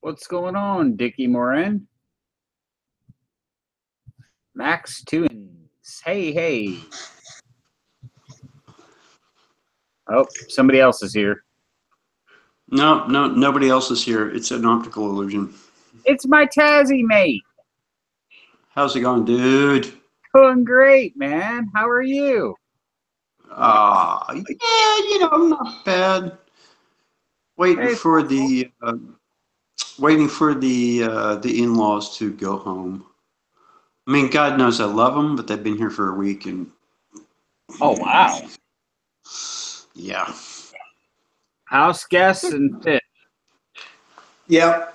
What's going on, Dickie Morin? Max Tuins. Hey, hey. Oh, somebody else is here. No, nobody else is here. It's an optical illusion. It's my Tazzy mate. How's it going, dude? Doing great, man. How are you? Yeah, not bad. Waiting Hey, for the the in-laws to go home. I mean, God knows I love them, but they've been here for a week, and oh, wow. yeah, House guests and fish.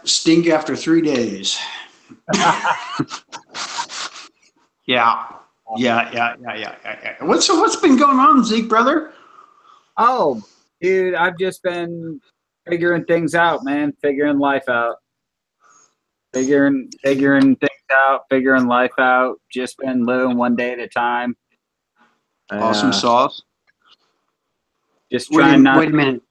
stink after 3 days. Yeah. What's been going on, Zeke, brother? Oh, dude, I've just been figuring things out, man. Figuring life out. Figuring things out, figuring life out. Just been living one day at a time. Awesome sauce. Just trying not. Wait a minute.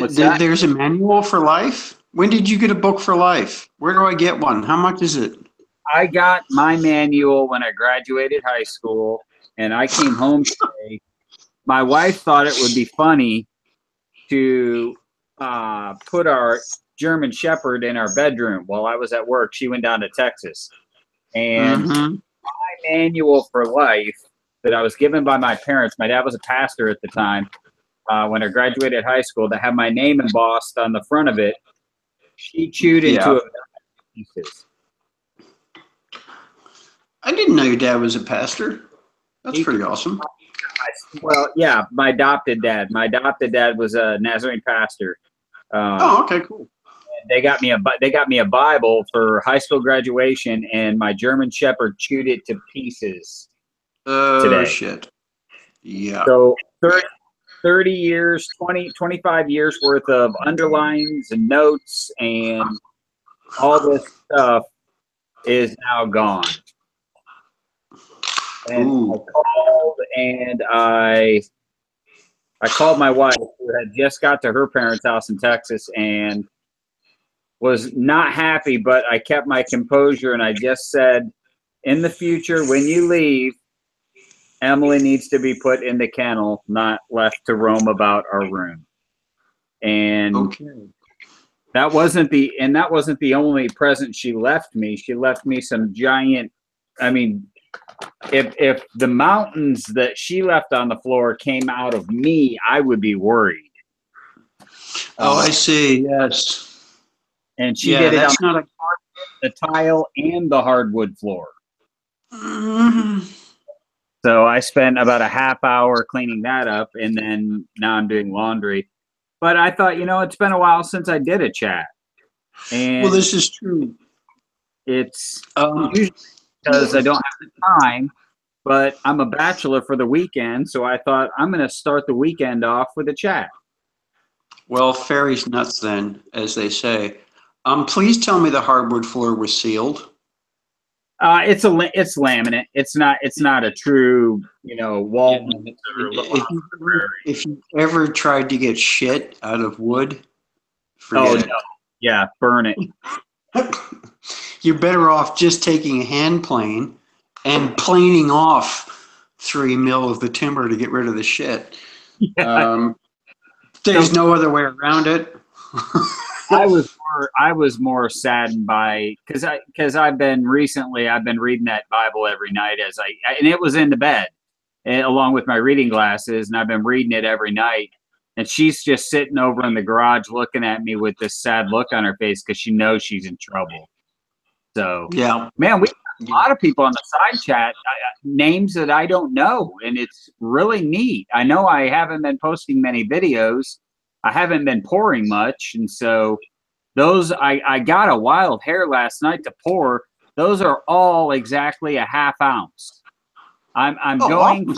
What's that? There's a manual for life? When did you get a book for life? Where do I get one? How much is it? I got my manual when I graduated high school, and I came home today. My wife thought it would be funny to put our German Shepherd in our bedroom while I was at work. She went down to Texas. And my manual for life that I was given by my parents, my dad was a pastor at the time, when I graduated high school, that had my name embossed on the front of it, she chewed into a pieces. I didn't know your dad was a pastor. That's pretty awesome. Well, yeah, my adopted dad. My adopted dad was a Nazarene pastor. Okay, cool. They got me a Bible for high school graduation, and my German Shepherd chewed it to pieces today. Shit. Yeah. So 30 years, 25 years worth of underlines and notes and all this stuff is now gone. And I called my wife, who had just got to her parents' house in Texas, and was not happy, but I kept my composure, and I just said, in the future, when you leave, Emily needs to be put in the kennel, not left to roam about our room. And that wasn't the only present she left me. She left me some giant, I mean, if the mountains that she left on the floor came out of me, I would be worried. Oh, I see. Yes. And she did it on the tile and the hardwood floor. So I spent about a half hour cleaning that up, and then now I'm doing laundry. But I thought, it's been a while since I did a chat. And well, this is true. It's usually because I don't have the time, but I'm a bachelor for the weekend, so I thought I'm going to start the weekend off with a chat. Well, fairies nuts then, as they say. Please tell me the hardwood floor was sealed. It's laminate. It's not a true, wall. If you ever tried to get shit out of wood, forget it. No. Yeah, burn it. You're better off just taking a hand plane and planing off 3 mil of the timber to get rid of the shit. Yeah. There's no other way around it. I was more saddened by because I've been reading that Bible every night and it was in the bed along with my reading glasses, and I've been reading it every night. And she's just sitting over in the garage looking at me with this sad look on her face because she knows she's in trouble. So yeah, man, we have a lot of people on the side chat, names that I don't know, and it's really neat. I know I haven't been posting many videos. I haven't been pouring much, and so those I got a wild hair last night to pour. Those are all exactly a half ounce. I'm going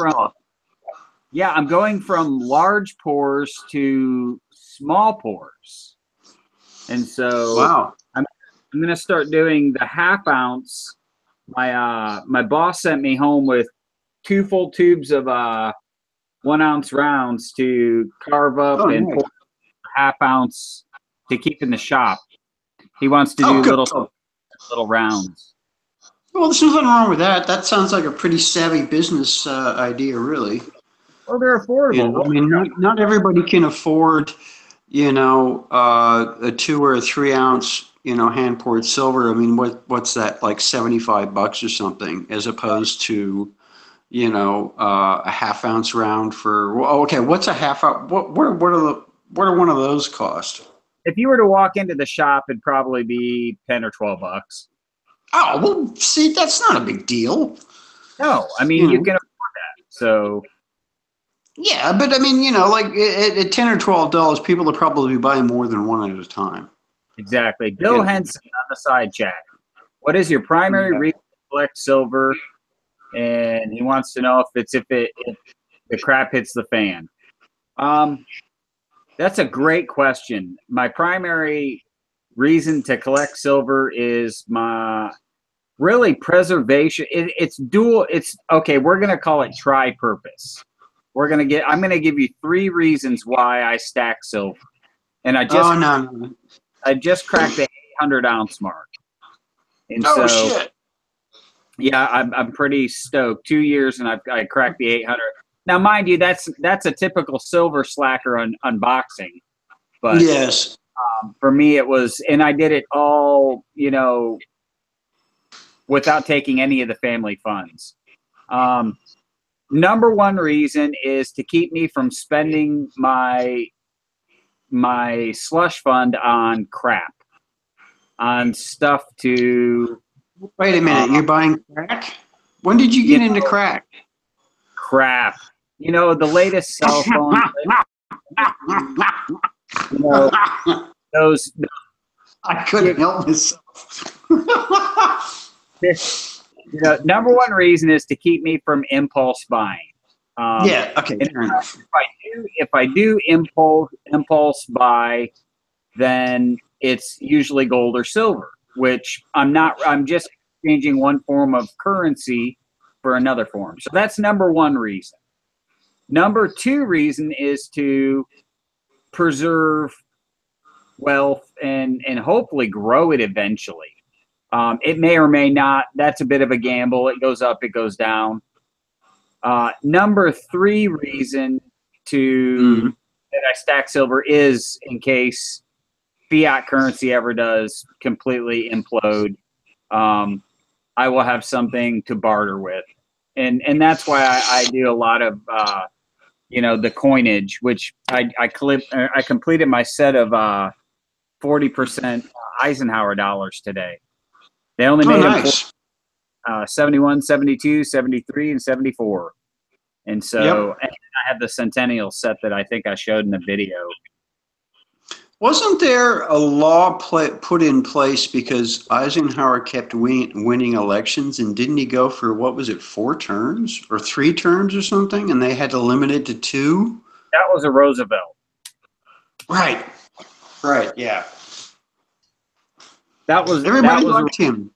from large pours to small pours, and so wow. I'm going to start doing the half ounce. My boss sent me home with 2 full tubes of 1 ounce rounds to carve up and pour half ounce to keep in the shop He wants to do Oh, good. little rounds. Well, there's nothing wrong with that. That sounds like a pretty savvy business idea, really. Well, they're affordable. You know, I mean, not everybody can afford, a 2 or a 3 ounce, hand poured silver. I mean, what's that, like $75 or something, as opposed to, a half ounce round for. Well, okay, what's a half ounce? What are one of those cost? If you were to walk into the shop, it'd probably be $10 or $12. Oh, well, see, that's not a big deal. No, I mean, you can afford that. So. Yeah, but I mean, like at $10 or $12, people will probably buy more than one at a time. Exactly. Bill Henson on the side chat. What is your primary reason to collect silver? And he wants to know if the crap hits the fan. That's a great question. My primary reason to collect silver is my really preservation. It's dual. It's okay. We're going to call it tri-purpose. I'm going to give you 3 reasons why I stack silver. And I just cracked the 800 ounce mark. And shit. Yeah, I'm pretty stoked. 2 years and I cracked the 800. Now, mind you, that's a typical silver slacker unboxing. But yes, for me it was, and I did it all, without taking any of the family funds. Number one reason is to keep me from spending my slush fund on crap, on stuff to. Wait a minute, you're buying crack? When did you get into crack? Crap. The latest cell phone. Those. I couldn't help myself. Number one reason is to keep me from impulse buying. Yeah. Okay. Fair enough. If I do impulse buy, then it's usually gold or silver, which I'm not. I'm just exchanging one form of currency for another form. So that's number one reason. Number 2 reason is to preserve wealth and hopefully grow it eventually. It may or may not. That's a bit of a gamble. It goes up, it goes down. Number 3 reason that I stack silver is in case fiat currency ever does completely implode. I will have something to barter with. And that's why I do a lot of, the coinage, which I completed my set of 40% Eisenhower dollars today. They only made them 71, 72, 73, and 74. And so and I have the Centennial set that I think I showed in the video. Wasn't there a law put in place because Eisenhower kept winning elections, and didn't he go for, 4 terms or 3 terms or something, and they had to limit it to 2? That was a Roosevelt. Right, yeah. Everybody liked him.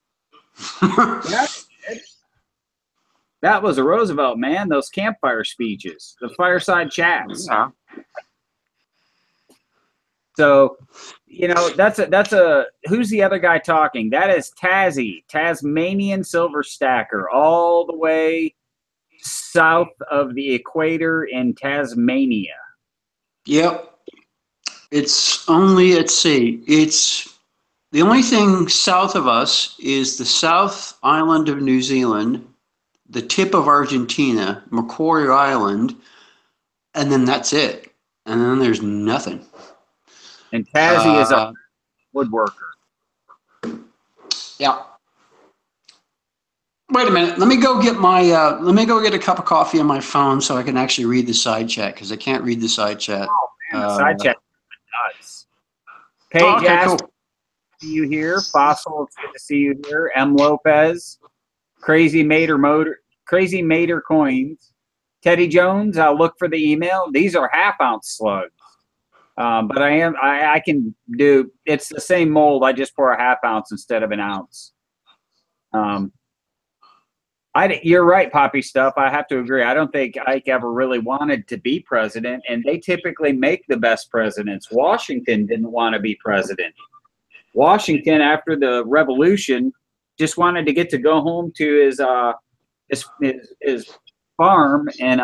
That was a Roosevelt, man. Those campfire speeches, the fireside chats. Yeah. So, that's a who's the other guy talking? That is Tazzy, Tasmanian silver stacker, all the way south of the equator in Tasmania. Yep. It's only, let's see, it's the only thing south of us is the South Island of New Zealand, the tip of Argentina, Macquarie Island, and then that's it. And then there's nothing. And Tazzy is a woodworker. Yeah. Wait a minute. Let me go get a cup of coffee on my phone so I can actually read the side chat, because I can't read the side chat. Oh man, the side chat is nuts. Paige, cool. To see you here. Fossil, it's good to see you here. M. Lopez, Crazy Mater Coins. Teddy Jones, I'll look for the email. These are half-ounce slugs. But I can do, it's the same mold. I just pour a half ounce instead of an ounce. You're right, Poppy Stuff. I have to agree. I don't think Ike ever really wanted to be president, and they typically make the best presidents. Washington didn't want to be president. Washington after the revolution just wanted to get to go home to his farm and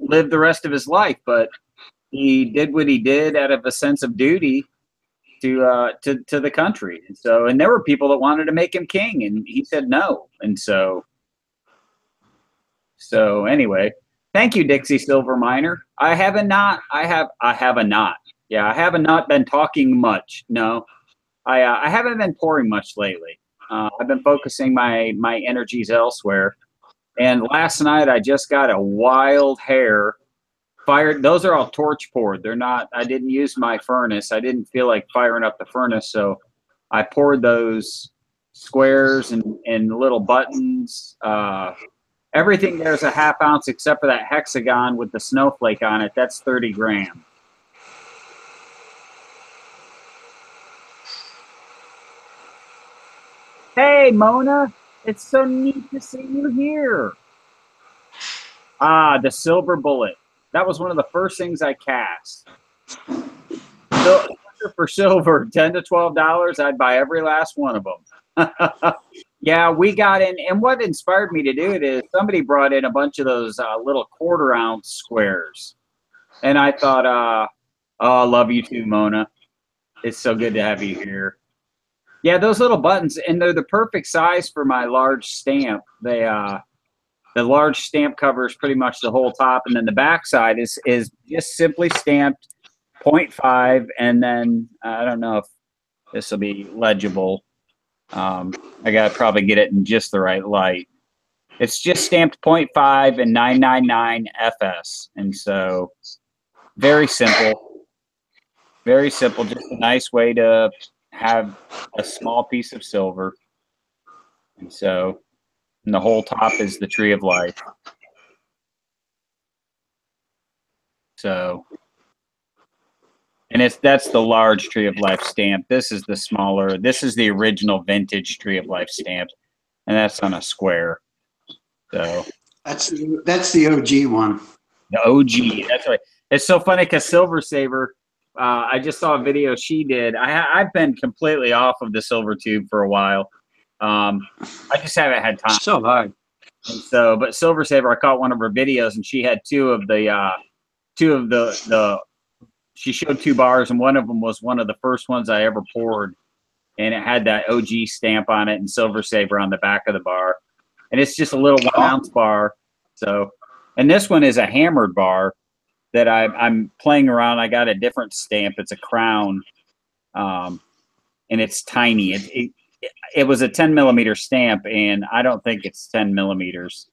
live the rest of his life. But he did what he did out of a sense of duty to the country. And there were people that wanted to make him king, and he said no. And so anyway, thank you, Dixie Silver Miner. I have not been talking much. No, I haven't been pouring much lately. I've been focusing my energies elsewhere. And last night I just got a wild hair fired. Those are all torch poured. They're not. I didn't use my furnace. I didn't feel like firing up the furnace, so I poured those squares and little buttons. Everything there's a half ounce except for that hexagon with the snowflake on it. That's 30 grams. Hey, Mona. It's so neat to see you here. The silver bullet. That was one of the first things I cast. So for silver, $10 to $12, I'd buy every last one of them. Yeah, we got in, and what inspired me to do it is somebody brought in a bunch of those little 1/4 ounce squares, and I thought, oh, I love you too, Mona. It's so good to have you here. Yeah, those little buttons, and they're the perfect size for my large stamp. The large stamp covers pretty much the whole top, and then the back side is just simply stamped 0.5, and then I don't know if this will be legible. I got to probably get it in just the right light. It's just stamped 0.5 and 999 FS, and so very simple. Very simple, just a nice way to have a small piece of silver. And so, and the whole top is the tree of life. So, and that's the large tree of life stamp. This is the smaller, this is the original vintage tree of life stamp, and that's on a square. So that's the OG one. The OG, that's right. It's so funny because Silver Saver, I just saw a video she did. I've been completely off of the silver tube for a while. I just haven't had time. So hard. And so, but Silver Saver, I caught one of her videos, and she had two of the. She showed 2 bars, and one of them was one of the first ones I ever poured, and it had that OG stamp on it and Silver Saver on the back of the bar, and it's just a little 1 ounce bar. So, and this one is a hammered bar that I'm playing around. I got a different stamp. It's a crown, and it's tiny. It was a 10 millimeter stamp, and I don't think it's 10 millimeters.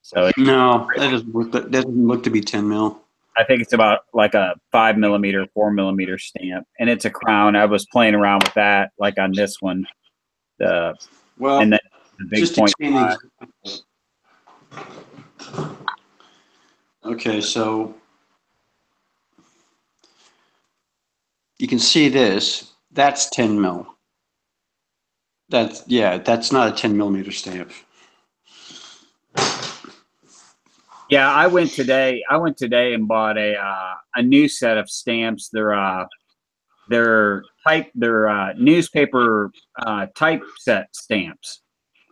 So no, that doesn't look to be 10 mil. I think it's about like a 5 millimeter, 4 millimeter stamp, and it's a crown. I was playing around with that, like on this one. And then the big just 0.5. Okay, so you can see this. That's 10 mil. That's not a 10 millimeter stamp. Yeah, I went today and bought a new set of stamps. They're newspaper typeset stamps.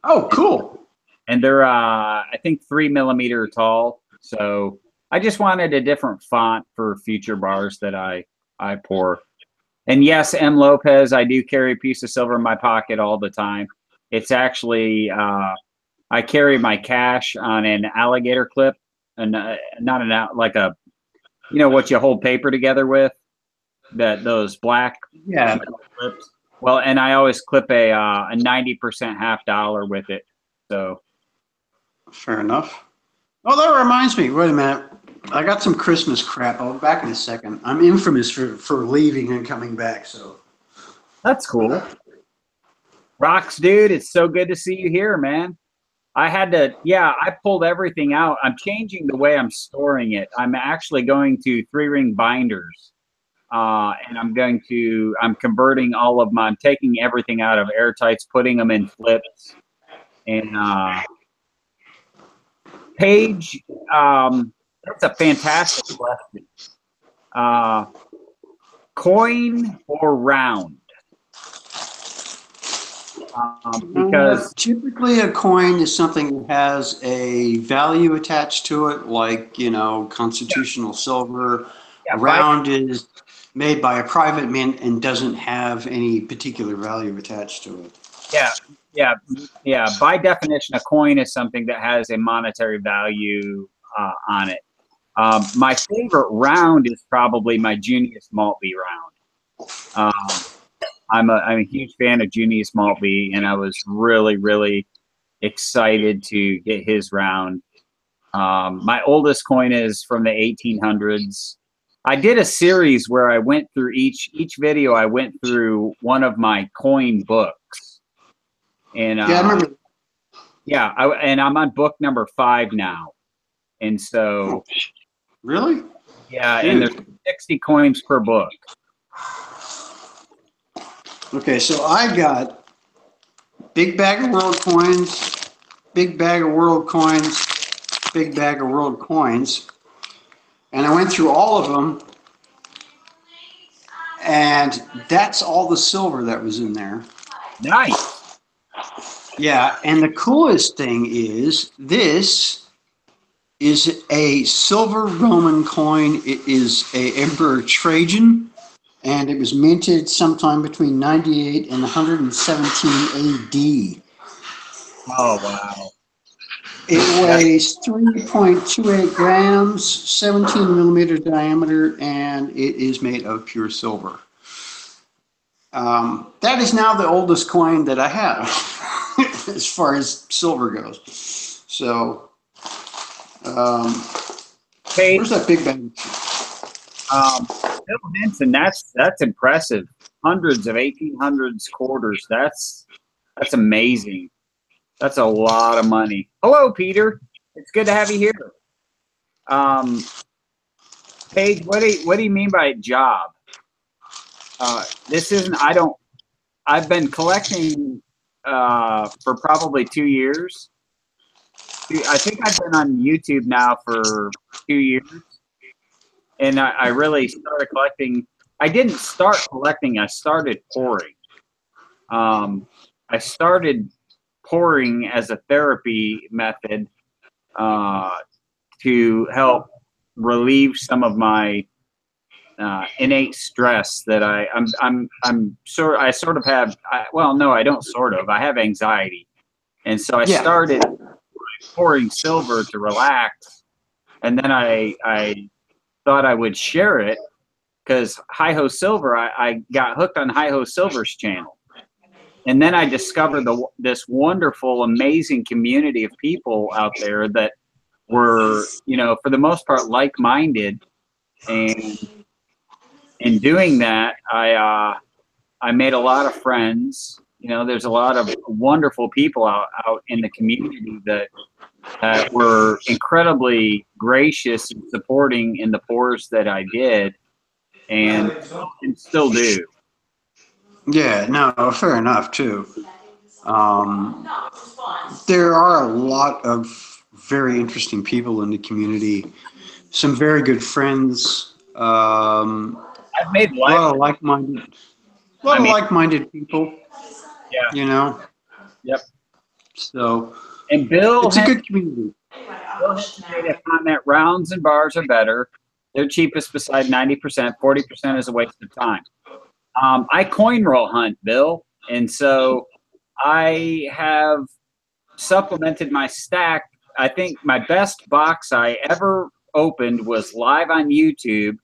Oh, cool. And they're I think 3 millimeter tall. So I just wanted a different font for future bars that I pour. And yes, M. Lopez, I do carry a piece of silver in my pocket all the time. It's actually I carry my cash on an alligator clip, and not like a, what you hold paper together with, those black clips. Well, and I always clip a 90% half dollar with it. So fair enough. Oh, that reminds me. Wait a minute. I got some Christmas crap. I'll be back in a second. I'm infamous for leaving and coming back. So that's cool. Rocks, dude. It's so good to see you here, man. I pulled everything out. I'm changing the way I'm storing it. I'm actually going to 3-ring binders. And I'm converting I'm taking everything out of airtights, putting them in flips. And Paige, that's a fantastic question. coin or round? Because typically a coin is something that has a value attached to it, like, you know, constitutional silver. yeah, A round is made by a private mint and doesn't have any particular value attached to it. yeah. By definition, a coin is something that has a monetary value on it. My favorite round is probably my Junius Maltby round. I'm a huge fan of Junius Maltby, and I was really, really excited to get his round. My oldest coin is from the 1800s. I did a series where I went through each video. I went through one of my coin books, and Yeah, I remember. yeah, and I'm on book number 5 now, and so Really? yeah, Dude. and there's 60 coins per book. Okay, so I got big bag of world coins, big bag of world coins, big bag of world coins, and I went through all of them, and that's all the silver that was in there. Nice. Yeah, and the coolest thing is this is a silver Roman coin. It is a Emperor Trajan, and it was minted sometime between 98 and 117 AD. Oh wow. It weighs 3.28 grams, 17 millimeter diameter, and it is made of pure silver. That is now the oldest coin that I have as far as silver goes. So, where's that big bag? Bill Henson, that's impressive. Hundreds of 1800s quarters. That's amazing. That's a lot of money. Hello, Peter. It's good to have you here. Paige, what do you mean by job? This isn't. I've been collecting for probably 2 years. I think I've been on YouTube now for 2 years. And I really started collecting. I didn't start collecting. I started pouring. I started pouring as a therapy method to help relieve some of my innate stress that I sort of have. Well, no, I don't sort of. I have anxiety, and so I started pouring silver to relax, and then I thought I would share it because Hi Ho Silver, I got hooked on Hi Ho Silver's channel. And then I discovered this wonderful, amazing community of people out there that were, you know, for the most part, like-minded. And in doing that, I made a lot of friends. You know, there's a lot of wonderful people out in the community that were incredibly gracious and supporting in the pours that I did, and still do. Yeah, no, fair enough too. There are a lot of very interesting people in the community. Some very good friends. I've made a lot of like-minded people. Yeah. You know. Yep. So. And Bill, it's a good community. Bill made a comment: rounds and bars are better. They're cheapest beside 90%. 40% is a waste of time. I coin roll hunt, Bill, and so I have supplemented my stack. I think my best box I ever opened was live on YouTube,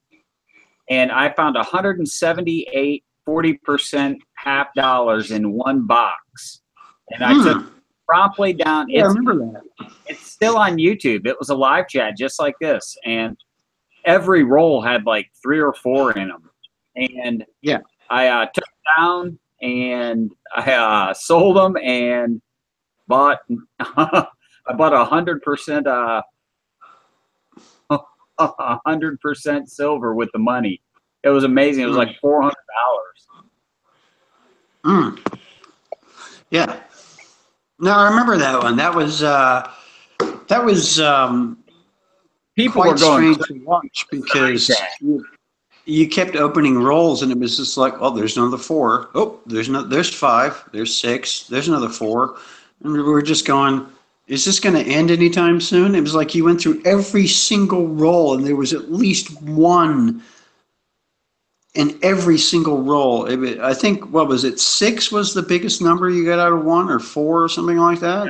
and I found 178 40% half dollars in one box, and I took promptly down. Yeah, I remember that. It's still on YouTube. It was a live chat just like this, and every roll had like 3 or 4 in them, and yeah. I took them down and I sold them and bought. I bought 100%, 100% silver with the money. It was amazing. It was like $400. Yeah. No, I remember that one. That was people quite were going strange to watch because. you kept opening rolls, and it was just like, oh, there's another 4. Oh, there's 5. There's 6. There's another 4. And we were just going, is this going to end anytime soon? It was like you went through every single roll, and there was at least one in every single roll. I think, what was it, 6 was the biggest number you got out of one, or 4 or something like that?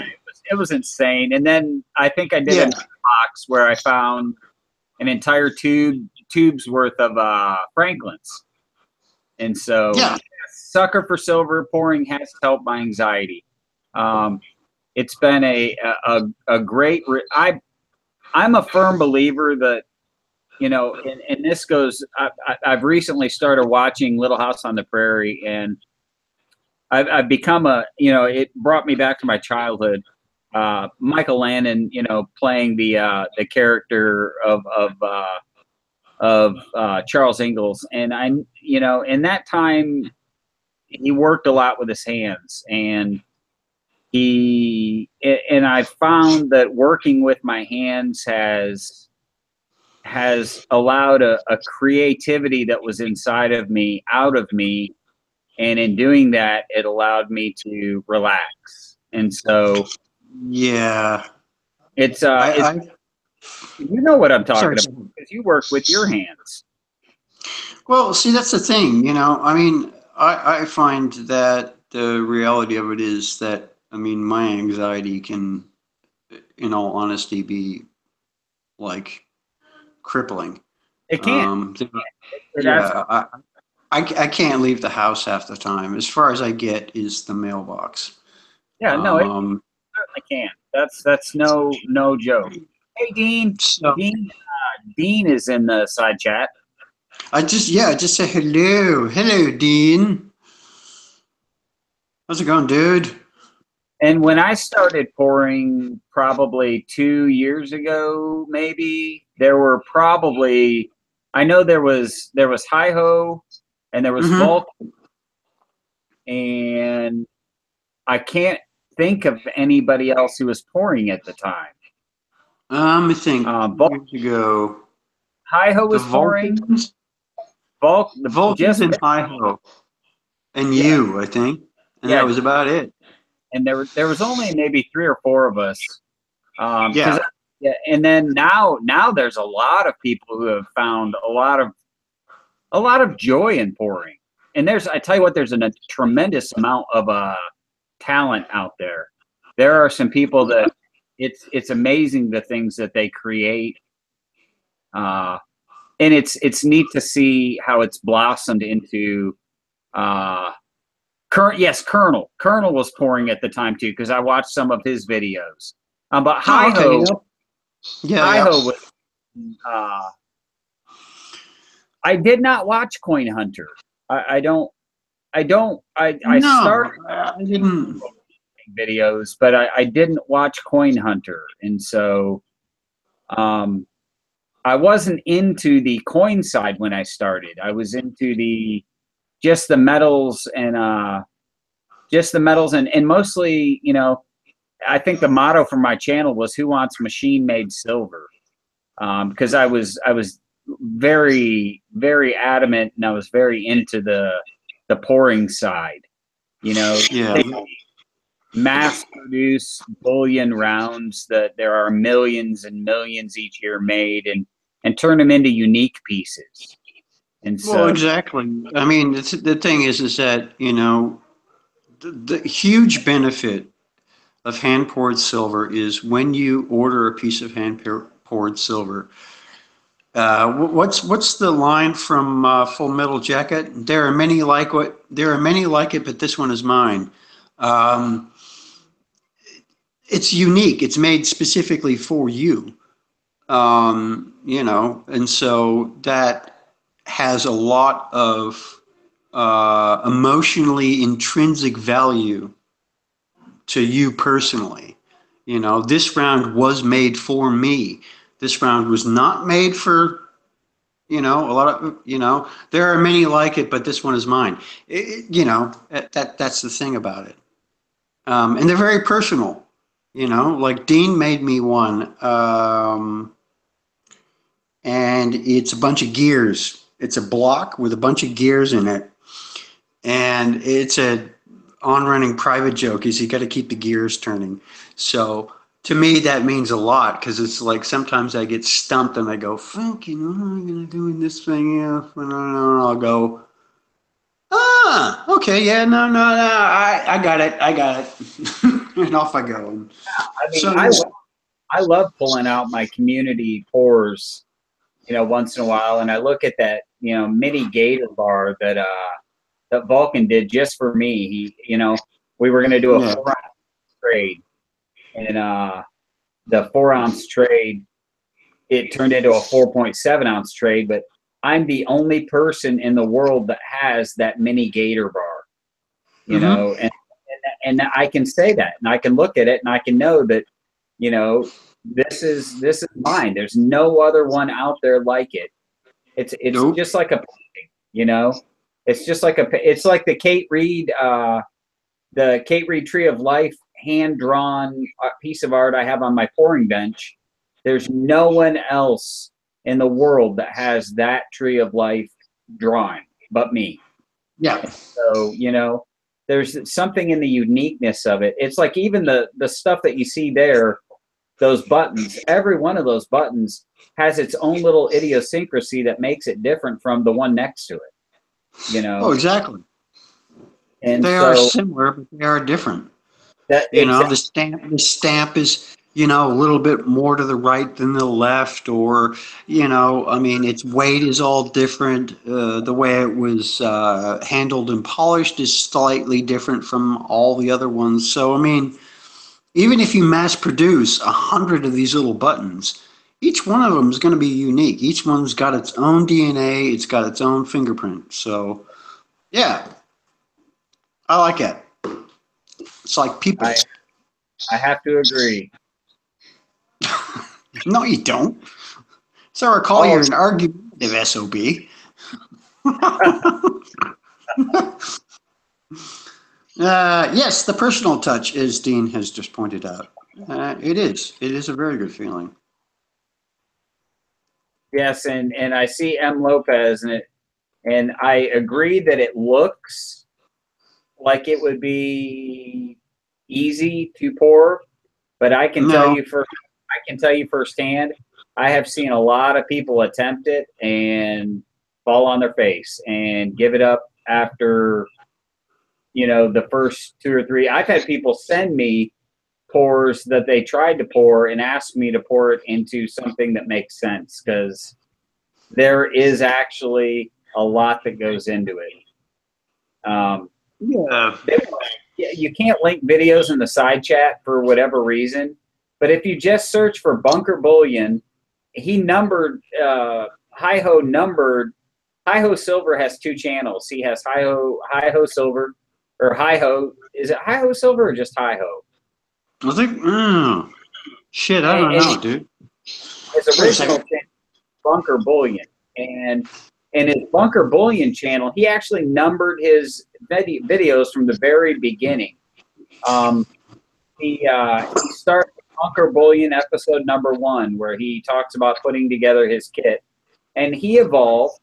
It was insane. And then I think I did a box where I found an entire tube's worth of Franklin's. And so sucker for silver, pouring has helped my anxiety. It's been a great I'm a firm believer that, you know, and this goes, I've recently started watching Little House on the Prairie, and I've become it brought me back to my childhood. Michael Landon, you know, playing the character of Charles Ingalls. And in that time, he worked a lot with his hands, and I found that working with my hands has allowed a creativity that was inside of me out of me. And in doing that, it allowed me to relax. And so, yeah, it's you know what I'm talking about, because you work with your hands. Well, see, that's the thing, you know. I mean, I find that the reality of it is that, I mean, my anxiety can, in all honesty, be crippling. It can. I can't leave the house half the time. As far as I get is the mailbox. Yeah, no, it certainly can. That's no joke. Hey, Dean. Dean is in the side chat. I just say hello, Dean. How's it going, dude? And when I started pouring probably 2 years ago, maybe, there were probably, I know there was Hi-Ho and there was Vulcan, and I can't think of anybody else who was pouring at the time. I think years ago, Hi-Ho was pouring. The Vulcans and Hi-Ho, and you, I think, and that was about it. And there was only maybe 3 or 4 of us. And then now there's a lot of people who have found a lot of joy in pouring. And I tell you what, there's a tremendous amount of talent out there. There are some people that it's amazing the things that they create. And it's neat to see how it's blossomed into Colonel was pouring at the time too, because I watched some of his videos. But Hi-Ho, Hi-Ho was. I did not watch Coin Hunter. I didn't videos, but I didn't watch Coin Hunter, and so I wasn't into the coin side when I started. I was into just the metals and mostly, you know, I think the motto for my channel was "Who wants machine-made silver?" Because I was very, very adamant, and I was very into the pouring side. You know, mass produce bullion rounds that there are millions and millions each year made, and turn them into unique pieces. And so, well, exactly. I mean, the thing is that, you know, the huge benefit of hand poured silver is when you order a piece of hand poured silver. What's the line from Full Metal Jacket? There are many like it, but this one is mine. It's unique. It's made specifically for you. You know, and so that has a lot of emotionally intrinsic value to you personally. You know, this round was made for me. This round was not made for, you know, a lot of, you know, there are many like it, but this one is mine. You know, that's the thing about it. And they're very personal, you know, like Dean made me one. And it's a bunch of gears. It's a block with a bunch of gears in it, and it's a on-running private joke is you got to keep the gears turning. So to me, that means a lot because it's like sometimes I get stumped and I go, "Fuck, you know, what am I gonna do in this thing?" Yeah, and I'll go, "Ah, okay, yeah, no, I got it, and off I go. I mean, So I love pulling out my community pours, you know, once in a while, and I look at that, you know, mini gator bar that Vulcan did just for me. You know, we were gonna do a yeah, 4-ounce trade, and the 4-ounce trade, it turned into a 4.7-ounce trade, but I'm the only person in the world that has that mini gator bar, you mm-hmm. know, and I can say that, and I can look at it, and I can know that, you know, this is mine. There's no other one out there like it. It's Nope. just like a painting, you know. It's like the Kate Reed Tree of Life hand drawn piece of art I have on my pouring bench. There's no one else in the world that has that Tree of Life drawing but me. Yeah. So, you know, there's something in the uniqueness of it. It's like even the stuff that you see there, those buttons, every one of those buttons has its own little idiosyncrasy that makes it different from the one next to it, you Oh, know? exactly. And They are so similar, but they are different. that You know, exactly. the stamp is, you know, a little bit more to the right than the left, or, you know, I mean, its weight is all different. The way it was handled and polished is slightly different from all the other ones. So, I mean, even if you mass produce 100 of these little buttons, each one of them is going to be unique. Each one's got its own DNA. It's got its own fingerprint. So, yeah, I like it. It's like people. I I have to agree. No, you don't. So I recall Oh, you're an argumentative SOB. Yes, the personal touch, as Dean has just pointed out. It is. It is a very good feeling. yes, and I see M. Lopez and I agree that it looks like it would be easy to pour, but No. I can tell you firsthand, I have seen a lot of people attempt it and fall on their face and give it up after, you know, the first two or three. I've had people send me pours that they tried to pour and ask me to pour it into something that makes sense because there is actually a lot that goes into it. Yeah. You can't link videos in the side chat for whatever reason, but if you just search for Bunker Bullion, he numbered Hi-Ho numbered. Hi-Ho Silver has two channels. He has Hi-Ho Silver, or Hi-Ho. Is it Hi-Ho Silver or just Hi-Ho? I think, shit, I don't And know, dude. his Wait a original second. channel, Bunker Bullion, and in his Bunker Bullion channel, he actually numbered his videos from the very beginning. Um, he started Bunker Bullion episode number 1, where he talks about putting together his kit, and he evolved.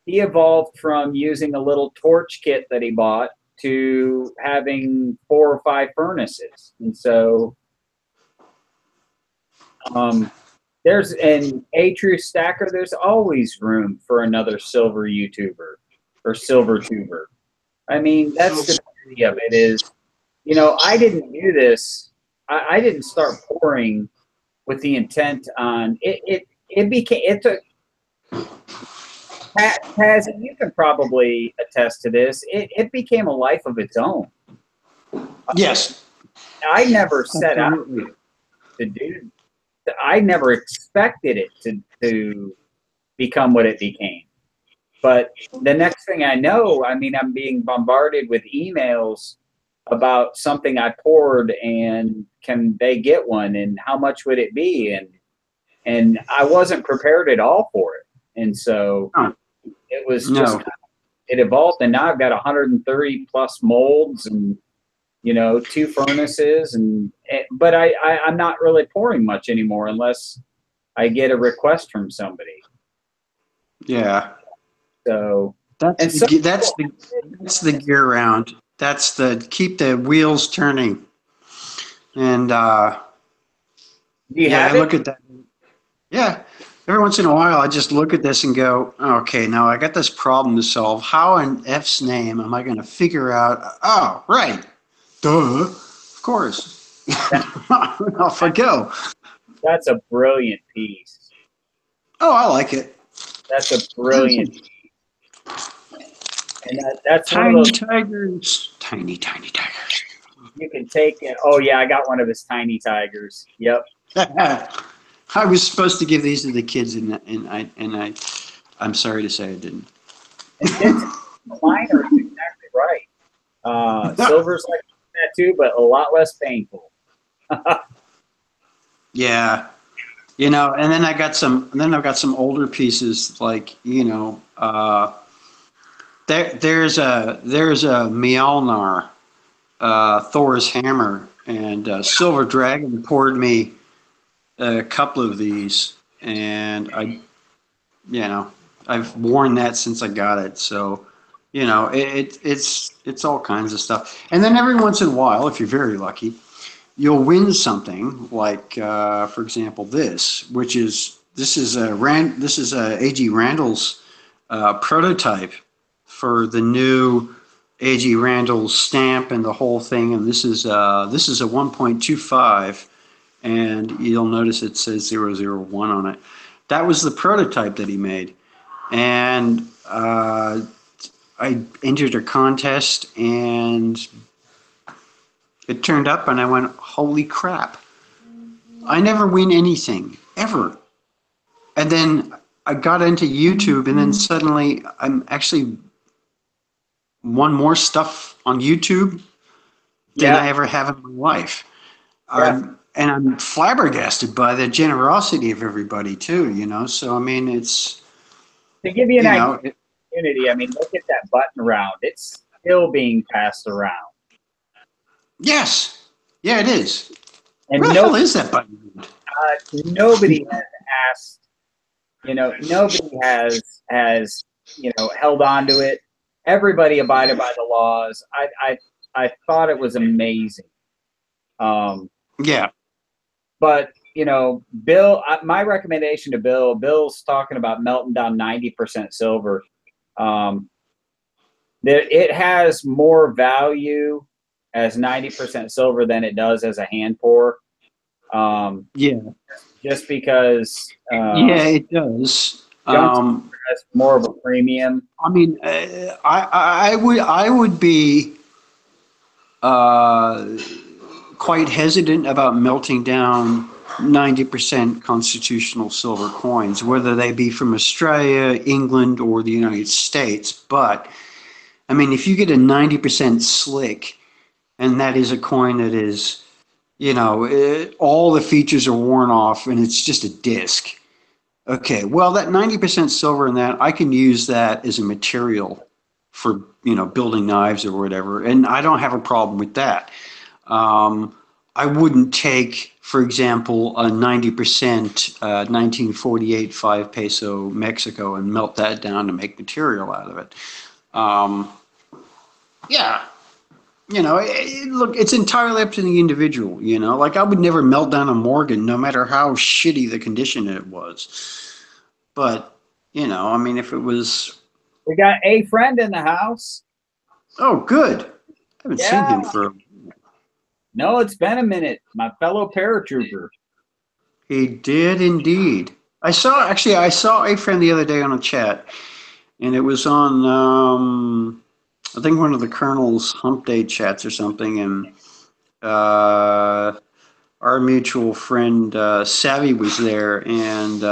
He evolved from using a little torch kit that he bought to having 4 or 5 furnaces, and so there's an A True Stacker. There's always room for another silver YouTuber or silver tuber. I mean, that's the beauty of it is, you know, I didn't do this. I didn't start pouring with the intent on it. It became, it took, Taz, you can probably attest to this. It became a life of its own. Yes. I never set out Absolutely. to do, I never expected it to become what it became. But the next thing I know, I mean, I'm being bombarded with emails about something I poured and can they get one and how much would it be? And I wasn't prepared at all for it. And so Oh, it was just, no. it evolved, and now I've got 130 plus molds and, you know, 2 furnaces but I'm not really pouring much anymore unless I get a request from somebody. Yeah. So, That's and so, that's the gear round. That's the keep the wheels turning. And do you yeah, I have it? look at that. Yeah. Every once in a while, I just look at this and go, okay, now I got this problem to solve. How in F's name am I going to figure out? Oh, right. Duh. Of course. Off I go. That's a brilliant piece. Oh, I like it. That's a brilliant, and that's one of Tiny those tigers. Tiny, tiny tigers. you can take it. Oh yeah, I got one of his tiny tigers. Yep. I was supposed to give these to the kids, I'm sorry to say I didn't. And Dick's minor is exactly right. Silver's like that too, but a lot less painful. Yeah, you know, and then I've got some older pieces like there's a Mjolnir, Thor's hammer, and Silver Dragon poured me a couple of these, and I've worn that since I got it. So, it's all kinds of stuff. And then every once in a while, if you're very lucky, you'll win something like, for example, this is a A.G. Randall's prototype for the new A.G. Randall stamp and the whole thing. And this is a 1.25, and you'll notice it says 001 on it. That was the prototype that he made, and I entered a contest, and it turned up, and I went, holy crap. I never win anything, ever. And then I got into YouTube, and then suddenly I'm actually won more stuff on YouTube than Yeah, I ever have in my life. yeah. And I'm flabbergasted by the generosity of everybody, too, So, I mean, it's, To give you an idea it, of community, I mean, look at that button around. It's still being passed around, yes. Yeah, it is. and Where the hell is that button? nobody has asked. Nobody has held on to it. Everybody abided by the laws. I thought it was amazing. Yeah. But Bill, my recommendation to Bill's talking about melting down 90% silver. That it has more value as 90% silver than it does as a hand pour. Yeah. Just because Yeah, it does. has more of a premium. I mean, I would be quite hesitant about melting down 90% constitutional silver coins, whether they be from Australia, England, or the United States. But I mean, if you get a 90% slick, and that is a coin that is, all the features are worn off, and it's just a disc. Okay, well, that 90% silver in that, I can use that as a material for, building knives or whatever, and I don't have a problem with that. I wouldn't take, for example, a 90% 1948 5 peso Mexico and melt that down to make material out of it. Yeah, look, it's entirely up to the individual, Like, I would never melt down a Morgan, no matter how shitty the condition it was. But, I mean, if it was... We got a friend in the house. Oh, good. I haven't seen him for... No, it's been a minute. My fellow paratrooper. He did indeed. I saw a friend the other day on a chat, and it was on... I think one of the Colonel's Hump Day chats or something, and our mutual friend Savvy was there, and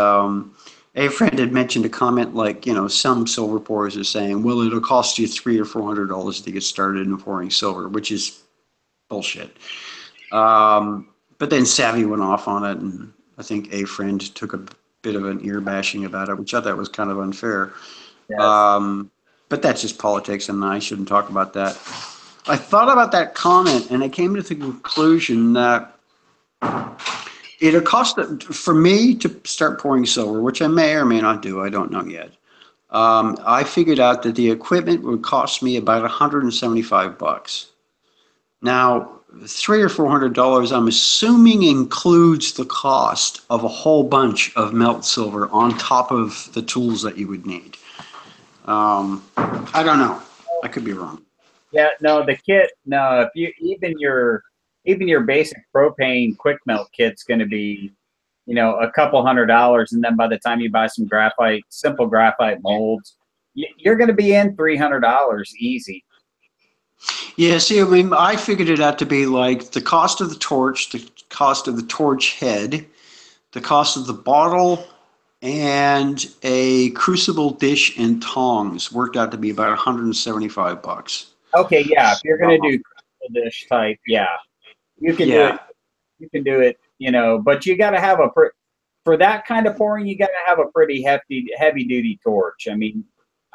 a friend had mentioned a comment like, some silver pourers are saying, well, it'll cost you $300 or $400 to get started in pouring silver, which is bullshit. But then Savvy went off on it, and I think a friend took a bit of an ear bashing about it, which I thought was kind of unfair. Yes. But that's just politics, and I shouldn't talk about that. I thought about that comment, and I came to the conclusion that it'll cost, for me to start pouring silver, which I may or may not do, I don't know yet. I figured out that the equipment would cost me about $175. Now, $300 or $400, I'm assuming includes the cost of a whole bunch of melt silver on top of the tools that you would need. I don't know. I could be wrong. Yeah, no, the kit, no, if you even your basic propane quick melt kit's going to be, a couple $100, and then by the time you buy some simple graphite molds, you're going to be in $300 easy. Yeah, see, I mean, I figured it out to be like the cost of the torch, the cost of the torch head, the cost of the bottle, and a crucible dish and tongs worked out to be about $175. Okay, yeah, if you're going to do crystal dish type, yeah, you can do it. Yeah, You can do it, but you got to have for that kind of pouring, you got to have a pretty heavy duty torch. I mean,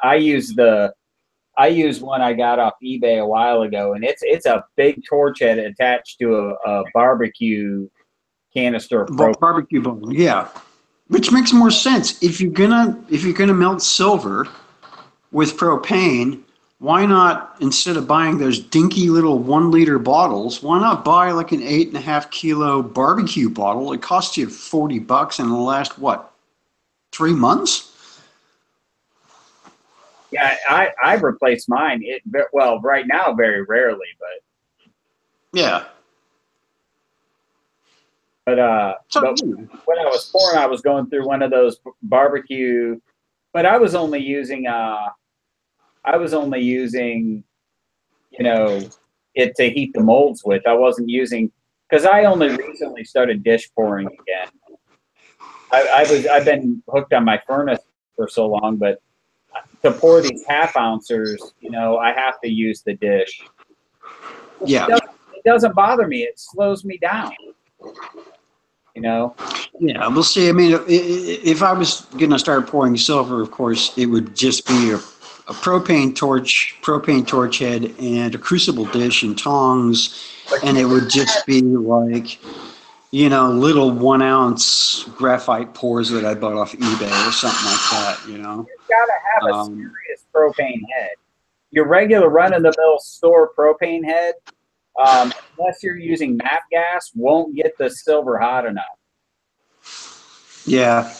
I use one I got off eBay a while ago, and it's a big torch head attached to a barbecue canister of propane. barbecue bone. Yeah, which makes more sense if you're gonna melt silver with propane. Why not, instead of buying those dinky little 1 liter bottles, why not buy like an 8.5 kilo barbecue bottle? It costs you $40 and it'll last what, 3 months? Yeah, I've replaced mine. Well, right now very rarely, Yeah. but when I was pouring, I was going through one of those barbecue, but I was only using it to heat the molds with. I wasn't using, because I only recently started dish pouring again. I've been hooked on my furnace for so long, but to pour these half ouncers, I have to use the dish. Yeah. It doesn't bother me. It slows me down. Yeah, we'll see. I mean, if I was going to start pouring silver, of course, it would just be a propane torch head, and a crucible dish and tongs, and it would just be like, little 1 ounce graphite pours that I bought off eBay or something like that. You've got to have a serious propane head. Your regular run-of-the-mill store propane head, unless you're using MAP gas, won't get the silver hot enough. Yeah.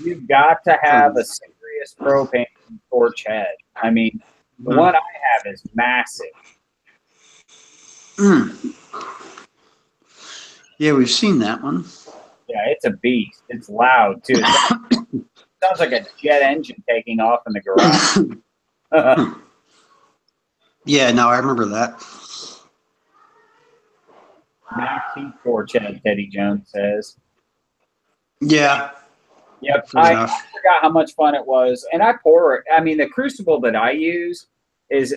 You've got to have a serious propane torch head. I mean, the one I have is massive. Yeah, we've seen that one. Yeah, it's a beast. It's loud, too. It sounds like a jet engine taking off in the garage. Yeah, no, I remember that. Max heat torch head, Teddy Jones says. Yeah. Yep, I forgot how much fun it was. And I pour it. I mean, the crucible that I use is,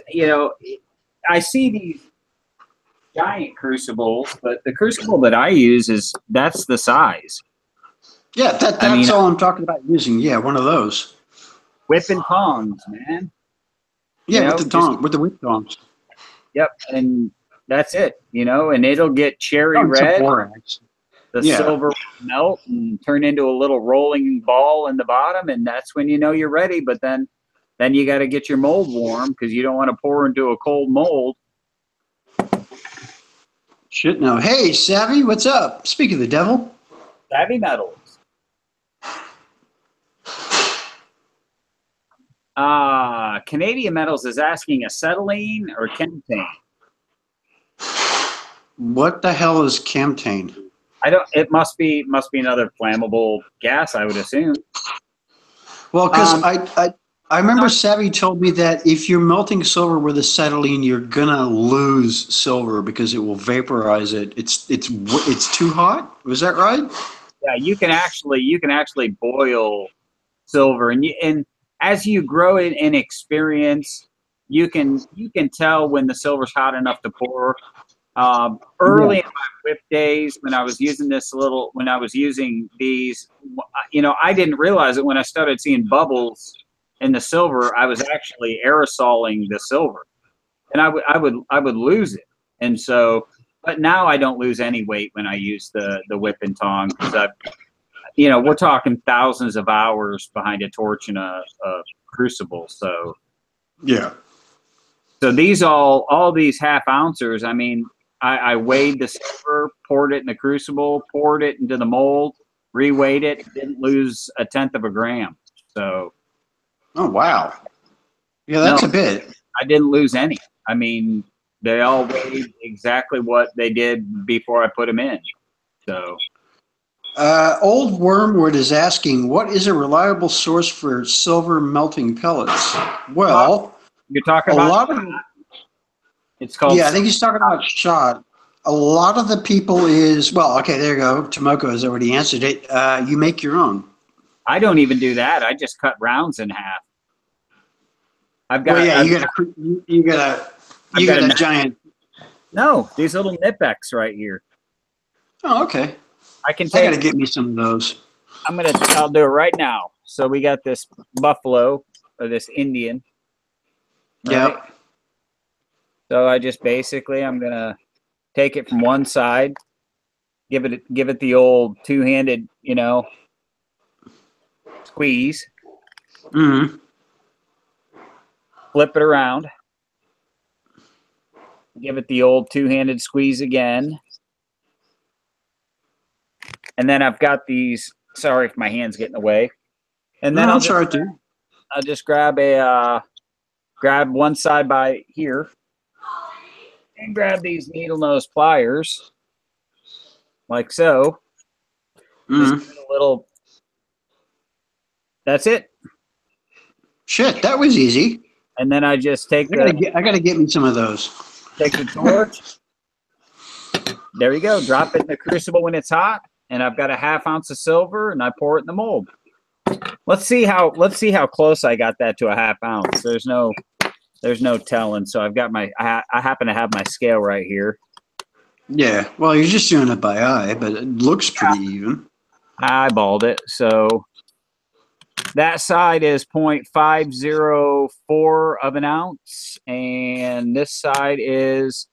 I see these giant crucibles, but the crucible that I use that's the size. Yeah, that's all I'm talking about using. Yeah, one of those. Whip and tongs, man. Yeah, with the whip tongs. Yep, and that's it, and it'll get cherry red. The silver will melt and turn into a little rolling ball in the bottom, and that's when you're ready. But then you got to get your mold warm, because you don't want to pour into a cold mold. Shit, no. Hey, Savvy, what's up? Speak of the devil. Savvy Metals. Canadian Metals is asking acetylene or chemtane. What the hell is chemtane? It must be another flammable gas, I would assume. Well, because I remember Savvy told me that if you're melting silver with acetylene, you're gonna lose silver because it will vaporize it. It's too hot. Was that right? Yeah, you can actually boil silver, and as you grow in experience, you can tell when the silver's hot enough to pour. Early in my whip days, when I was using these, I didn't realize it when I started seeing bubbles in the silver. I was actually aerosoling the silver, and I would lose it. And so, but now I don't lose any weight when I use the whip and tong, because you know, we're talking thousands of hours behind a torch and a crucible. So Yeah. so these all these half ouncers, I mean, I weighed the silver, poured it in the crucible, poured it into the mold, reweighed it, didn't lose a tenth of a gram. So Oh, wow. Yeah, no, that's a bit. I didn't lose any. I mean, they all weighed exactly what they did before I put them in. So Old Wormwood is asking, what is a reliable source for silver melting pellets? Well, you're talking a about lot of, it's called. yeah, I think he's talking about shot. A lot of the people is, well, okay, there you go. Tomoko has already answered it. You make your own. I don't even do that. I just cut rounds in half. I've got. Well, yeah, I've, you got a giant. no, these little Nipex right here. Oh, okay. I can I take. got to get me some of those. I'll do it right now. So we got this buffalo or this Indian. Right? Yeah. So I just basically I'm gonna take it from one side, give it the old two-handed, you know, squeeze, Mm-hmm. flip it around, give it the old two-handed squeeze again. And then I've got these, sorry if my hand's getting away. And then No, I'm sorry, dude. I'll just grab grab one side by here and grab these needle nose pliers like so. Mm-hmm. Just a little, that's it. Shit, that was easy. And then I just take I gotta get me some of those. take the torch. There you go. Drop it in the crucible when it's hot. And I've got a ½ ounce of silver and I pour it in the mold. Let's see how close I got that to a ½ ounce. There's no telling. So I've got I happen to have my scale right here. Yeah, well, you're just doing it by eye, but it looks pretty even. I eyeballed it. So that side is 0.504 of an ounce, and this side is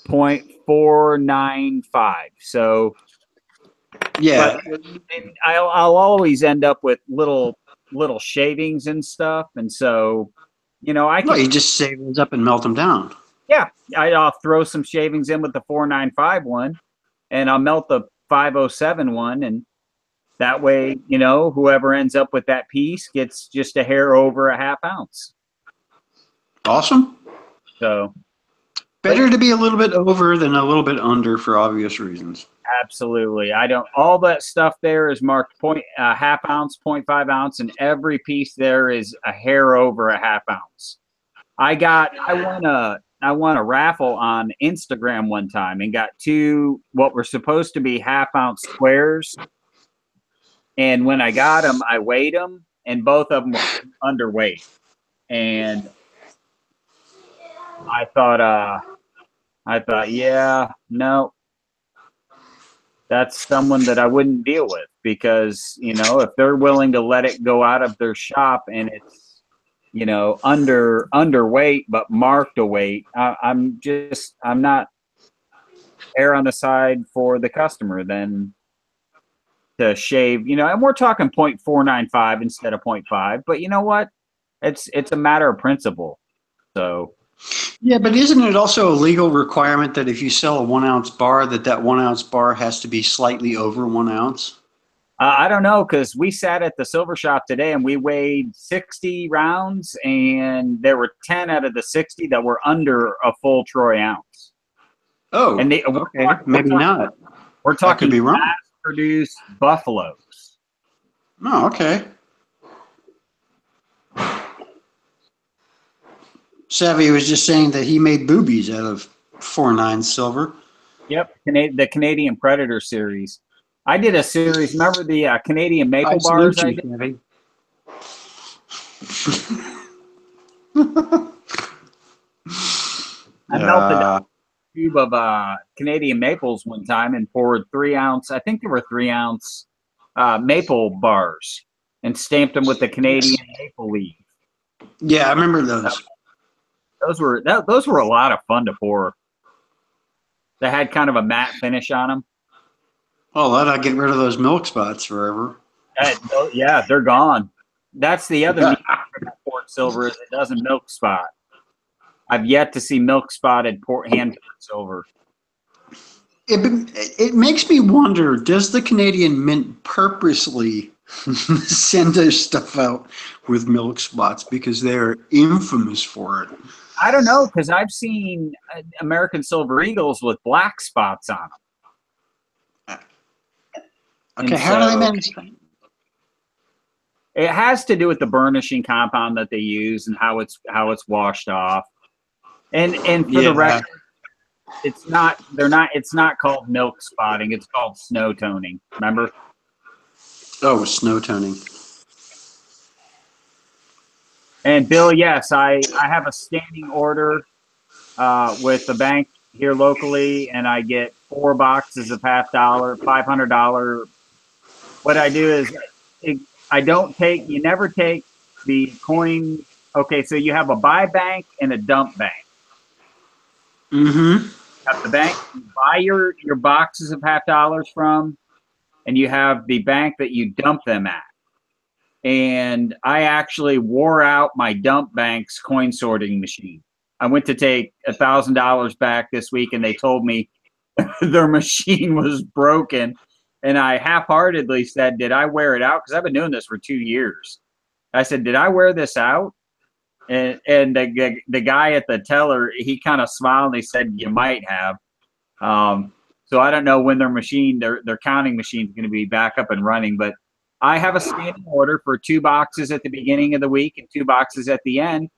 0.495. So Yeah. but I'll always end up with little shavings and stuff, and so you know I can. Well, you just save those up and melt them down. Yeah, I'll throw some shavings in with the 495 one, and I'll melt the 507 one, and that way, you know, whoever ends up with that piece gets just a hair over a ½ ounce. Awesome. So better to be a little bit over than a little bit under for obvious reasons. Absolutely. I don't, all that stuff there is marked ½ ounce, 0.5 ounce, and every piece there is a hair over a ½ ounce. I won a raffle on Instagram one time and got two, what were supposed to be ½ ounce squares. And when I got them, I weighed them and both of them were underweight. And I thought, yeah, no, that's someone that I wouldn't deal with because, you know, if they're willing to let it go out of their shop and it's, you know, underweight, but marked a weight, I'm not err on the side for the customer than to shave, you know, and we're talking 0.495 instead of 0.5, but you know what? It's a matter of principle. So. Yeah, but isn't it also a legal requirement that if you sell a 1 ounce bar, that 1 ounce bar has to be slightly over 1 ounce? I don't know, because we sat at the silver shop today and we weighed 60 rounds, and there were 10 out of the 60 that were under a full troy ounce. Oh, and okay, maybe not. We're talking I could be wrong. Mass-produced buffaloes. Oh, okay. Savvy was just saying that he made boobies out of 4.9 silver. Yep, the Canadian Predator series. I did a series. Remember the Canadian maple bars? I did? Savvy. I melted a tube of Canadian maples one time and poured 3 ounce. I think there were 3 ounce maple bars and stamped them with the Canadian maple leaf. Yeah, I remember those. Those were a lot of fun to pour. They had kind of a matte finish on them. Oh, that'll get rid of those milk spots forever. Yeah, they're gone. That's the other neat thing about port silver is it doesn't milk spot. I've yet to see milk spotted hand poured silver. It makes me wonder, does the Canadian Mint purposely send their stuff out with milk spots because they're infamous for it? I don't know, because I've seen American Silver Eagles with black spots on them. Okay, how do they manage that? It has to do with the burnishing compound that they use and how it's washed off. And for the record, it's not called milk spotting, it's called snow toning. Remember? Oh, snow toning. And Bill, yes, I have a standing order with the bank here locally, and I get 4 boxes of $50, $500. What I do is you never take the coin. Okay, so you have a buy bank and a dump bank. Mm-hmm. At the bank you buy your boxes of $50 from, and you have the bank that you dump them at. And I actually wore out my dump bank's coin sorting machine. I went to take $1,000 back this week, and they told me their machine was broken. And I half-heartedly said, did I wear it out? Because I've been doing this for 2 years. I said, did I wear this out? And the guy at the teller, he kind of smiled and he said, you might have. So I don't know when their counting machine is going to be back up and running, but I have a standing order for 2 boxes at the beginning of the week and 2 boxes at the end,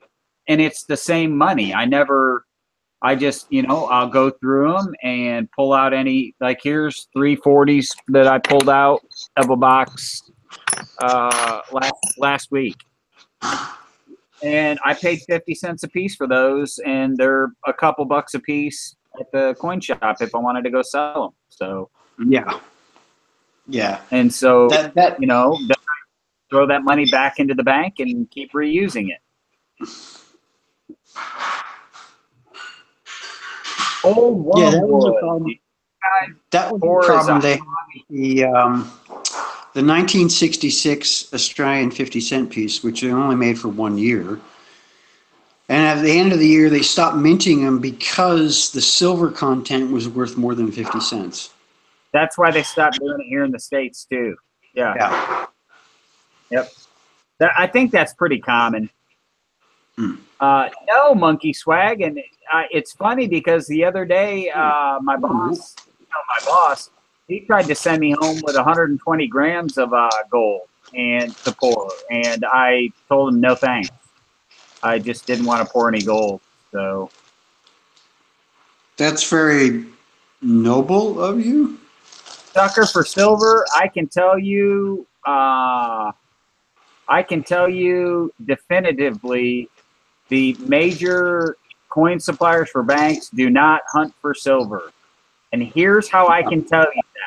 and it's the same money. I just, I'll go through them and pull out any, like here's 340s that I pulled out of a box last week. And I paid 50 cents a piece for those, and they're a couple bucks a piece at the coin shop if I wanted to go sell them. So yeah. And so throw that money back into the bank and keep reusing it. Old Wormwood. Yeah, that was a problem. That was a problem they had. The 1966 Australian 50-cent piece, which they only made for 1 year. And at the end of the year, they stopped minting them because the silver content was worth more than 50 cents. That's why they stopped doing it here in the States, too. Yeah. Yep. I think that's pretty common. No, Monkey Swag. And it's funny because the other day, my boss, he tried to send me home with 120 grams of gold and to pour. And I told him no thanks. I just didn't want to pour any gold. So that's very noble of you. Sucker for silver, I can tell you definitively the major coin suppliers for banks do not hunt for silver. And here's how I can tell you that.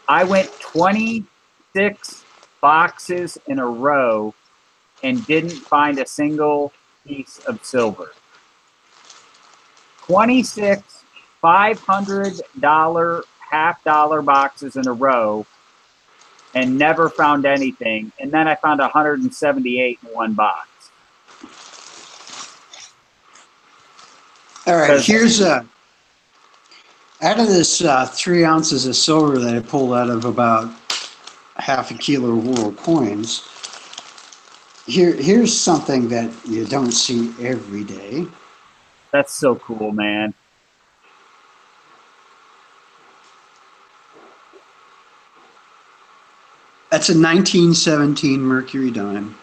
I went 26 boxes in a row and didn't find a single piece of silver. 26 $500 half-dollar boxes in a row and never found anything. And then I found 178 in one box. All right, here's out of this 3 ounces of silver that I pulled out of about half a kilo of world coins. Here's something that you don't see every day. That's so cool, man. That's a 1917 Mercury dime.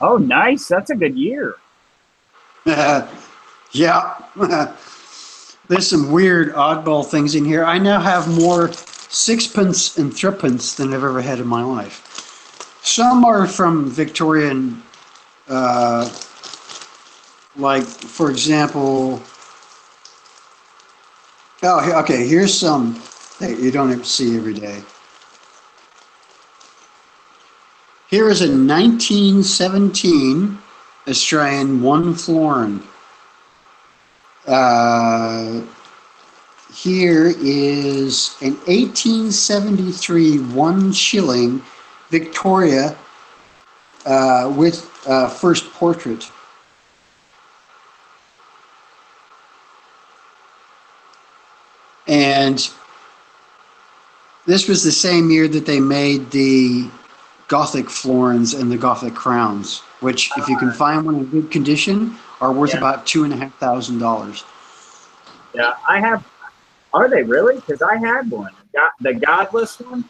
Oh, nice. That's a good year. Yeah. There's some weird oddball things in here. I now have more sixpence and threepence than I've ever had in my life. Some are from Victorian, like, for example, okay, here's some that you don't ever see every day. Here is a 1917 Australian 1 florin. Here is an 1873 1 shilling Victoria with first portrait. And this was the same year that they made the Gothic florins and the Gothic crowns, which, if you can find one in good condition, are worth about $2,500. Yeah, I have. Are they really? Because I had one. The godless one.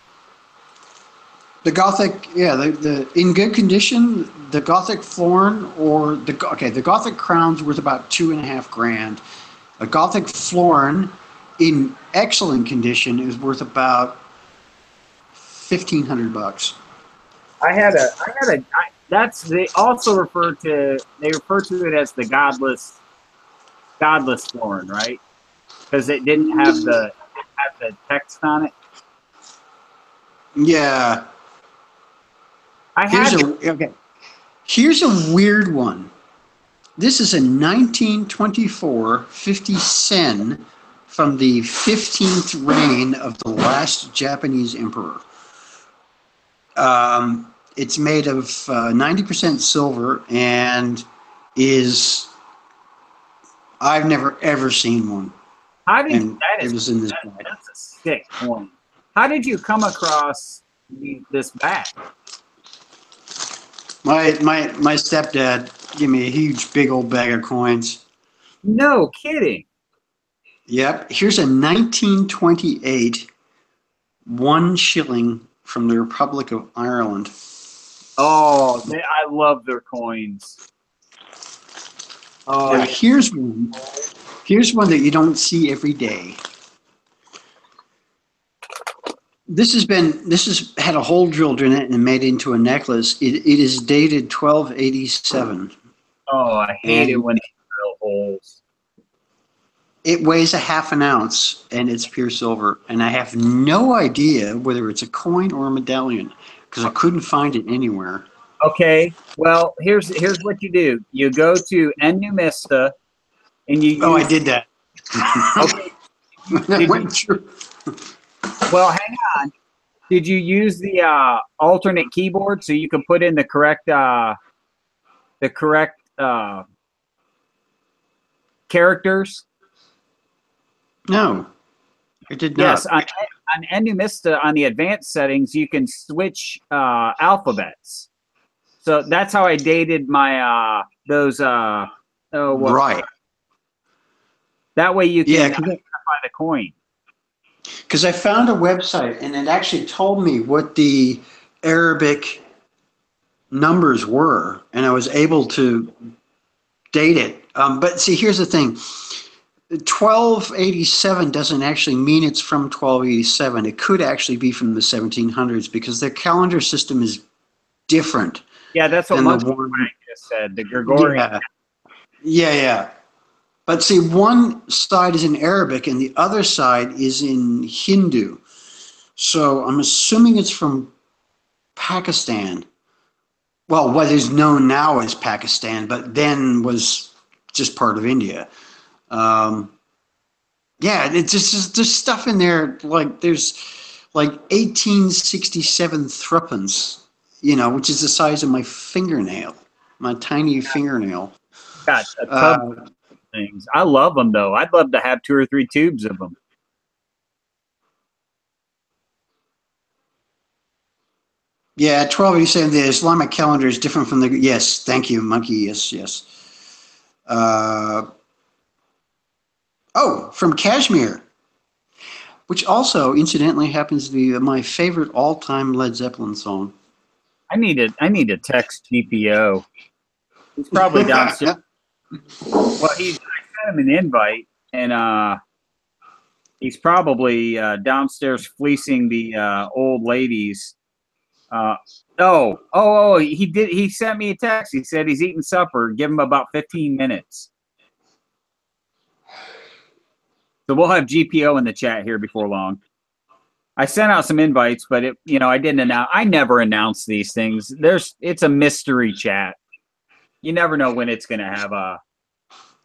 The Gothic, yeah, the in good condition, the Gothic florin or the Gothic crown's worth about $2,500. A Gothic florin in excellent condition is worth about $1,500. That's they also refer to it as the godless florin, right? Because it didn't have the text on it. Yeah. Here's a weird one. This is a 1924 50 sen from the 15th reign of the last Japanese emperor. It's made of 90% silver and is. I've never ever seen one. That's a sick coin. How did you come across this bag? My stepdad gave me a huge, big old bag of coins. No kidding. Yep. Here's a 1928 1 shilling from the Republic of Ireland. Oh, I love their coins. Oh, now, here's one. Here's one that you don't see every day. This has had a hole drilled in it and made into a necklace. It is dated 1287. Oh, I hate it when they drill holes. It weighs a half an ounce and it's pure silver. And I have no idea whether it's a coin or a medallion because I couldn't find it anywhere. Okay, well, here's what you do. You go to Numista and you. I did that. Okay. That went through. Well, hang on. Did you use the alternate keyboard so you could put in the correct characters? No, I did not. Yes, on Numista, on the advanced settings, you can switch alphabets. So that's how I dated my right. That way you can identify the coin. Because I found a website and it actually told me what the Arabic numbers were, and I was able to date it. But see, here's the thing. 1287 doesn't actually mean it's from 1287. It could actually be from the 1700s because their calendar system is different. Yeah, that's what Monkey just said. The Gregorian. Yeah. But see, one side is in Arabic and the other side is in Hindu. So I'm assuming it's from Pakistan. Well, what is known now as Pakistan, but then was just part of India. It's just there's stuff in there like there's like 1867 threepence, which is the size of my fingernail, my tiny fingernail. Got a tub of things. I love them though. I'd love to have 2 or 3 tubes of them. Yeah, 1287. The Islamic calendar is different from the. Yes, thank you, Monkey. Yes. From Kashmir, which also, incidentally, happens to be my favorite all-time Led Zeppelin song. I need to text GPO. He's probably downstairs. Well, I sent him an invite, and he's probably downstairs fleecing the old ladies. He did. He sent me a text. He said he's eating supper. Give him about 15 minutes. So we'll have GPO in the chat here before long. I sent out some invites, but I didn't announce. I never announce these things. It's a mystery chat. You never know when it's going to have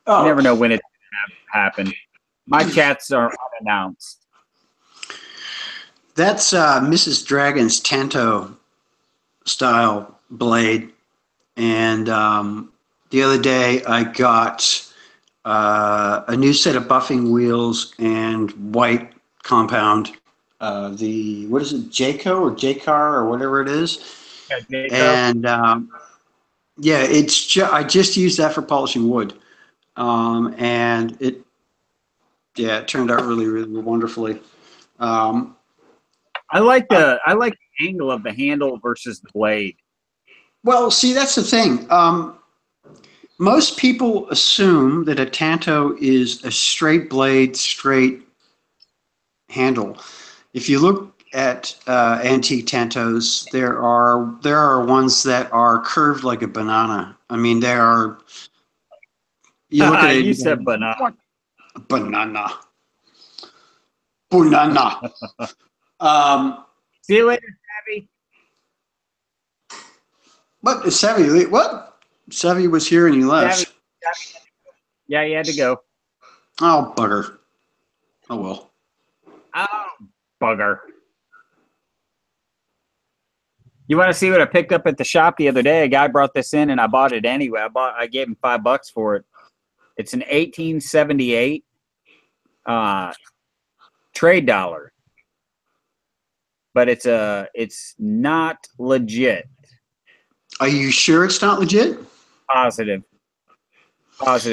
You never know when it's going to happen. My chats are unannounced. That's Mrs. Dragon's Tanto style blade. And the other day I got a new set of buffing wheels and white compound. What is it, Jayco or Jaycar or whatever it is. Yeah, Jayco. And yeah, I just used that for polishing wood. And it turned out really, really wonderfully. I like the angle of the handle versus the blade. Well, see, that's the thing. Most people assume that a Tanto is a straight blade, straight handle. If you look at antique Tantos, there are ones that are curved like a banana. I mean, they are. You look at it. You said banana. Banana. See you later, Savvy. What? Savvy? What? Savvy was here and he left. Savvy. Yeah, he had to go. Oh, bugger. Oh, well. Oh, bugger. You want to see what I picked up at the shop the other day? A guy brought this in and I bought it anyway. I gave him $5 for it. It's an 1878 trade dollar. But it's not legit. Are you sure it's not legit? Positive.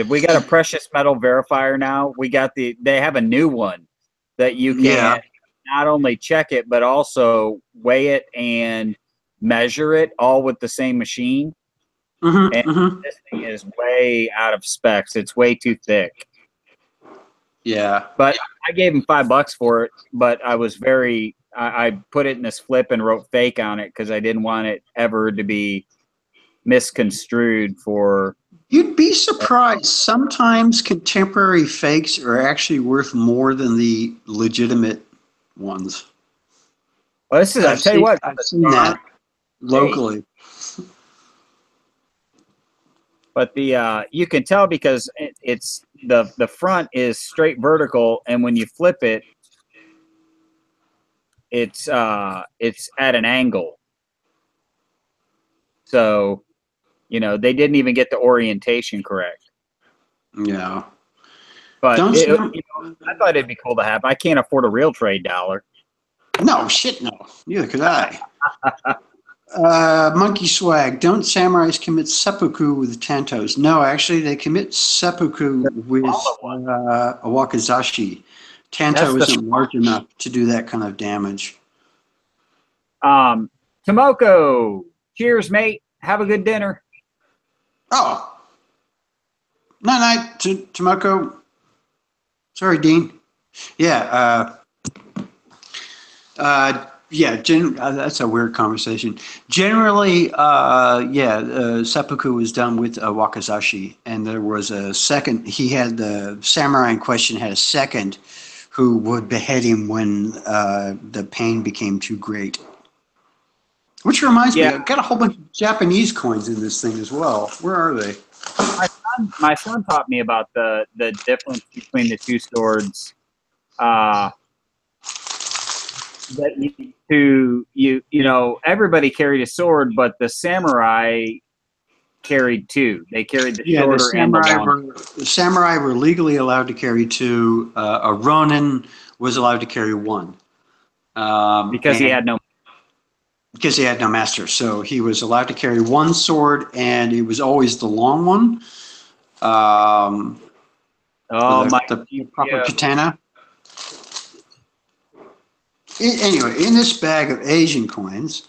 We got a precious metal verifier now. They have a new one that you can not only check it, but also weigh it and measure it all with the same machine. This thing is way out of specs. It's way too thick. Yeah. But I gave him $5 for it, but I put it in this flip and wrote fake on it because I didn't want it ever to be misconstrued for. You'd be surprised. Sometimes contemporary fakes are actually worth more than the legitimate ones. Well, I'll tell you what. I've seen that locally. But you can tell because it's the front is straight vertical, and when you flip it, it's at an angle. So, they didn't even get the orientation correct. Yeah. But I thought it'd be cool to have. I can't afford a real trade dollar. No, shit, no. Neither could I. Monkey Swag. Don't samurais commit seppuku with Tantos? No, actually, they commit seppuku with a wakizashi. Tanto isn't large enough to do that kind of damage. Tomoko, cheers, mate. Have a good dinner. Oh. Night, Tomoko. Sorry, Dean. Yeah. That's a weird conversation. Generally, seppuku was done with a wakizashi, and there was a second. The samurai in question had a second who would behead him when the pain became too great. Which reminds me, I've got a whole bunch of Japanese coins in this thing as well. Where are they? My son taught me about the difference between the two swords. Everybody carried a sword, but the samurai carried two. They carried the shorter and the long. The samurai were legally allowed to carry two. A ronin was allowed to carry one. Because he had no master. So he was allowed to carry one sword, and it was always the long one. The proper katana. Anyway, in this bag of Asian coins,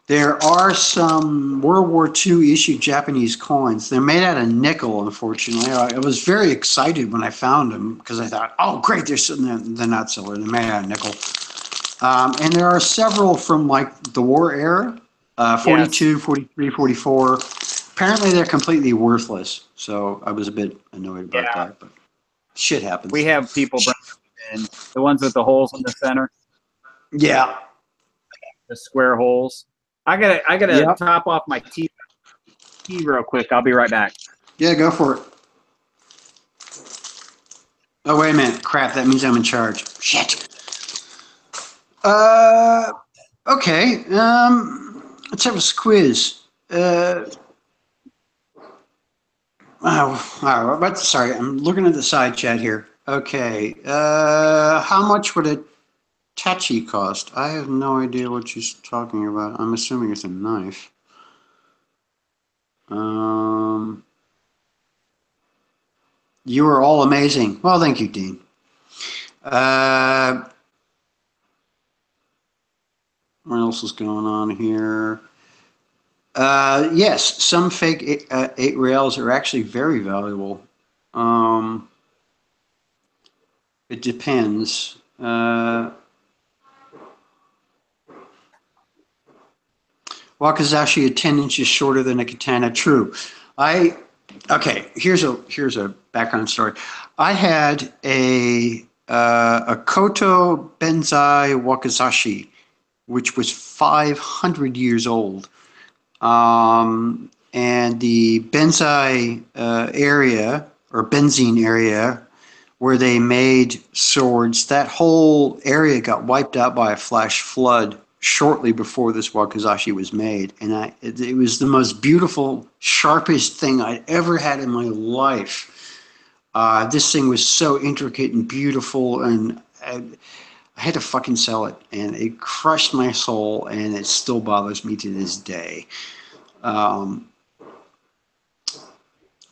there are some World War II issued Japanese coins. They're made out of nickel, unfortunately. I was very excited when I found them because I thought, oh, great, they're not silver. They're made out of nickel. And there are several from like the war era, 42, 43, 44. Apparently, they're completely worthless. So I was a bit annoyed about that, but shit happens. We have people bring in the ones with the holes in the center. Yeah. The square holes. I gotta top off my tea real quick. I'll be right back. Yeah, go for it. Oh, wait a minute. Crap, that means I'm in charge. Shit. Okay. Let's have a quiz. Sorry, I'm looking at the side chat here. Okay. How much would a tachi cost? I have no idea what she's talking about. I'm assuming it's a knife. You are all amazing. Well, thank you, Dean. What else is going on here? Yes, some fake 8 rails are actually very valuable. It depends. Wakizashi are 10 inches shorter than a katana. True. Okay. Here's a background story. I had a Koto Benzai Wakizashi, which was 500 years old. And the Benzai area, or benzene area, where they made swords, that whole area got wiped out by a flash flood shortly before this wakizashi was made. And it was the most beautiful, sharpest thing I'd ever had in my life. This thing was so intricate and beautiful, and I had to fucking sell it, and it crushed my soul, and it still bothers me to this day.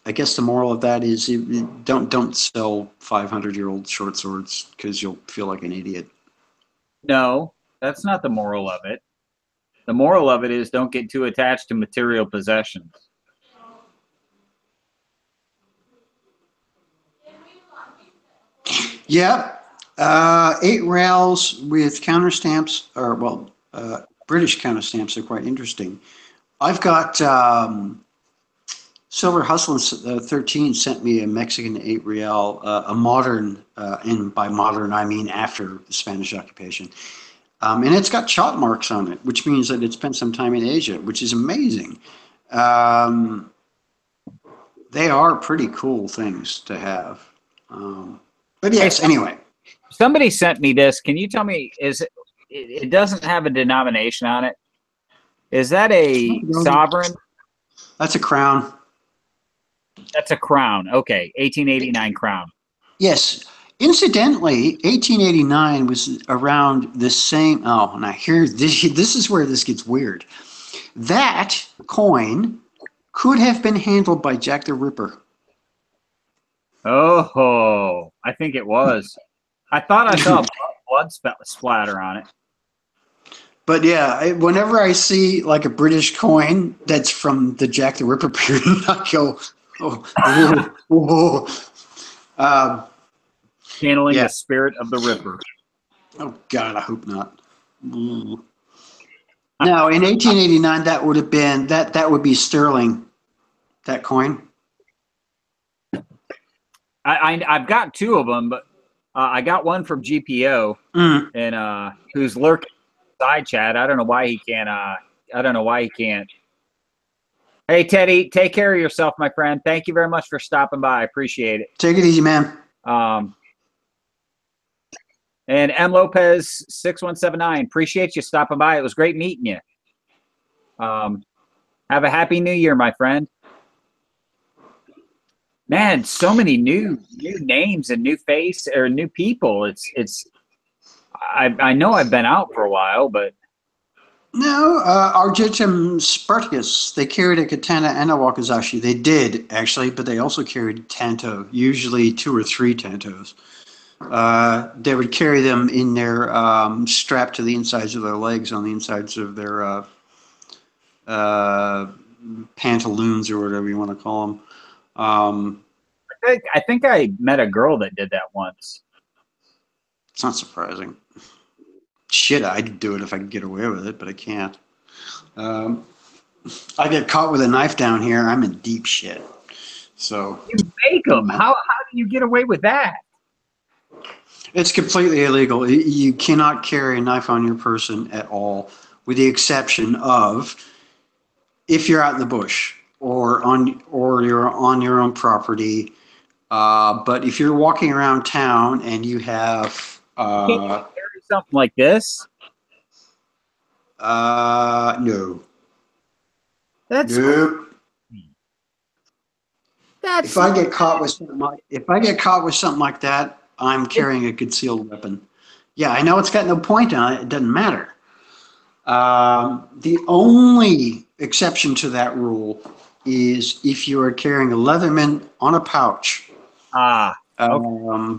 I guess the moral of that is don't sell 500-year-old short swords because you'll feel like an idiot. No, that's not the moral of it. The moral of it is don't get too attached to material possessions. Yeah. 8 rails with counter stamps, or British counter stamps are quite interesting. I've got Silver Hustle 13 sent me a Mexican 8 real, a modern, and by modern I mean after the Spanish occupation. And it's got chop marks on it, which means that it spent some time in Asia, which is amazing. They are pretty cool things to have. But yes, anyway. Somebody sent me this. Can you tell me, it doesn't have a denomination on it. Is that a sovereign? That's a crown. That's a crown. Okay, 1889 crown. Yes. Incidentally, 1889 was around the same. Oh, now here, this is where this gets weird. That coin could have been handled by Jack the Ripper. Oh, I think it was. I thought I saw blood splatter on it. But yeah, whenever I see like a British coin that's from the Jack the Ripper period, I go, channeling the spirit of the Ripper. Oh God, I hope not. Now, in 1889, that would have been that would be sterling. That coin. I've got 2 of them, but I got one from GPO, and who's lurking side chat. I don't know why he can't. I don't know why he can't. Hey Teddy, take care of yourself, my friend. Thank you very much for stopping by. I appreciate it. Take it easy, man. And M Lopez 6179, appreciate you stopping by. It was great meeting you. Have a happy new year, my friend. Man, so many new names and new face or new people. I know I've been out for a while, but no, Argentum Spartacus. They carried a katana and a wakizashi. They did actually, but they also carried tanto. Usually 2 or 3 tantos. They would carry them in their strapped to the insides of their legs, on the insides of their pantaloons or whatever you want to call them. I think I met a girl that did that once. It's not surprising. Shit, I'd do it if I could get away with it, but I can't. I get caught with a knife down here, I'm in deep shit. So you make them. How do you get away with that? It's completely illegal. You cannot carry a knife on your person at all, with the exception of if you're out in the bush or you're on your own property. But if you're walking around town and you have Can't you carry something like this? no, That's nope. that's If I get caught with something like that, I'm carrying a concealed weapon. Yeah, I know it's got no point on it. It doesn't matter. The only exception to that rule is if you are carrying a Leatherman on a pouch,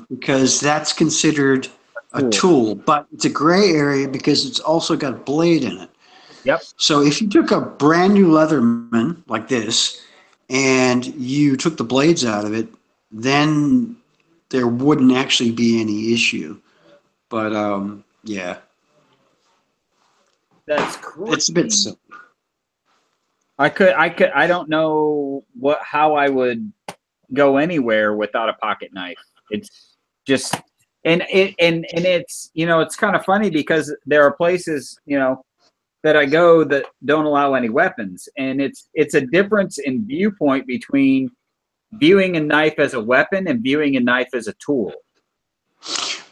because that's considered a tool. But it's a gray area because it's also got a blade in it. Yep. So if you took a brand new Leatherman like this and you took the blades out of it, then there wouldn't actually be any issue. But yeah, That's crazy. it's a bit silly. I don't know how I would go anywhere without a pocket knife. It's just, and it's, it's kind of funny because there are places, that I go that don't allow any weapons. And it's a difference in viewpoint between viewing a knife as a weapon and viewing a knife as a tool.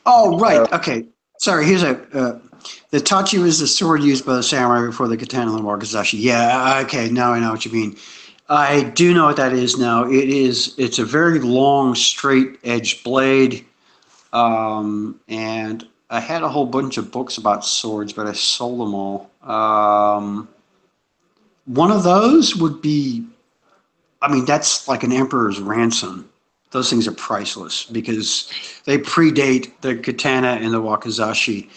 Oh, right. Okay. Sorry. Here's the tachi was the sword used by the samurai before the katana and the wakizashi. Yeah. Okay. Now I know what you mean. I do know what that is now. It's a very long, straight edged blade. And I had a whole bunch of books about swords, but I sold them all. One of those would be, that's like an emperor's ransom. Those things are priceless because they predate the katana and the wakizashi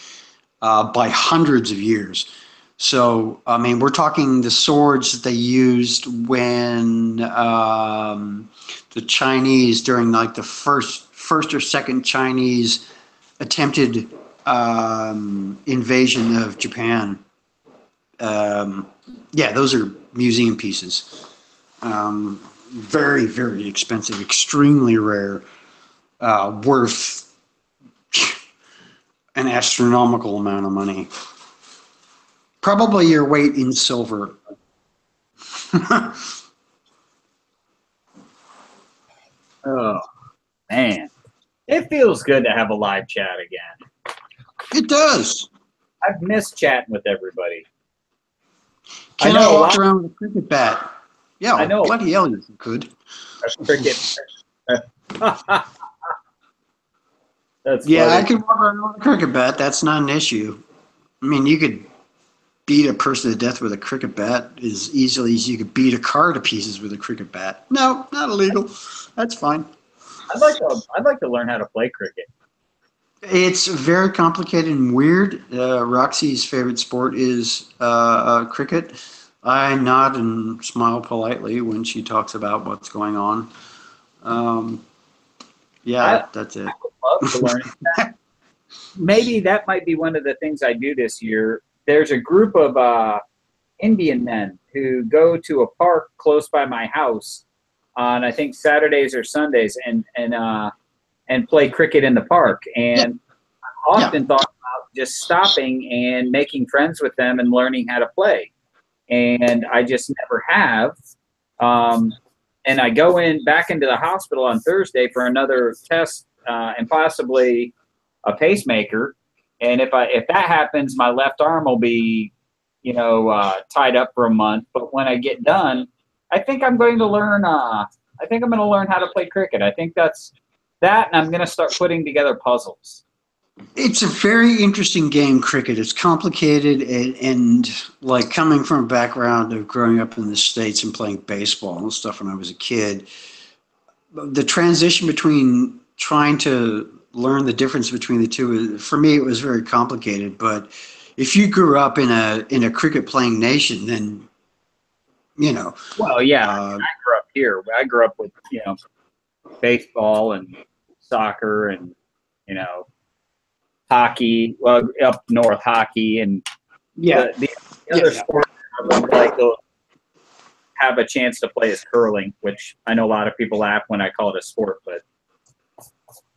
by hundreds of years. So, we're talking the swords that they used when the Chinese, during like the first or second Chinese attempted invasion of Japan. Yeah, those are museum pieces. Very, very expensive, extremely rare, worth an astronomical amount of money. Probably your weight in silver. Oh, man. It feels good to have a live chat again. It does. I've missed chatting with everybody. Can I walk around with a cricket bat? Yeah, I know. Bloody hell, you could. A cricket. That's yeah, funny. I could walk around with a cricket bat. That's not an issue. You could beat a person to death with a cricket bat as easily as you could beat a car to pieces with a cricket bat. No, not illegal. That's fine. I'd like to learn how to play cricket. It's very complicated and weird. Roxy's favorite sport is cricket. I nod and smile politely when she talks about what's going on. That's it. I would love to learn that. Maybe that might be one of the things I do this year. There's a group of Indian men who go to a park close by my house on, I think, Saturdays or Sundays and play cricket in the park. And I've often thought about just stopping and making friends with them and learning how to play. And I just never have. And I go back into the hospital on Thursday for another test and possibly a pacemaker. And if that happens, my left arm will be, tied up for a month. But when I get done, I think I'm going to learn. I think I'm going to learn how to play cricket. I think that's that, and I'm going to start putting together puzzles. It's a very interesting game, cricket. It's complicated, and like coming from a background of growing up in the States and playing baseball and stuff when I was a kid, the transition between trying to learn the difference between the two, for me, it was very complicated. But if you grew up in a cricket playing nation, then Well, yeah, I grew up here. I grew up with baseball and soccer and hockey. Well, up north, hockey and the other sport I would like to have a chance to play is curling, which I know a lot of people laugh when I call it a sport, but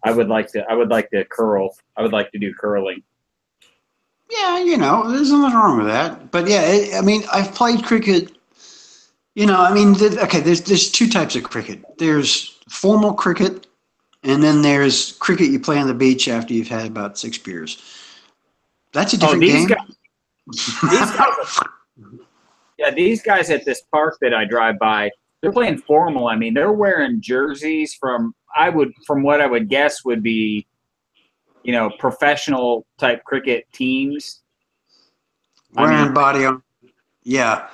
I would like to curl. I would like to do curling. Yeah, there's nothing wrong with that. But yeah, I've played cricket. There's two types of cricket. There's formal cricket, And then there's cricket you play on the beach after you've had about 6 beers. That's a Oh, different game. These guys, yeah, these guys at this park that I drive by, they're playing formal. I mean, they're wearing jerseys from what I would guess would be, professional type cricket teams. Wearing body on. Yeah.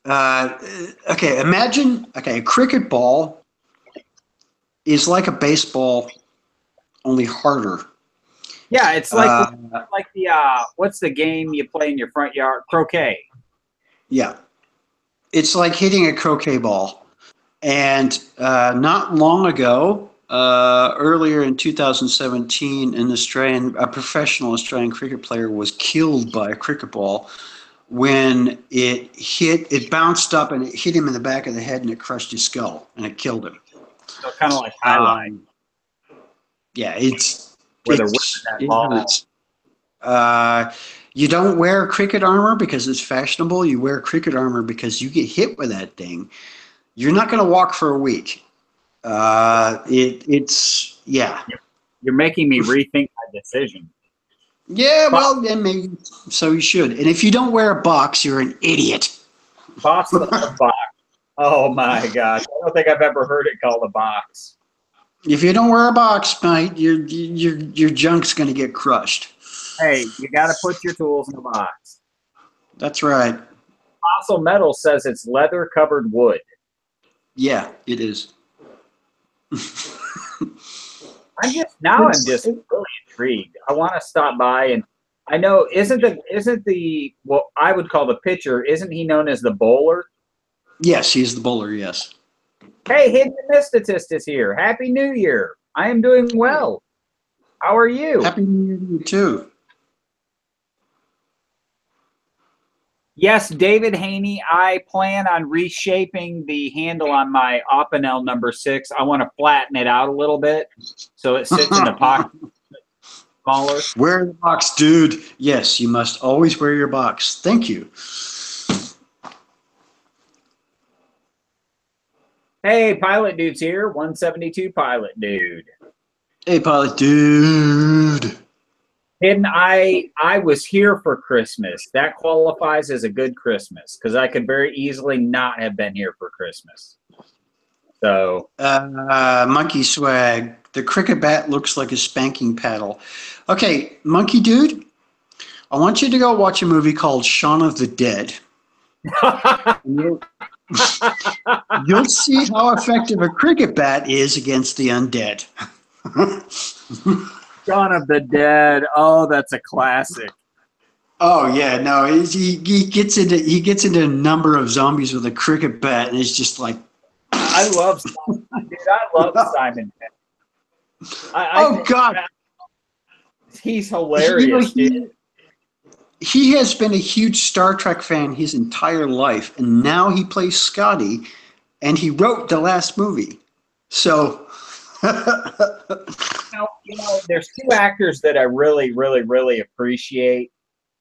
Okay, imagine, a cricket ball is like a baseball, only harder. Yeah, it's like the what's the game you play in your front yard? Croquet. Yeah. It's like hitting a croquet ball. And not long ago, earlier in 2017, a professional Australian cricket player was killed by a cricket ball when it bounced up and it hit him in the back of the head and it crushed his skull and it killed him. So kind of like highlight. Yeah, it's where they're whipping that ball. You don't wear cricket armor because it's fashionable. You wear cricket armor because you get hit with that thing. You're not going to walk for a week. It's. You're making me rethink my decision. Yeah, well, then maybe so you should. And if you don't wear a box, you're an idiot. Box. Oh my gosh! I don't think I've ever heard it called a box. If you don't wear a box, mate, your junk's going to get crushed. Hey, you got to put your tools in the box. That's right. Fossil Metal says it's leather-covered wood. Yeah, it is. I'm just really intrigued. I want to stop by, and I know isn't the what I would call the pitcher, isn't he known as the bowler? Yes, he's the bowler. Yes. Hey, Hidden Mystitist is here. Happy New Year. I am doing well. How are you? Happy New Year to you too. Yes, David Haney, I plan on reshaping the handle on my Opinel number 6. I want to flatten it out a little bit so it sits in the pocket smaller. Wear the box, dude. Yes, you must always wear your box. Thank you. Hey, Pilot Dude's here. 172 Pilot Dude. Hey, Pilot Dude. Hidden, I was here for Christmas. That qualifies as a good Christmas because I could very easily not have been here for Christmas. So, Monkey Swag. The cricket bat looks like a spanking paddle. Okay, Monkey Dude, I want you to go watch a movie called Shaun of the Dead. You'll see how effective a cricket bat is against the undead. Shaun of the Dead. Oh, that's a classic. Oh yeah, no, he gets into a number of zombies with a cricket bat, and it's just like. I love Simon. Dude, I love Simon Pegg. God, he's hilarious, dude. He has been a huge Star Trek fan his entire life, and now he plays Scotty, and he wrote the last movie. So. There's two actors that I really, really, really appreciate.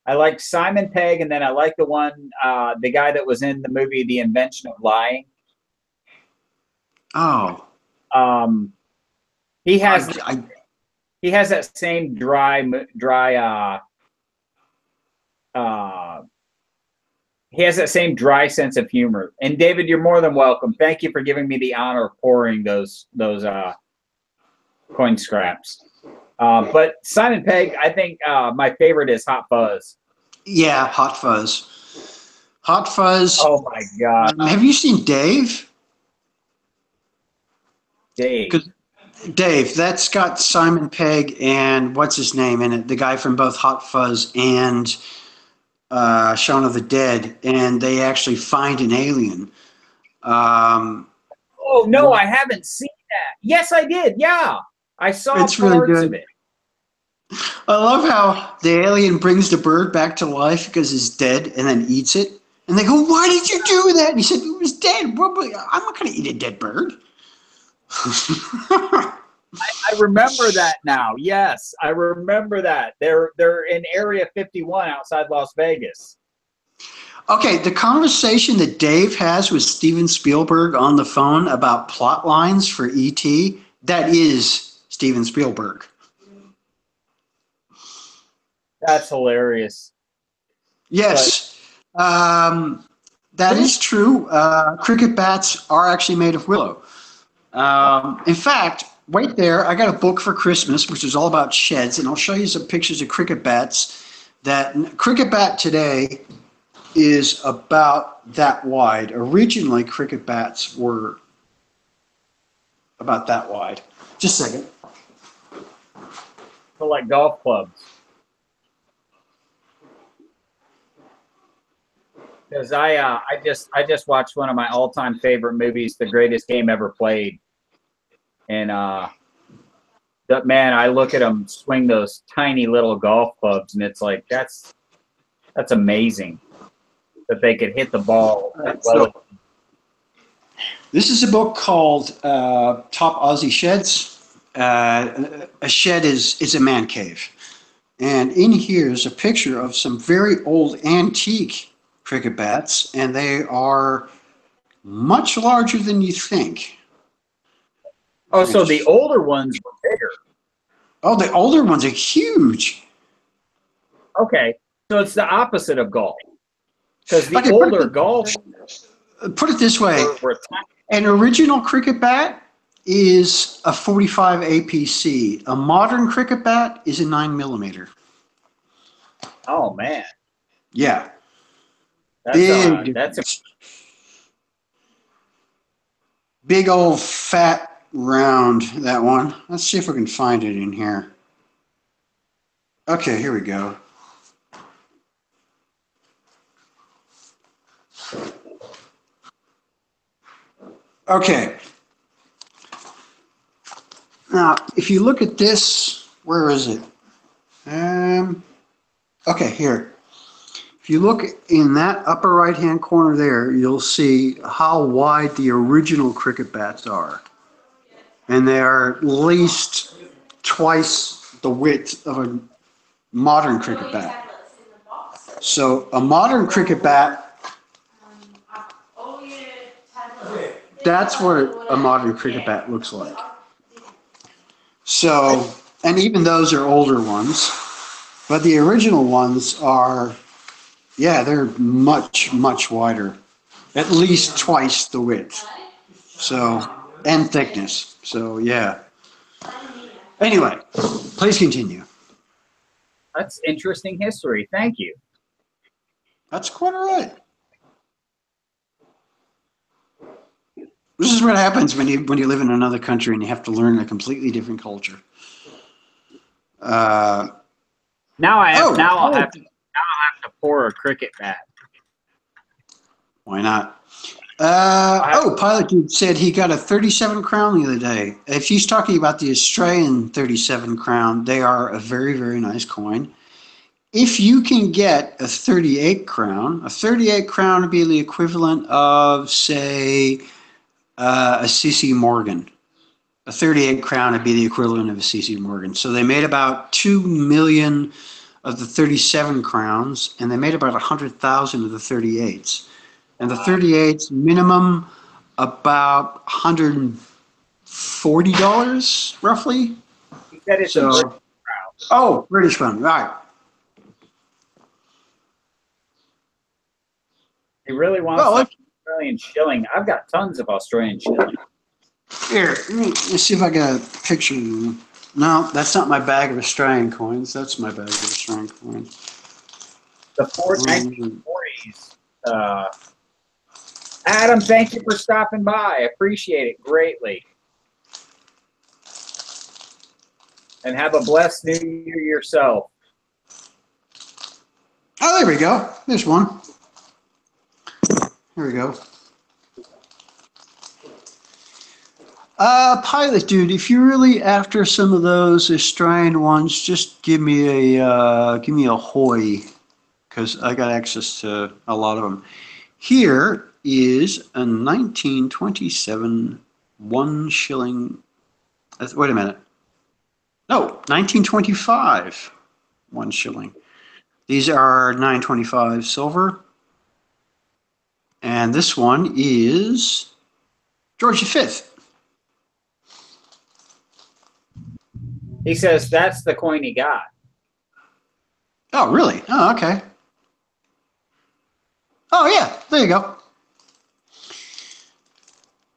I like Simon Pegg, and then I like the guy that was in the movie The Invention of Lying. Oh. He has that same dry. He has that same dry sense of humor. And David, you're more than welcome. Thank you for giving me the honor of pouring those coin scraps. But Simon Pegg, I think my favorite is Hot Fuzz. Yeah, Hot Fuzz. Hot Fuzz. Oh my God! Have you seen Dave? Dave, that's got Simon Pegg and what's his name in it? The guy from both Hot Fuzz and Shaun of the Dead, and they actually find an alien. Oh no, I haven't seen that. Yes, I did. Yeah, I saw parts of it. I love how the alien brings the bird back to life because it's dead and then eats it. And they go, "Why did you do that?" And he said, "It was dead. I'm not going to eat a dead bird." I remember that now. Yes, I remember that. They're in Area 51 outside Las Vegas. Okay, the conversation that Dave has with Steven Spielberg on the phone about plot lines for E.T., that is Steven Spielberg. That's hilarious. Yes, that is true. Cricket bats are actually made of willow. In fact, right there, I got a book for Christmas, which is all about sheds, and I'll show you some pictures of cricket bats. That cricket bat today is about that wide. Originally, cricket bats were about that wide. Just a second. So like golf clubs. Because I just watched one of my all-time favorite movies, The Greatest Game Ever Played, and that man, I look at them swing those tiny little golf clubs, and it's like that's amazing that they could hit the ball as well. This is a book called Top Aussie Sheds. A shed is a man cave, and in here is a picture of some very old antique cricket bats, and they are much larger than you think. Oh, so the older ones were bigger. Oh, the older ones are huge. Okay, so it's the opposite of golf. Because the older golf. Put it this way: were an original cricket bat is a 45 APC. A modern cricket bat is a 9mm. Oh man. Yeah. That's big old fat round, that one. Let's see if we can find it in here. Okay, here we go. Okay. Now, if you look at this, where is it? Okay, here. If you look in that upper right-hand corner there, you'll see how wide the original cricket bats are. And they are at least twice the width of a modern cricket bat. So a modern cricket bat, that's what a modern cricket bat looks like. So, and even those are older ones, but the original ones are, yeah, they're much, much wider, at least twice the width. So, and thickness. So, yeah. Anyway, please continue. That's interesting history. Thank you. That's quite all right. This is what happens when you live in another country and you have to learn a completely different culture. Now I'll have to pour a cricket bat. Why not? Pilot Dude said he got a 37 crown the other day. If he's talking about the Australian 37 crown, they are a very, very nice coin. If you can get a 38 crown would be the equivalent of, say, a CC Morgan. A 38 crown would be the equivalent of a CC Morgan. So they made about 2 million of the 37 crowns, and they made about 100,000 of the 38s. And the 38s minimum about $140 roughly. That is so, British crown. Oh, British one, right. You really want Australian shilling? I've got tons of Australian shilling. Here, let's see if I got a picture. No, that's not my bag of Australian coins. That's my bag of Australian coins. The 1940s. Adam, thank you for stopping by. I appreciate it greatly. And have a blessed New Year yourself. Oh, there we go. There's one. Here we go. Pilot Dude, if you're really after some of those Australian ones, just give me a hoy, because I got access to a lot of them. Here is a 1927 1 shilling. Wait a minute. No, 1925 1 shilling. These are 925 silver. And this one is George V. He says that's the coin he got. Oh, really? Oh, okay. Oh, yeah. There you go.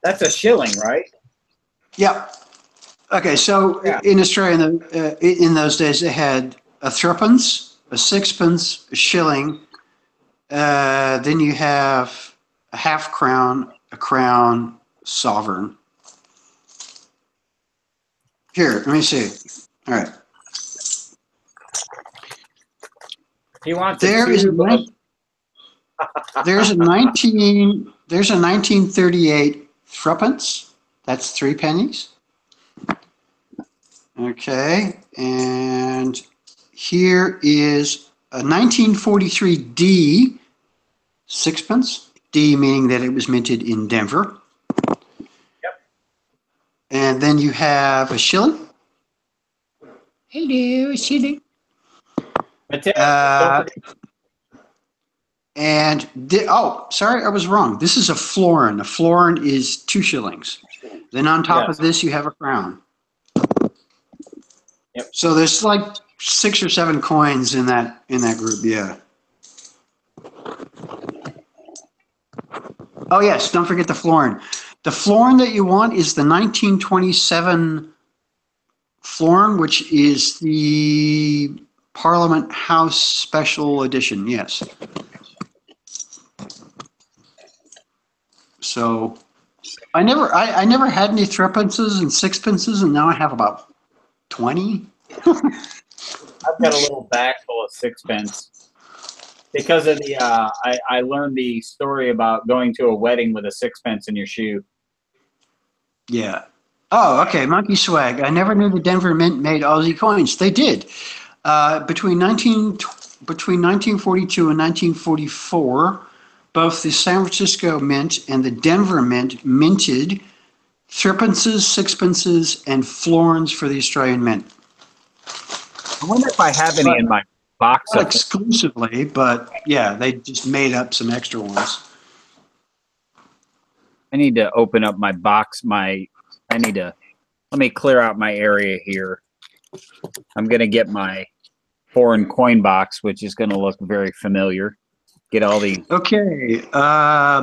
That's a shilling, right? Yeah. Okay, so Yeah. in Australia, in those days, they had a threepence, a sixpence, a shilling. Then you have a half crown, a crown, sovereign. Here, let me see. All right. He wants There is a there's a 1938 threepence. That's 3 pennies. Okay, and here is a 1943 D sixpence. D meaning that it was minted in Denver. Yep. And then you have a shilling. Hello, a shilling. Don't forget. Sorry, I was wrong. This is a florin. A florin is 2 shillings. Then on top of this, you have a crown. Yep. So there's like 6 or 7 coins in that group. Yeah. Oh yes, don't forget the florin. The florin that you want is the 1927 florin, which is the Parliament House Special Edition. Yes. So I never had any threepences and sixpences, and now I have about 20. I've got a little bag full of sixpence because of the. I learned the story about going to a wedding with a sixpence in your shoe. Yeah. Oh, okay. Monkey swag. I never knew the Denver Mint made Aussie coins. They did. Between 1942 and 1944, both the San Francisco Mint and the Denver Mint minted threepences, sixpences, and florins for the Australian Mint. I wonder if I have any in my box. Not exclusively, but yeah, they just made up some extra ones. I need to open up my box. Let me clear out my area here. I'm going to get my foreign coin box, which is going to look very familiar. Get all the. Okay,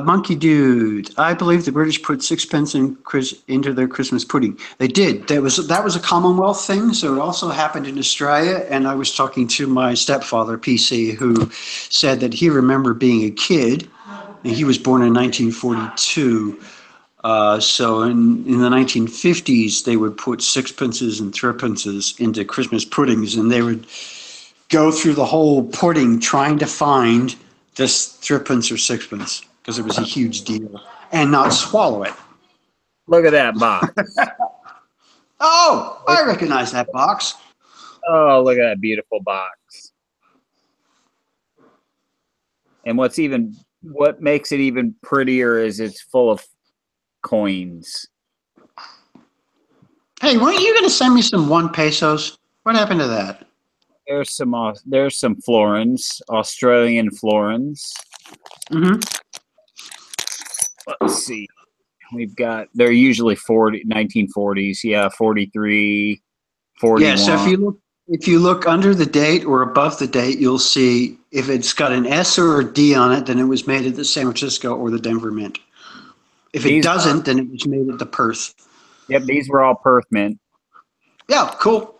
Monkey Dude. I believe the British put sixpence into their Christmas pudding. They did. That was a Commonwealth thing, so it also happened in Australia. And I was talking to my stepfather, PC, who said that he remembered being a kid, and he was born in 1942. So in the 1950s, they would put sixpences and threepences into Christmas puddings, and they would go through the whole pudding trying to find this threepence or sixpence because it was a huge deal, and not swallow it. Look at that box. Oh, I recognize that box. Oh, look at that beautiful box. And what makes it even prettier is it's full of coins. Hey, weren't you going to send me some 1 pesos? What happened to that? There's some florins, Australian florins. Mm-hmm. Let's see. They're usually 1940s. Yeah, 43, 41. Yeah, so if you look under the date or above the date, you'll see if it's got an S or a D on it, then it was made at the San Francisco or the Denver Mint. If it doesn't, then it was made at the Perth. Yep, these were all Perth Mint. Yeah, cool.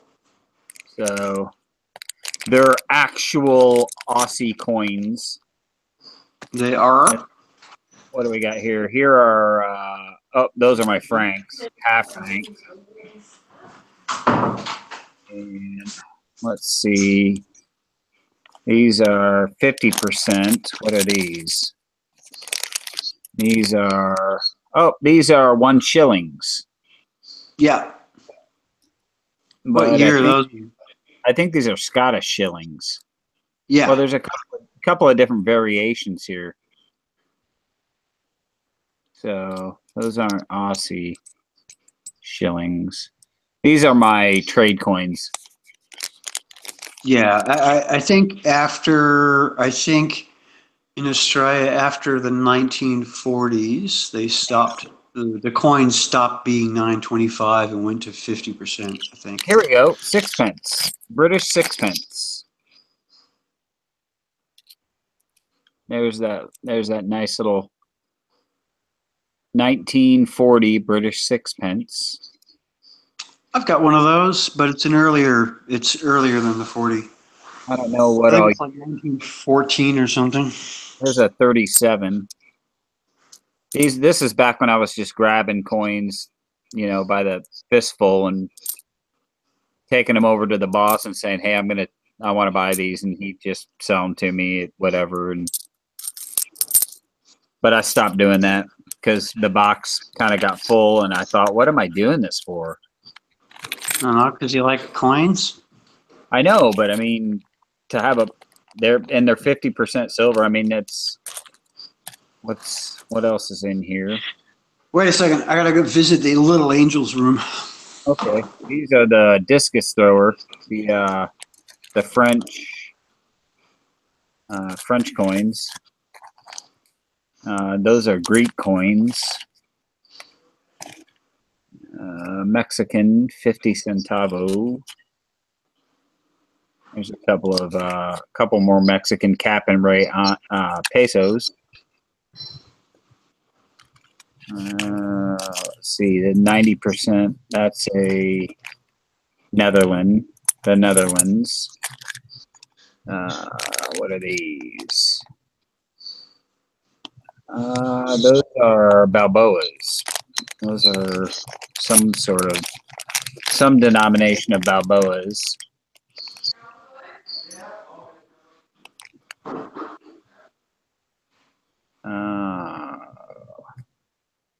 So they're actual Aussie coins. They are. What do we got here? Here are those are my francs, half francs. And let's see. These are 50%. What are these? These are 1 shillings. Yeah. But what year are those? I think these are Scottish shillings. Yeah. Well, there's a couple of different variations here. So those aren't Aussie shillings. These are my trade coins. Yeah, I think in Australia after the 1940s, they stopped The coins stopped being 9.25 and went to 50%, I think. Here we go. Sixpence. British sixpence. There's that nice little 1940 British sixpence. I've got one of those, but it's earlier than the 40. I don't know what I think all. it's like 1914 or something. There's a 37. This is back when I was just grabbing coins, by the fistful and taking them over to the boss and saying, "Hey, I want to buy these," and he'd just sell them to me at whatever. But I stopped doing that because the box kind of got full, and I thought, "What am I doing this for?" I don't know, because you like coins? I know, but I mean, to have they're 50% silver. I mean, what else is in here? Wait a second, I gotta go visit the Little Angels room. Okay, these are the discus thrower, the French coins. Those are Greek coins. Mexican 50 centavo. There's a couple more Mexican cap and rate pesos. Let's see, the 90%. That's the Netherlands. What are these? Those are Balboas. Those are some denomination of Balboas.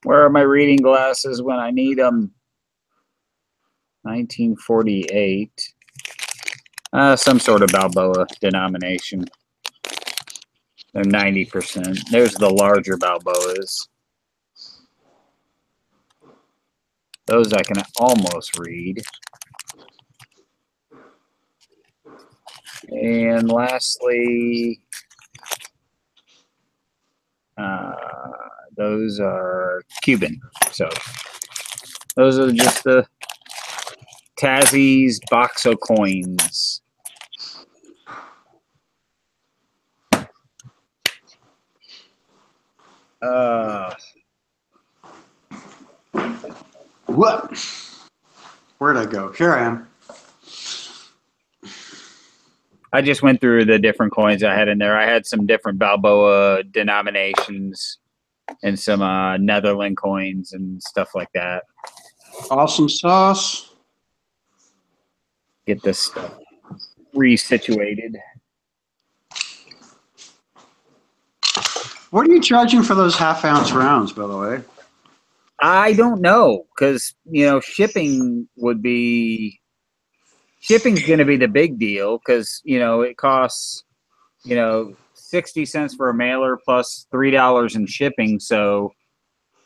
Where are my reading glasses when I need them? 1948. Some sort of Balboa denomination. They're 90%. There's the larger Balboas. Those I can almost read. And lastly, those are Cuban. So those are just the Tassie's Boxo coins. What? Where'd I go? Here I am. I just went through the different coins I had in there. I had some different Balboa denominations and some Netherland coins and stuff like that. Awesome sauce. Get this stuff resituated. What are you charging for those half-ounce rounds, by the way? I don't know, because shipping's going to be the big deal, because it costs 60 cents for a mailer plus $3 in shipping, so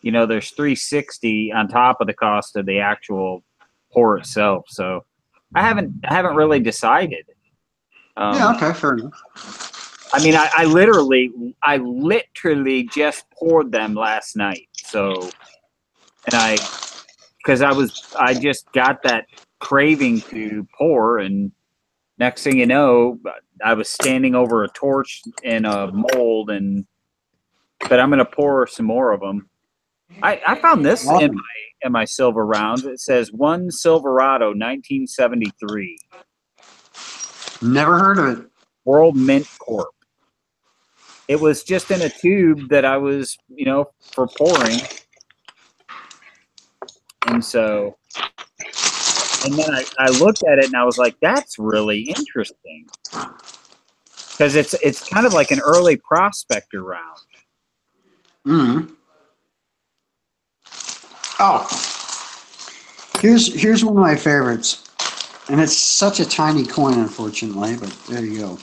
there's $3.60 on top of the cost of the actual pour itself. So I haven't really decided. Yeah, okay, fair enough. I mean, I literally just poured them last night. So, and I just got that craving to pour, and next thing you know, I was standing over a torch in a mold, but I'm going to pour some more of them. I found this awesome. in my silver rounds. It says one Silverado, 1973. Never heard of it. World Mint Corp. It was just in a tube that I was, for pouring. And then I looked at it and I was like, that's really interesting. Because it's kind of like an early prospector round. Mm-hmm. Oh, here's one of my favorites, and it's such a tiny coin, unfortunately, but there you go.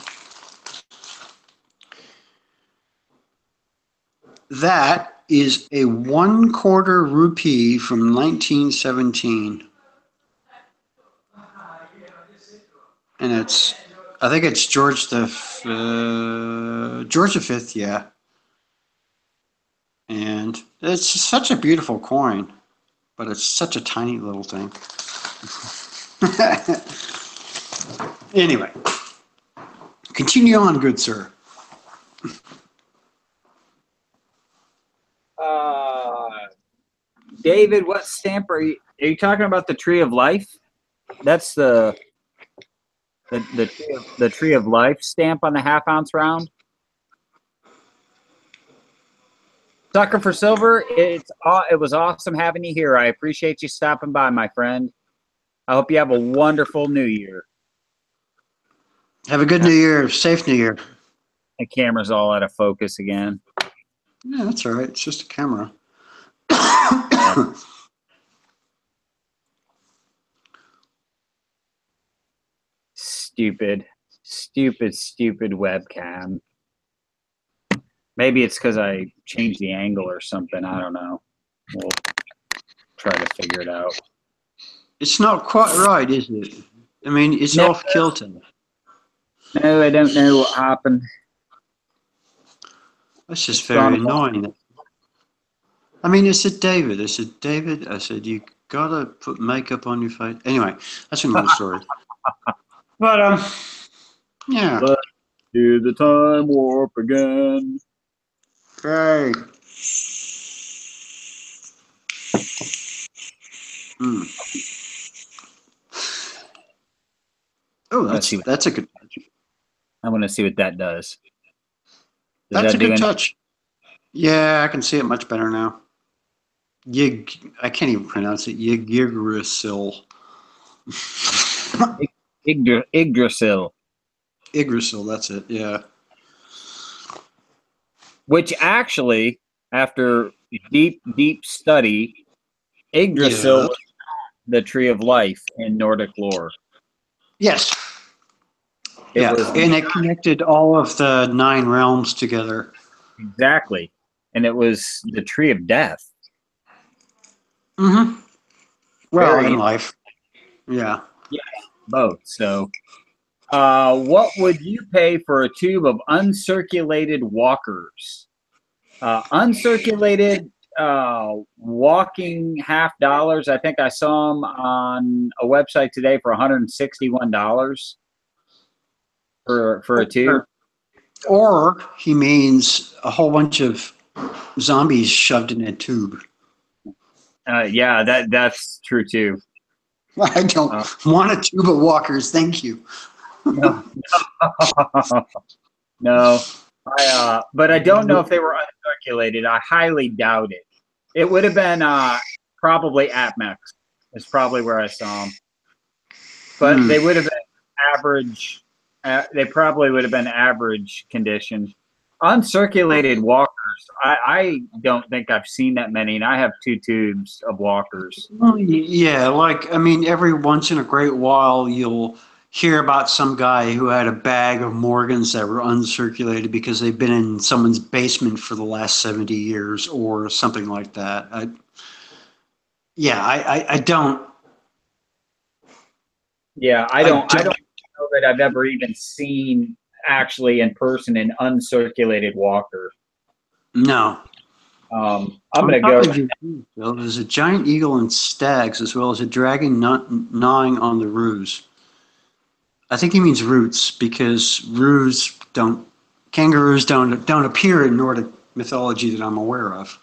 That is a 1/4 rupee from 1917, and I think it's George V, yeah. And and it's such a beautiful coin, but it's such a tiny little thing. Anyway, continue on, good sir. David, what stamp are you? Are you talking about the Tree of Life? That's the Tree of Life stamp on the half-ounce round. Sucker for Silver, it was awesome having you here. I appreciate you stopping by, my friend. I hope you have a wonderful New Year. Have a good New Year. Safe New Year. The camera's all out of focus again. Yeah, that's all right. It's just a camera. Stupid webcam. Maybe it's because I changed the angle or something. I don't know. We'll try to figure it out. It's not quite right, is it? I mean, it's off kilter. No, I don't know what happened. That's just very annoying. I mean, I said, David. I said, you gotta put makeup on your face. Anyway, that's another story. But, yeah. Let's do the time warp again. Hey. Oh, that's a good touch. I want to see what that does. That's a good touch. Yeah, I can see it much better now. I can't even pronounce it. Yggdrasil. Yggdrasil. Yggdrasil, that's it, yeah. Which actually, after deep study, Yggdrasil was the Tree of Life in Nordic lore. Yes. And it connected all of the 9 realms together. Exactly. And it was the Tree of Death. Mm-hmm. Well, in life. Yeah. Yeah, both. So, what would you pay for a tube of uncirculated walkers? Uncirculated walking $50. I think I saw them on a website today for $161 for a tube. Or he means a whole bunch of zombies shoved in a tube. Yeah, that's true too. I don't want a tube of walkers, thank you. No. No. But I don't know if they were uncirculated. I highly doubt it. It would have been probably APMEX. Is probably where I saw them. But they would have been average. They probably would have been average condition. Uncirculated walkers, I don't think I've seen that many, and I have 2 tubes of walkers. Yeah, like, I mean, every once in a great while you'll hear about some guy who had a bag of Morgans that were uncirculated because they've been in someone's basement for the last 70 years or something like that. I don't. Yeah, I don't know that I've ever even seen actually in person an uncirculated walker. No. I'm going to go. There's a giant eagle and stags, as well as a dragon gnawing on the ruse. I think he means roots, because kangaroos don't appear in Nordic mythology that I'm aware of.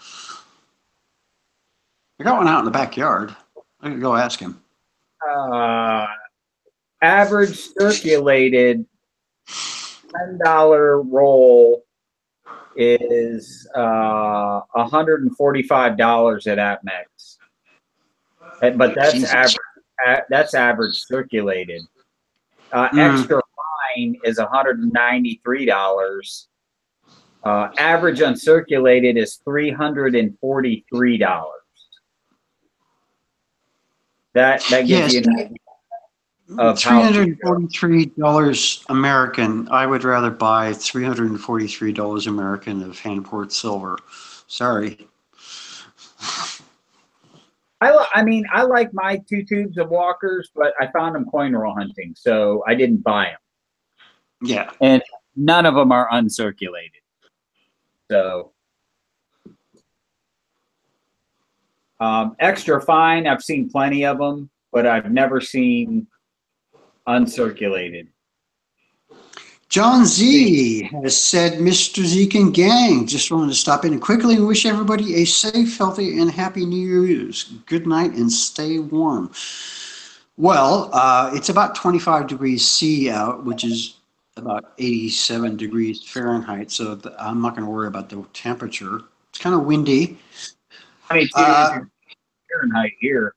I got one out in the backyard. I could go ask him. Average circulated $10 roll is $145 at APMEX. But that's average. That's average circulated. Extra fine is $193. Average uncirculated is $343. That gives you an idea of $343 American. I would rather buy $343 American of Hanport silver. Sorry. I mean, I like my 2 tubes of walkers, but I found them coin roll hunting, so I didn't buy them. Yeah. And none of them are uncirculated. So Extra fine, I've seen plenty of them, but I've never seen uncirculated. John Z has said, Mr. Zeke and gang, just wanted to stop in and quickly wish everybody a safe, healthy, and happy New Year's. Good night and stay warm. Well, it's about 25 degrees C out, which is about 87 degrees Fahrenheit, so I'm not going to worry about the temperature. It's kind of windy. 22 Fahrenheit here.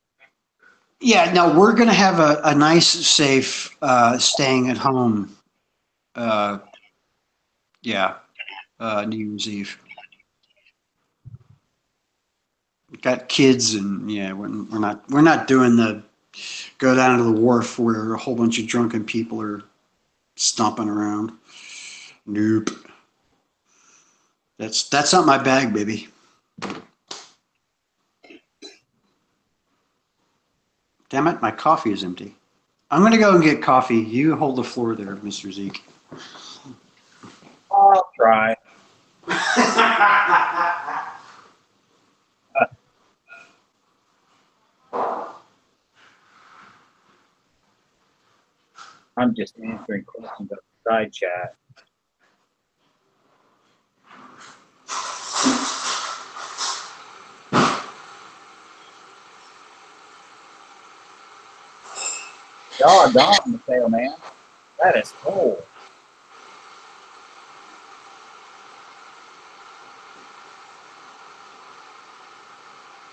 Yeah, no, we're going to have a nice, safe staying at home. New Year's Eve. Got kids, and yeah, we're not doing the go down to the wharf where a whole bunch of drunken people are stomping around. Nope. That's not my bag, baby. Damn it, my coffee is empty. I'm going to go and get coffee. You hold the floor there, Mr. Zeke. I'll try. I'm just answering questions on the side chat. Doggone, Mateo, man. That is cold.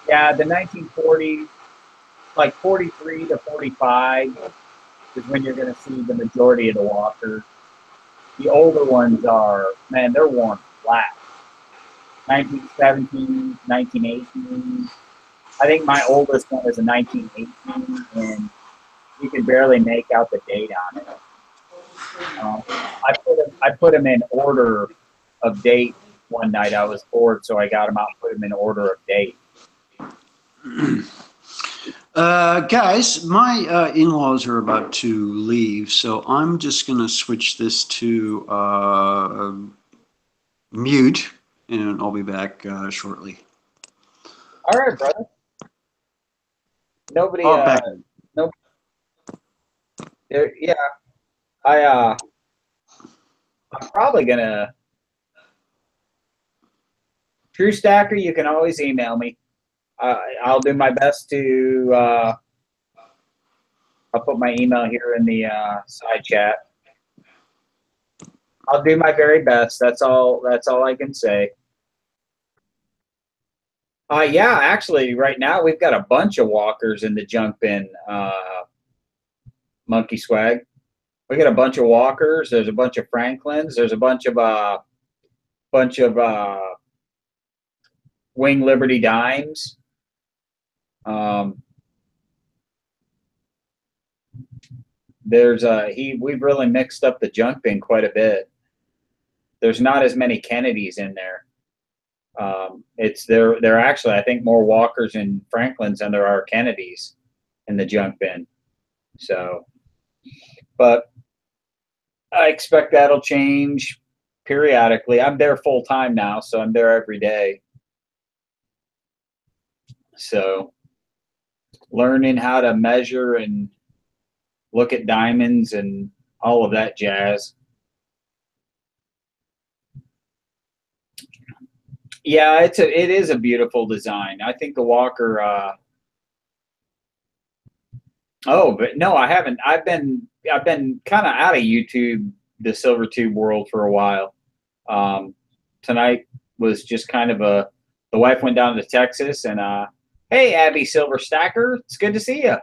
Yeah, the 1940s, like 43 to 45 is when you're going to see the majority of the walkers. The older ones are, man, they're worn flat. 1917, 1918. I think my oldest one is a 1918, and you can barely make out the date on it. I put them in order of date one night. I was bored, so I got them out and put them in order of date. Guys, my in-laws are about to leave, so I'm just going to switch this to mute, and I'll be back shortly. All right, brother. Nobody. Nope. Yeah, I'm probably gonna. True Stacker, you can always email me. I'll do my best to. I'll put my email here in the side chat. I'll do my very best. That's all I can say. Yeah, actually, right now we've got a bunch of walkers in the junk bin. Monkey Swag. We got a bunch of walkers. There's a bunch of Franklins. There's a bunch of Wing Liberty Dimes. We've really mixed up the junk bin quite a bit. There's not as many Kennedys in there. There are actually, I think, more walkers and Franklins than there are Kennedys in the junk bin. So, but I expect that'll change periodically. I'm there full time now, so I'm there every day. So, learning how to measure and look at diamonds and all of that jazz. Yeah, it is a beautiful design. I think the Walker. Oh, but no, I haven't. I've been kind of out of YouTube, the Silver Tube world for a while. Tonight was just kind of the wife went down to Texas and hey, Abby Silver Stacker, it's good to see you.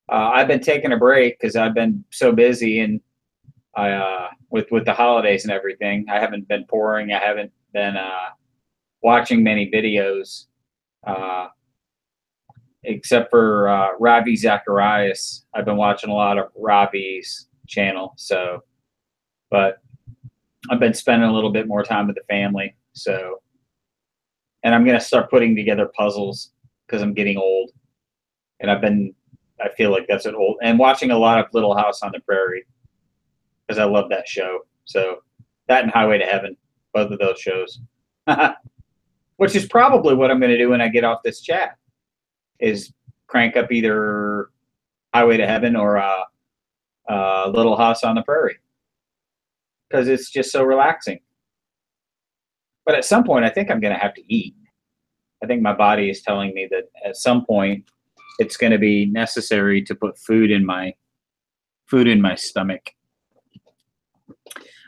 I've been taking a break because I've been so busy and with the holidays and everything. I haven't been pouring. I haven't been watching many videos, except for Ravi Zacharias. I've been watching a lot of Ravi's channel. So, but I've been spending a little bit more time with the family. So, and I'm going to start putting together puzzles because I'm getting old. And I feel like that's an old, and watching a lot of Little House on the Prairie because I love that show. So that and Highway to Heaven, both of those shows. Which is probably what I'm going to do when I get off this chat. is crank up either Highway to Heaven or Little House on the Prairie, because it's just so relaxing. But at some point, I think I'm going to have to eat. I think my body is telling me that at some point it's going to be necessary to put food in my stomach.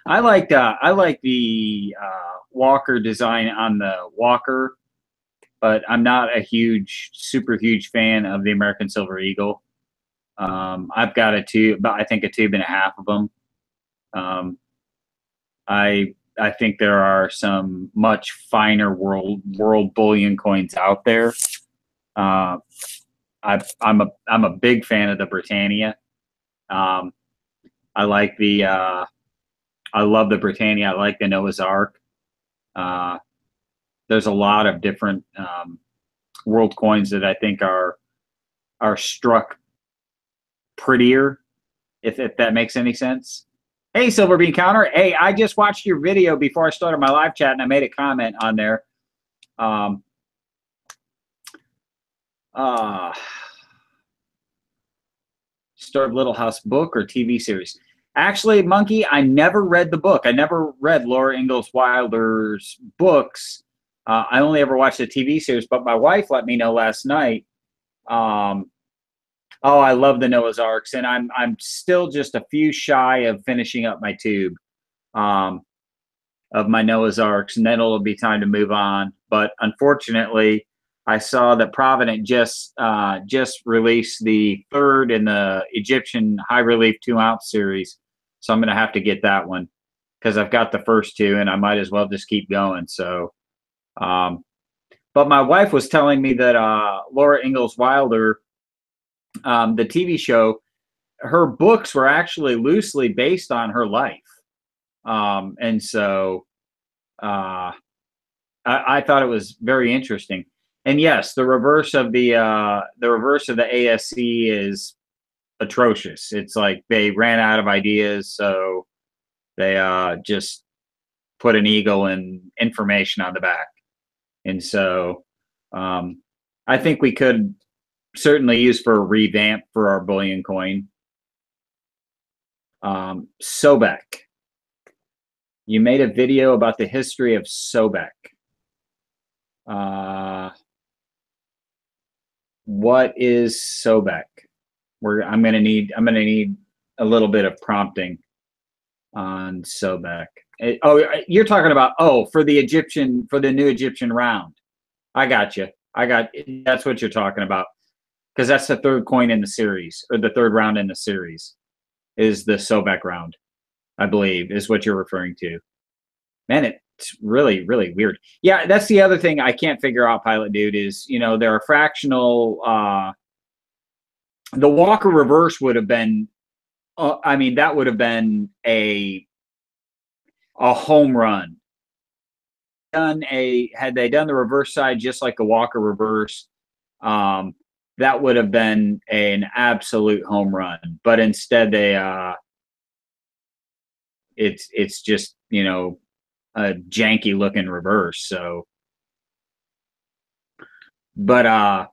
I like the Walker design on the Walker, but I'm not a super huge fan of the American Silver Eagle. I've got I think a tube and a half of them. I think there are some much finer world bullion coins out there. I'm a big fan of the Britannia. I like I love the Britannia. I like the Noah's Ark. There's a lot of different world coins that I think are struck prettier, if that makes any sense. Hey, Silver Bean Counter. Hey, I just watched your video before I started my live chat, and I made a comment on there. Start Little House book or TV series? Actually, Monkey, I never read the book. I never read Laura Ingalls Wilder's books. I only ever watched the TV series, but my wife let me know last night. Oh, I love the Noah's Arks, and I'm still just a few shy of finishing up my tube of my Noah's Arks, and then it'll be time to move on. But unfortunately, I saw that Provident just released the third in the Egyptian High Relief 2-ounce series, so I'm going to have to get that one because I've got the first two, and I might as well just keep going. So, but my wife was telling me that Laura Ingalls Wilder, the TV show, her books were actually loosely based on her life, and so I thought it was very interesting. And yes, the reverse of the ASC is atrocious. It's like they ran out of ideas, so they just put an eagle and information on the back. And so I think we could certainly use for a revamp for our bullion coin. Sobek. You made a video about the history of Sobek. What is Sobek? I'm gonna need a little bit of prompting on Sobek. You're talking about for the new Egyptian round. I got you. That's what you're talking about, because that's the third coin in the series, or the third round in the series, is the Sobek round, I believe, is what you're referring to. Man, it's really, really weird. Yeah, that's the other thing I can't figure out, Pilot Dude, is, there are fractional. The Walker reverse would have been, that would have been a home run. Had they done the reverse side just like the Walker reverse, that would have been an absolute home run. But instead, it's just a janky looking reverse. So, but I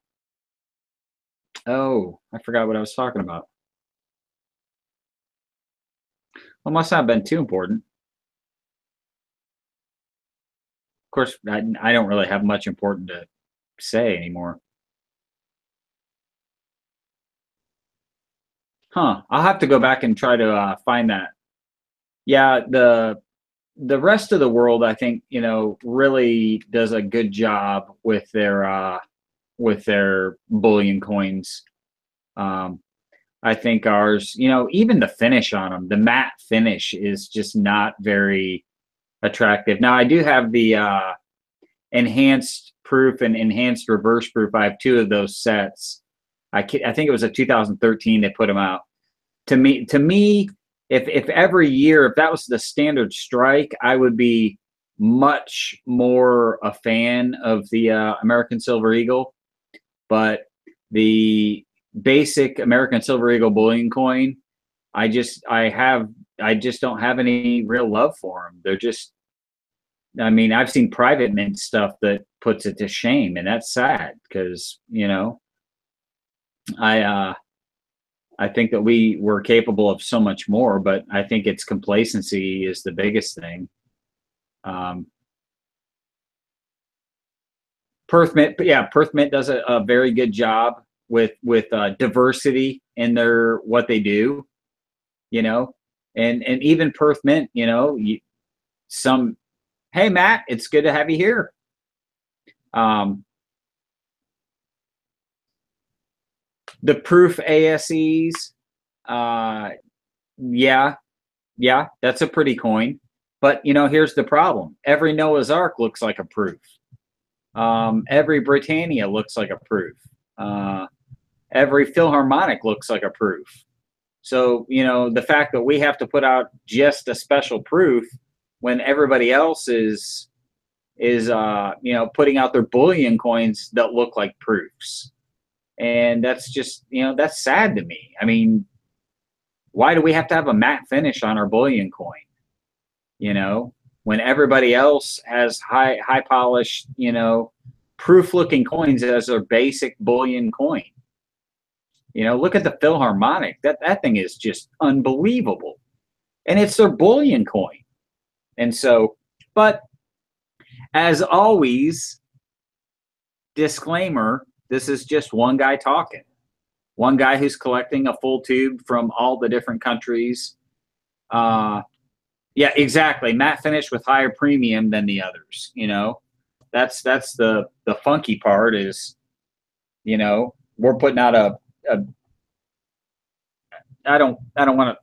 forgot what I was talking about. Well, must not have been too important. Of course, I don't really have much important to say anymore. I'll have to go back and try to find that. Yeah, the rest of the world, I think, really does a good job with their bullion coins. I think ours, even the finish on them, the matte finish is just not very attractive. Now, I do have the enhanced proof and enhanced reverse proof. I have two of those sets. I think it was a 2013 they put them out. To me, if every year, if that was the standard strike, I would be much more a fan of the American Silver Eagle. But the basic American Silver Eagle bullion coin, I just don't have any real love for them. They're just, I've seen private mint stuff that puts it to shame, and that's sad because, I I think that we were capable of so much more, but I think it's complacency is the biggest thing. Um, Perth Mint, yeah, Perth Mint does a very good job with diversity in their what they do, you know, and even Perth Mint, you know, some. Hey Matt, it's good to have you here. Um, the Proof ASEs, uh, yeah, yeah, that's a pretty coin. But you know, here's the problem: every Noah's Ark looks like a Proof. Every Britannia looks like a Proof. Uh, every Philharmonic looks like a Proof. So, you know, the fact that we have to put out just a special Proof when everybody else is you know, putting out their bullion coins that look like Proofs. And that's just, you know, that's sad to me. I mean, why do we have to have a matte finish on our bullion coin? You know, when everybody else has high polished, you know, proof looking coins as their basic bullion coin. You know, look at the Philharmonic. That thing is just unbelievable. And it's their bullion coin. And so, but as always, disclaimer, this is just one guy talking. One guy who's collecting a full tube from all the different countries. Yeah, exactly. Matte finish with higher premium than the others. You know, that's the funky part is, you know, we're putting out a I don't want to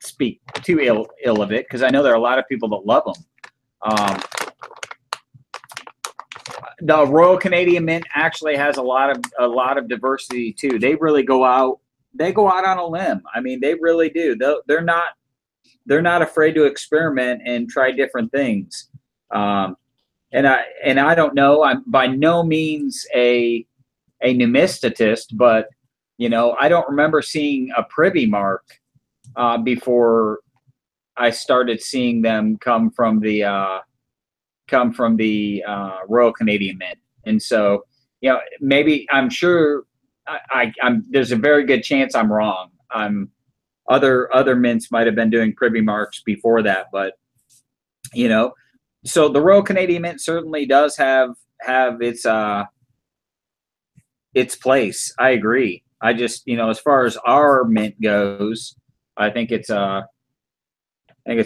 speak too ill of it because I know there are a lot of people that love them. The Royal Canadian Mint actually has a lot of diversity too. They really go out. They go out on a limb. I mean, they really do. They're not afraid to experiment and try different things. And I don't know. I'm by no means a numismatist, but you know, I don't remember seeing a privy mark before I started seeing them come from the Royal Canadian Mint. And so, you know, maybe I'm sure I'm there's a very good chance I'm wrong. Other mints might have been doing privy marks before that, but you know, so the Royal Canadian Mint certainly does have its place. I agree. I just, you know, as far as our mint goes, I think it's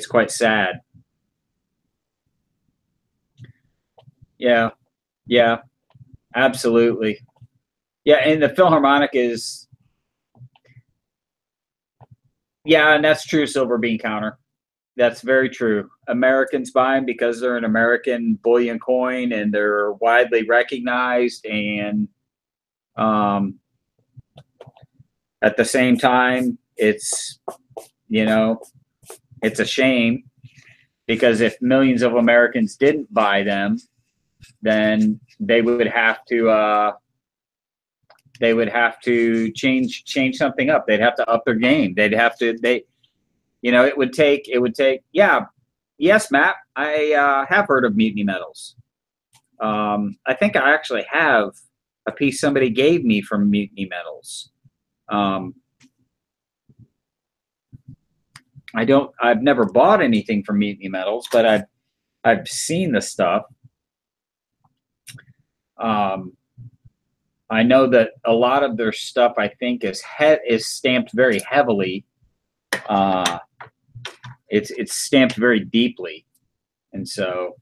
quite sad. Yeah, yeah, absolutely. Yeah, and the Philharmonic is, yeah, and that's true. Silver bean counter. That's very true. Americans buy them because they're an American bullion coin and they're widely recognized. And um, at the same time, it's, you know, it's a shame because if millions of Americans didn't buy them, then they would have to change something up. They'd have to up their game. You know, it would take, yeah, yes, Matt, I have heard of Mutiny Metals. I think I actually have a piece somebody gave me from Mutiny Metals. I've never bought anything from Mutiny Metals, but I've seen the stuff. I know that a lot of their stuff, I think, is stamped very heavily. It's stamped very deeply, and so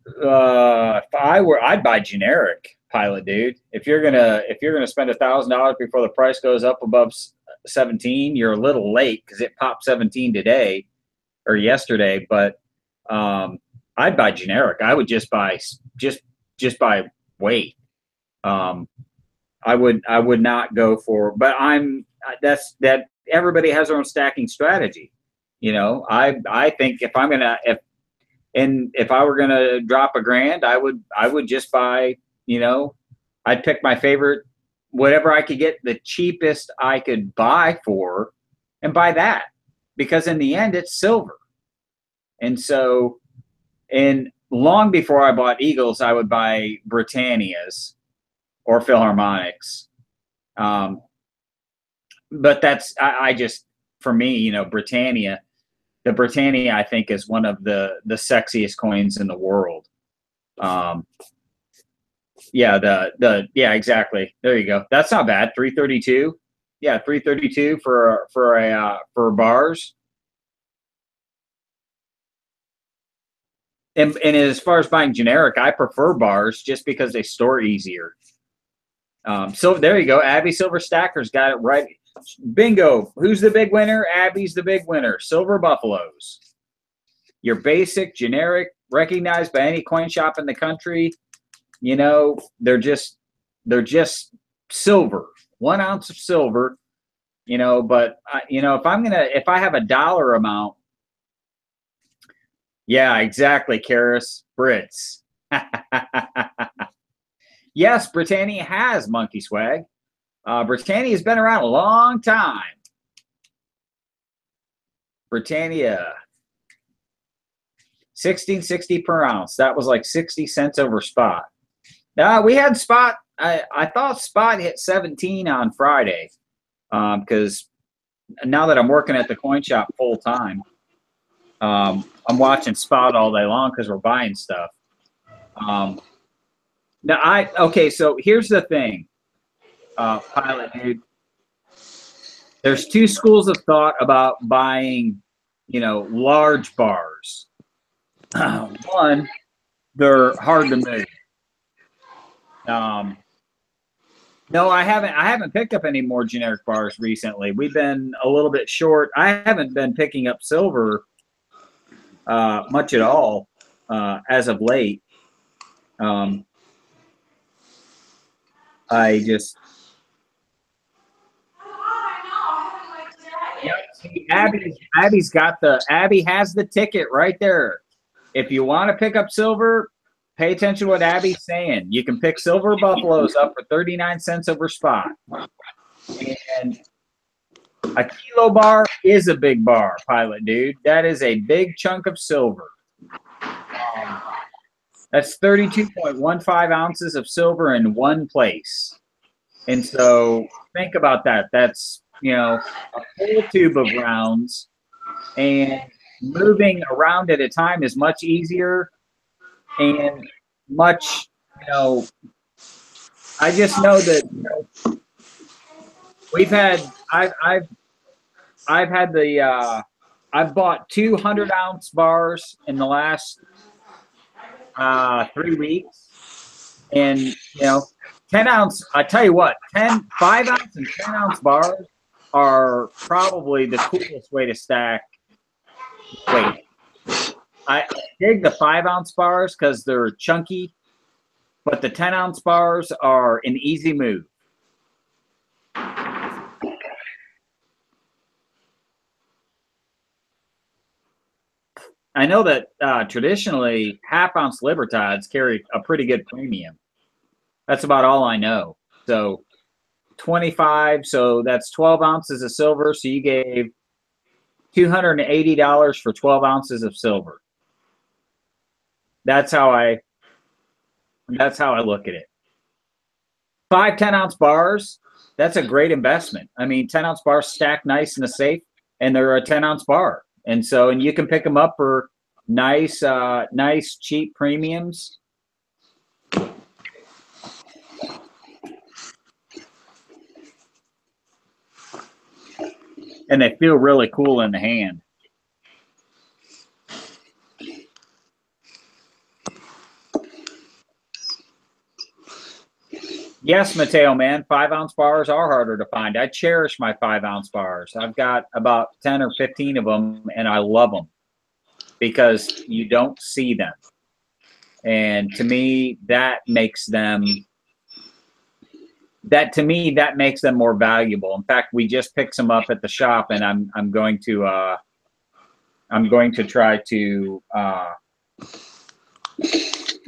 if I were, I'd buy generic Pilot, dude. If you're gonna spend $1,000 before the price goes up above 17, you're a little late because it popped 17 today or yesterday. But I'd buy generic. I would just buy weight. I would not go for, but that everybody has their own stacking strategy. You know, I think if I were gonna drop $1,000, I would just buy, you know, I'd pick my favorite, whatever I could get the cheapest I could buy for and buy that, because in the end it's silver. And so, and long before I bought Eagles, I would buy Britannias or Philharmonics. But that's I just, for me, you know, Britannia. The Britannia, I think, is one of the sexiest coins in the world. Yeah, yeah, exactly. There you go. That's not bad. 332. Yeah, 332 for bars. And as far as buying generic, I prefer bars just because they store easier. So there you go. Abby Silver Stackers got it right. Bingo. Who's the big winner? Abby's the big winner. Silver Buffaloes. Your basic, generic, recognized by any coin shop in the country. You know, they're just silver. 1 ounce of silver. You know, but you know, if I have a dollar amount, yeah, exactly, Karis. Brits. Yes, Britannia has monkey swag. Britannia has been around a long time. Britannia, 16.60 per ounce. That was like 60 cents over spot. We had spot. I thought spot hit 17 on Friday, because now that I'm working at the coin shop full time, I'm watching spot all day long because we're buying stuff. Okay, so here's the thing, Pilot Dude. There's two schools of thought about buying, you know, large bars. One, they're hard to move. No, I haven't picked up any more generic bars recently. We've been a little bit short. I haven't been picking up silver much at all as of late. I just. Yep. See, Abby has the ticket right there. If you want to pick up silver, pay attention to what Abby's saying. You can pick Silver Buffaloes up for 39 cents over spot. And a kilo bar is a big bar, Pilot Dude. That is a big chunk of silver. That's 32.15 ounces of silver in one place. And so think about that. That's, you know, a full tube of rounds, and moving around at a time is much easier and much, you know, I just know that, you know, I've bought 200-ounce bars in the last 3 weeks, and, you know, 10-ounce, I tell you what, 5-ounce and 10-ounce bars are probably the coolest way to stack weight. I dig the 5-ounce bars because they're chunky, but the 10-ounce bars are an easy move. I know that traditionally half-ounce Libertads carry a pretty good premium. That's about all I know. So 25, so that's 12 ounces of silver. So you gave $280 for 12 ounces of silver. That's how I look at it. 5 10-ounce bars, that's a great investment. I mean, 10-ounce bars stack nice in the safe, and they're a 10-ounce bar. And so, and you can pick them up for nice, cheap premiums. And they feel really cool in the hand. Yes, Mateo, man, 5-ounce bars are harder to find. I cherish my 5-ounce bars. I've got about 10 or 15 of them, and I love them because you don't see them. And to me, that makes them more valuable. In fact, we just picked some up at the shop, and I'm going to try to.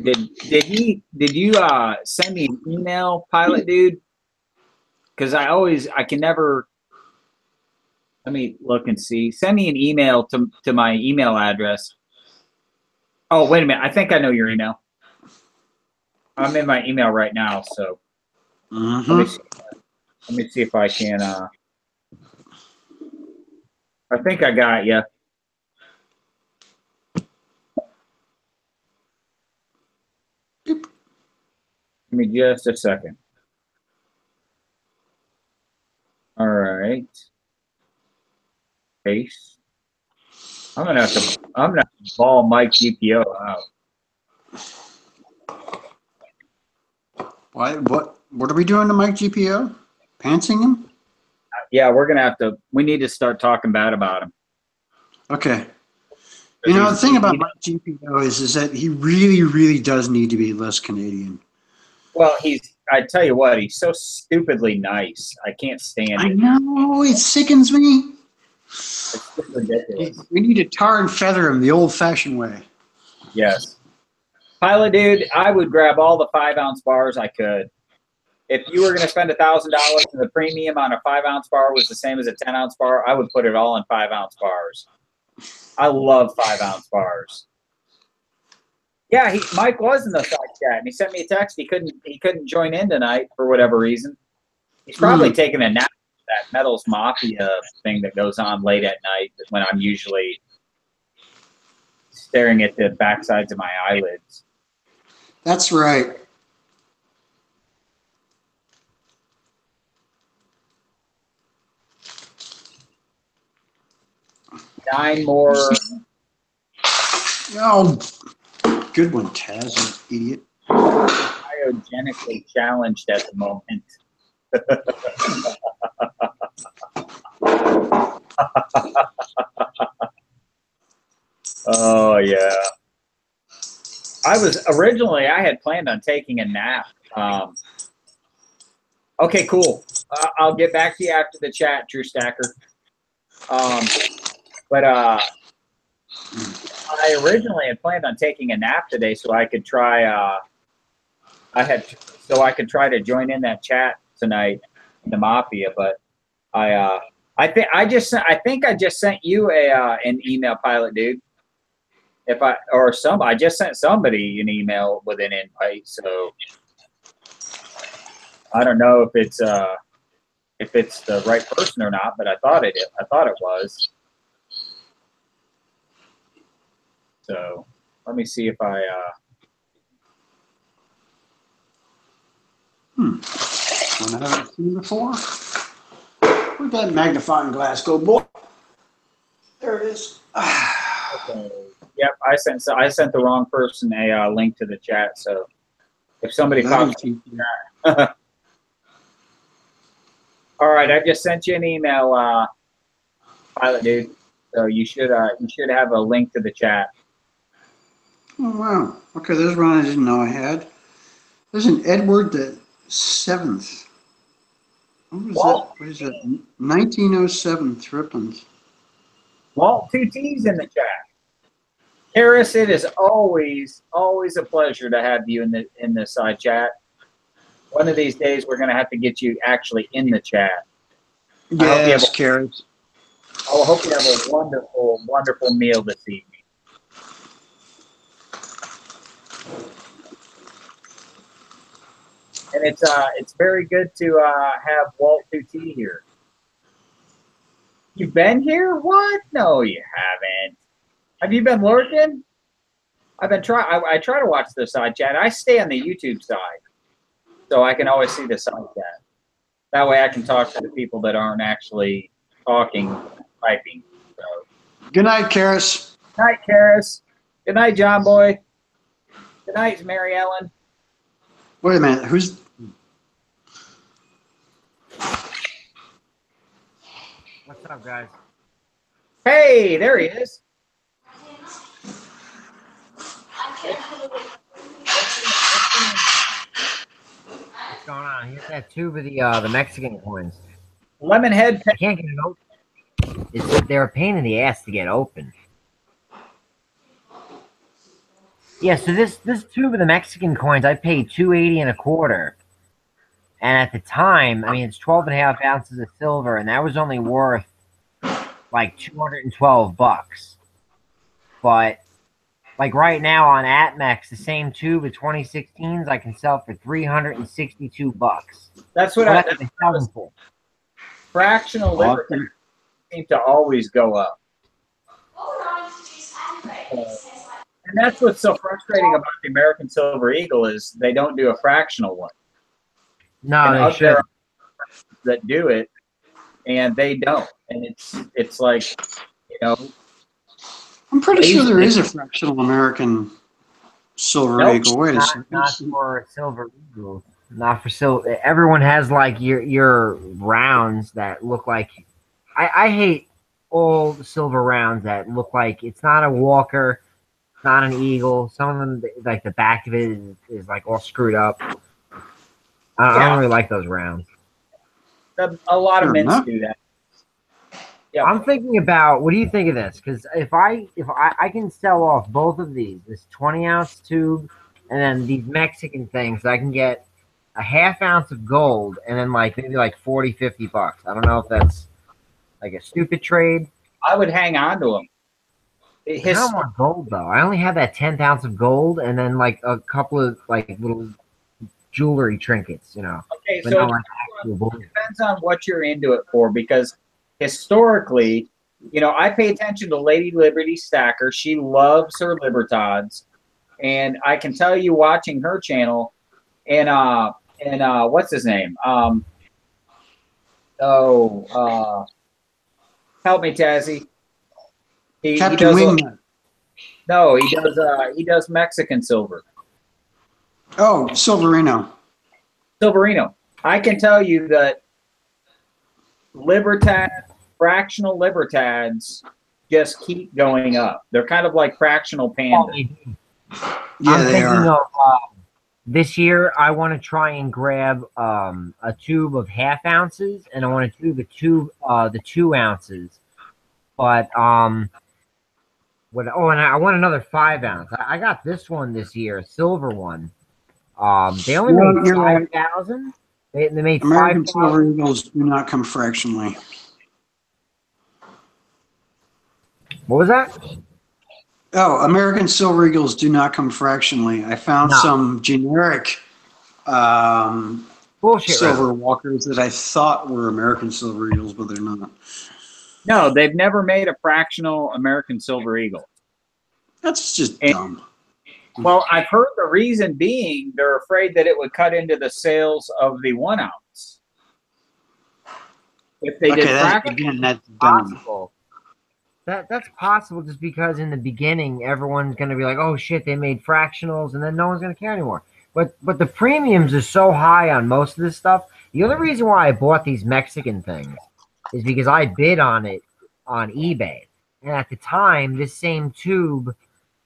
Did you send me an email, Pilot Dude? Because I can never. Let me look and see. Send me an email to my email address. Oh, wait a minute. I think I know your email. I'm in my email right now, so. Mm-hmm. Let me see if I can. I think I got you. Yep. Give me just a second. All right. Paste. I'm gonna have to ball Mike GPO out. Why? What are we doing to Mike GPO? Pantsing him? Yeah, we need to start talking bad about him. Okay. You know, the thing about Mike GPO is that he really, really does need to be less Canadian. Well, I tell you what, he's so stupidly nice. I can't stand it. I know, it sickens me. It's just ridiculous. We need to tar and feather him the old-fashioned way. Yes. Pilot dude, I would grab all the 5-ounce bars I could. If you were going to spend $1,000 and the premium on a 5-ounce bar was the same as a 10-ounce bar, I would put it all in 5-ounce bars. I love 5-ounce bars. Yeah, Mike was in the side chat, and he sent me a text. He couldn't join in tonight for whatever reason. He's probably taking a nap. That Metals Mafia thing that goes on late at night when I'm usually staring at the backsides of my eyelids. That's right. Nine more. Oh, good one, Taz, you idiot. Cryogenically challenged at the moment. Oh yeah. I had planned on taking a nap. Okay, cool. I'll get back to you after the chat, True Stacker. But I originally had planned on taking a nap today so I could try. I could try to join in that chat tonight in the Mafia, but I think I just sent you an email, Pilot Dude. I just sent somebody an email with an invite, so I don't know if it's the right person or not, but I thought it was. So let me see if I. One I haven't seen before. Where'd that magnifying glass go, boy? There it is. Okay. Yep, I sent the wrong person a link to the chat. So if somebody pops in chat. All right, I just sent you an email, Pilot Dude. So you should have a link to the chat. Oh wow. Okay, there's one I didn't know I had. There's an Edward the 7th. What is that? 1907 Thrippins. Walt 2T's in the chat. Harris, it is always a pleasure to have you in the side chat. One of these days, we're going to have to get you actually in the chat. Yes, Karis. I hope you have a wonderful, wonderful meal this evening. And it's very good to have Walt 2T here. You've been here? What? No, you haven't. Have you been lurking? I've been I try to watch the side chat. I stay on the YouTube side, so I can always see the side chat. That way, I can talk to the people that aren't actually talking, typing. So. Good night, Karis. Good night, Karis. Good night, John Boy. Good night, Mary Ellen. Wait a minute. Who's? What's up, guys? Hey, there he is. What's going on? Here's that tube of the Mexican coins. Lemonhead. I can't get it open. They're a pain in the ass to get open. Yeah, so this tube of the Mexican coins, I paid $2.80 a quarter. And at the time, I mean, it's 12.5 ounces of silver, and that was only worth like $212. But Like right now on Atmex, the same tube of 2016s I can sell for $362. That's what What I have they sell them for? fractional liberty seem to always go up. And that's what's so frustrating about the American Silver Eagle is they don't do a fractional one. No, And they out should. there are that do it, and they don't. And it's like, you know, I'm pretty sure there is a fractional American Silver Nope. Eagle. Wait a second. Not for Silver Eagles. Not for silver. Everyone has like your rounds that look like. I hate all the silver rounds that look like it's not a Walker, not an Eagle. Some of them, like the back of it is like all screwed up. I don't really like those rounds. A lot of Fair mints enough. do that. Yeah. I'm thinking about, what do you think of this? Because if I can sell off both of these, this 20-ounce tube and then these Mexican things, I can get a half ounce of gold and then like maybe like 40, $50. I don't know if that's like a stupid trade. I would hang on to them. I don't want gold though. I only have that 10th ounce of gold and then like a couple of like little jewelry trinkets, you know. Okay, But so not it like actual gold. depends on what you're into it for, because historically, you know, I pay attention to Lady Liberty Stacker. She loves her Libertads, and I can tell you, watching her channel, and what's his name? Help me, Tazzy. He Captain does Wingnut. no, he does Mexican silver. Oh, Silverino. Silverino. I can tell you that fractional Libertads just keep going up. They're kind of like fractional pandas. Yeah, I'm they thinking are. of this year. I want to try and grab a tube of half ounces, and I want to do the 2 ounces. But and I want another 5 ounce. I got this one this year, a silver one. They only made You're right. 5,000. They made American 5,000. Silver Eagles do not come fractionally. What was that? Oh, American Silver Eagles do not come fractionally. I found No. some generic Bullshit. silver walkers that I thought were American Silver Eagles, but they're not. No, they've never made a fractional American Silver Eagle. That's just dumb. Well, I've heard the reason being they're afraid that it would cut into the sales of the 1 ounce. If they did fractional, that's dumb. Possible. That's possible just because in the beginning everyone's going to be like, oh shit, they made fractionals, and then no one's going to care anymore. But the premiums are so high on most of this stuff. The other reason why I bought these Mexican things is because I bid on it on eBay, and at the time this same tube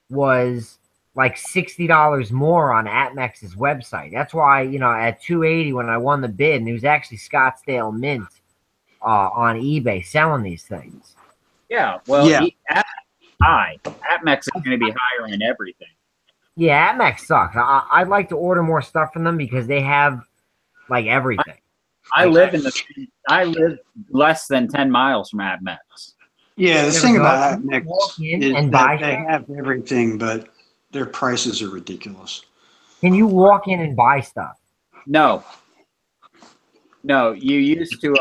was like $60 more on Atmex's website. That's why, you know, at $280 when I won the bid, and it was actually Scottsdale Mint on eBay selling these things. yeah. Well, Yeah. Atmex is going to be higher in everything. Yeah, Atmex sucks. I'd like to order more stuff from them because they have like everything. I live less than 10 miles from Atmex. Yeah, the There thing we go. about You Atmex walk in is and that buy they stuff. have everything, but their prices are ridiculous. Can you walk in and buy stuff? No, you used to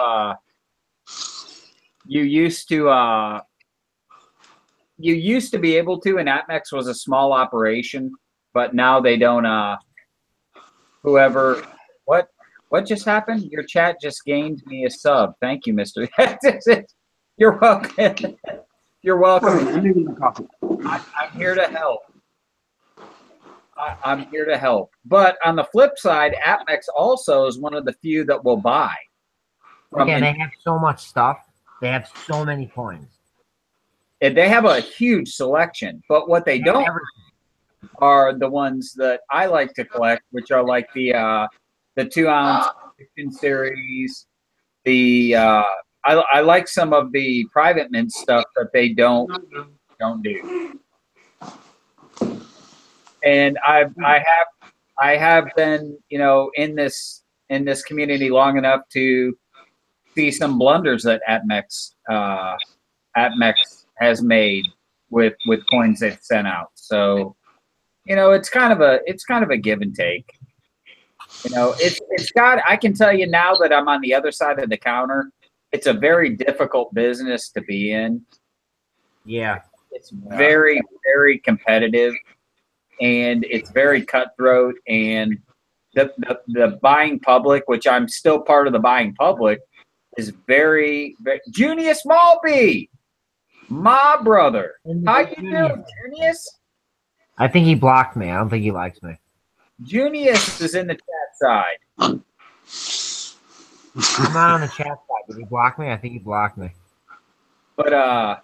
be able to, and Atmex was a small operation, but now they don't. What just happened? Your chat just gained me a sub. Thank you, Mister. You're welcome. You're welcome. I'm making my coffee. I'm here to help. I'm here to help. But on the flip side, Atmex also is one of the few that will buy. Again, they have so much stuff. They have so many coins. They have a huge selection, but what they don't are the ones that I like to collect, which are like the 2 ounce series. I like some of the private mint stuff that they don't do. And I have been, you know, in this community long enough to see some blunders that Atmex has made with coins they've sent out. So, you know, it's kind of a give and take. You know, it's got. I can tell you now that I'm on the other side of the counter. It's a very difficult business to be in. Yeah. It's very, very competitive, and it's very cutthroat. And the buying public, which I'm still part of the buying public, is very, very Junius Malby, my brother. How you doing, Junius? I think he blocked me. I don't think he likes me. Junius is in the chat side. I'm not on the chat side. Did he block me? I think he blocked me. But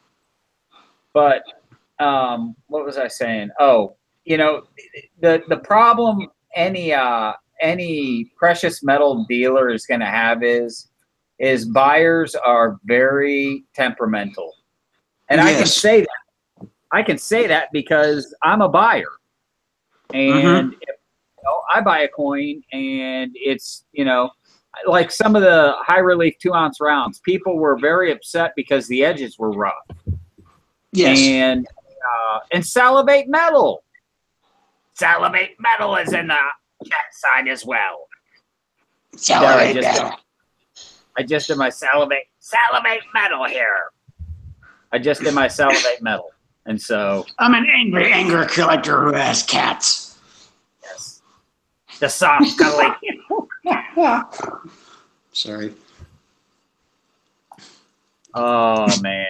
what was I saying? Oh, you know, the problem any precious metal dealer is going to have is buyers are very temperamental, and Yes. I can say that because I'm a buyer, and if, you know, I buy a coin, and it's, you know, like some of the high relief 2-ounce rounds, people were very upset because the edges were rough. Yes. And Salivate Metal. Salivate Metal is in the chat side as well. Salivate Metal. I just did my Salivate Metal here. I just did my Salivate Metal. And so I'm an angry anger collector who has cats. Yes. The soft cuddly. Sorry. Oh man.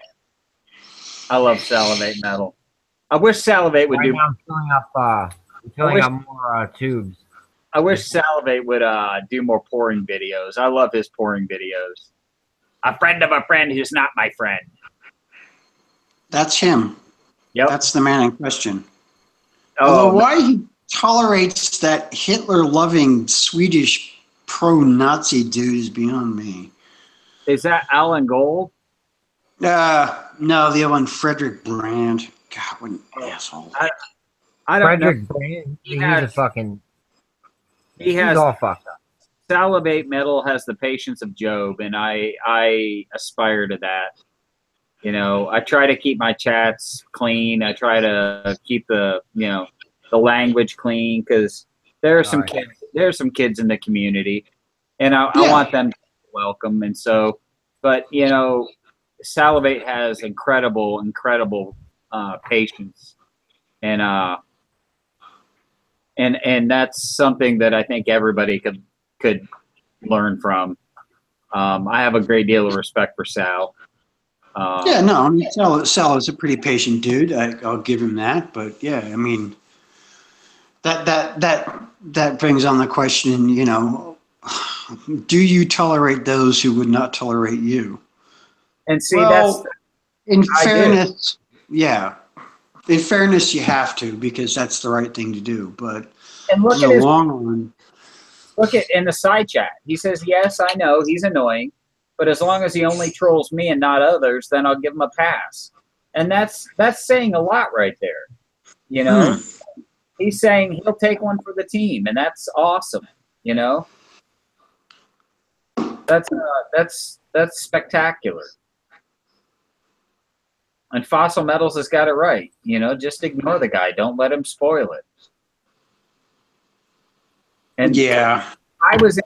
I love Salivate Metal. I wish Salivate would do. I'm filling up more tubes. I wish Salivate would do more pouring videos. I love his pouring videos. A friend of a friend who's not my friend. That's him. Yep. That's the man in question. Oh, Although why he tolerates that Hitler-loving Swedish pro-Nazi dude is beyond me. is that Alan Gold? No, the other one, Frederick Brand. God, what an asshole. I don't Frederick know. Brand, he's He has all fucked up. Salivate Metal has the patience of Job, and I aspire to that. You know, I try to keep my chats clean. I try to keep the language clean, because there are some kids. There are some kids in the community, and I want them to be welcome. And so, but you know, Salivate has incredible patience, and that's something that I think everybody could learn from. I have a great deal of respect for Sal. Yeah, no, I mean, Sal is a pretty patient dude. I'll give him that. But yeah, I mean, that brings on the question, you know, do you tolerate those who would not tolerate you? And see, in fairness, yeah. In fairness, you have to, because that's the right thing to do. But and look in the long run, look at in the side chat. He says, "Yes, I know he's annoying, but as long as he only trolls me and not others, then I'll give him a pass." And that's saying a lot right there. You know, he's saying he'll take one for the team, and that's awesome. You know, that's spectacular. And Fossil Metals has got it right. You know, just ignore the guy. Don't let him spoil it. And yeah, I was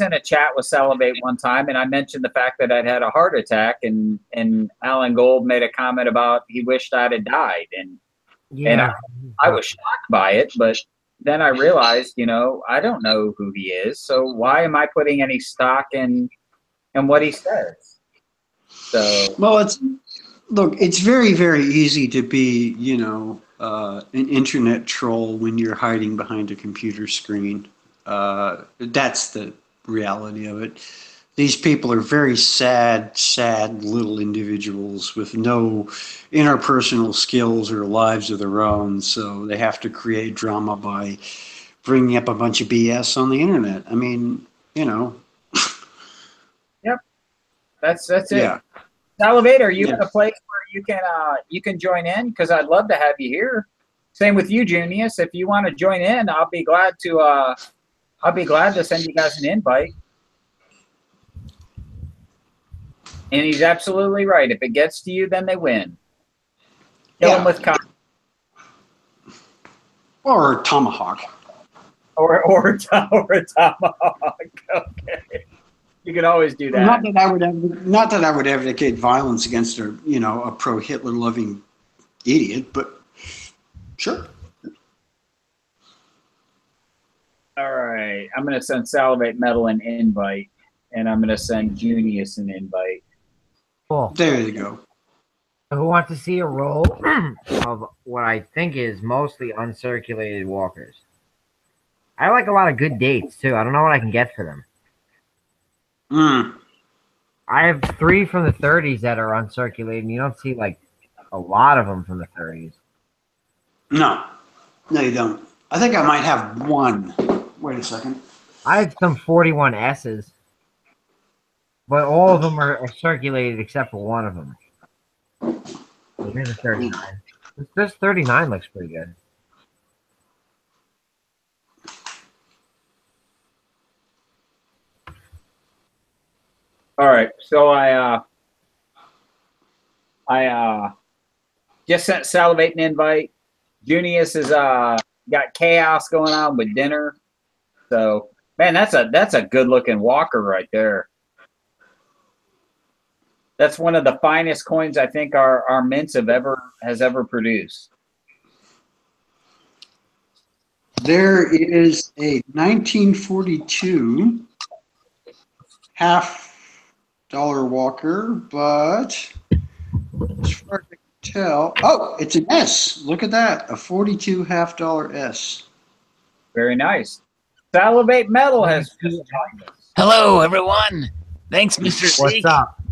in a chat with Salivate one time, and I mentioned the fact that I'd had a heart attack, and Alan Gold made a comment about he wished I'd have died, and I was shocked by it, but then I realized, you know, I don't know who he is, so why am I putting any stock in what he says? So well, it's very, very easy to be, you know, an internet troll when you're hiding behind a computer screen. That's the reality of it. These people are very sad little individuals with no interpersonal skills or lives of their own, so they have to create drama by bringing up a bunch of BS on the internet. I mean, you know. Yep, that's it. Yeah. Salivate, are you in a place where you can join in? Because I'd love to have you here. Same with you, Junius. If you want to join in, I'll be glad to send you guys an invite. And he's absolutely right. If it gets to you, then they win. Kill Yeah. them with cotton. Or tomahawk. Or a tomahawk. Okay. You can always do that. Not that I would advocate violence against a pro-Hitler loving idiot, but sure. All right. I'm going to send Salivate Metal an invite, and I'm going to send Junius an invite. Cool. There you go. Who wants to see a roll of what I think is mostly uncirculated walkers? I like a lot of good dates too. I don't know what I can get for them. I have 3 from the 30s that are uncirculated, and you don't see like a lot of them from the 30s. No, you don't. I think I might have 1. Wait a second. I have some 41 S's, but all of them are circulated except for one of them. So here's a 39. This 39 looks pretty good. All right. So I just sent Salivate an invite. Junius has got chaos going on with dinner. So man, that's a good looking walker right there. That's one of the finest coins I think our mints has ever produced. There is a 1942 $half walker, but as far as I can tell, it's an S. Look at that, a 42 $half S. Very nice. Salivate Metal has just joined us. Hello, everyone. Thanks, Mr. What's Zeke. up?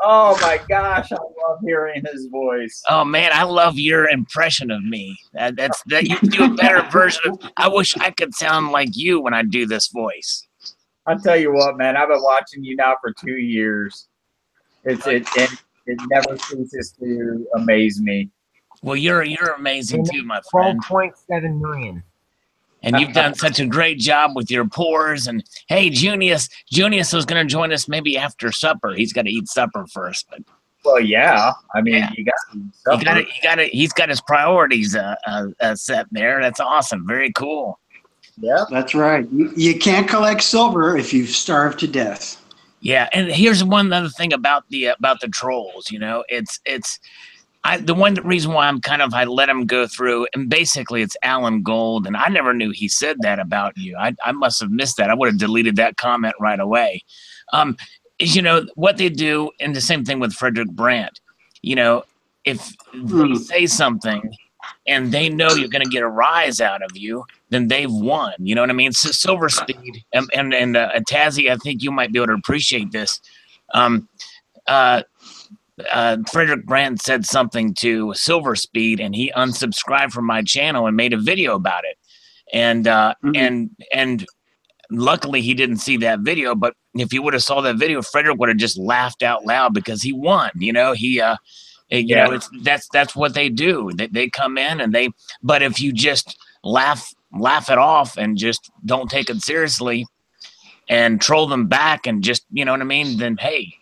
Oh my gosh, I love hearing his voice. Oh man, I love your impression of me. That you do a better version of. I wish I could sound like you when I do this voice. I'll tell you what, man. I've been watching you now for 2 years. It never ceases to amaze me. Well, you're amazing too, my friend. 12.7 million. And you've done such a great job with your pours. And hey, Junius was going to join us maybe after supper. He's got to eat supper first, but. Well, yeah. I mean, Yeah. you got to. He's got his priorities set there. That's awesome. Very cool. Yeah. That's right. You can't collect silver if you've starved to death. Yeah, and here's one other thing about the trolls. You know, the one reason why I let him go through, and basically it's Alan Gold, and I never knew he said that about you. I must have missed that. I would have deleted that comment right away. Is what they do, and the same thing with Frederick Brandt. You know, if they say something and they know you're going to get a rise out of you, then they've won. You know what I mean? So Silver Speed and Tazzy, I think you might be able to appreciate this. Frederick Brandt said something to Silver Speed, and he unsubscribed from my channel and made a video about it. And and luckily he didn't see that video. But if he would have saw that video, Frederick would have just laughed out loud because he won. You know, that's what they do. They come in and but if you just laugh it off and just don't take it seriously and troll them back and just, you know what I mean? Then, hey,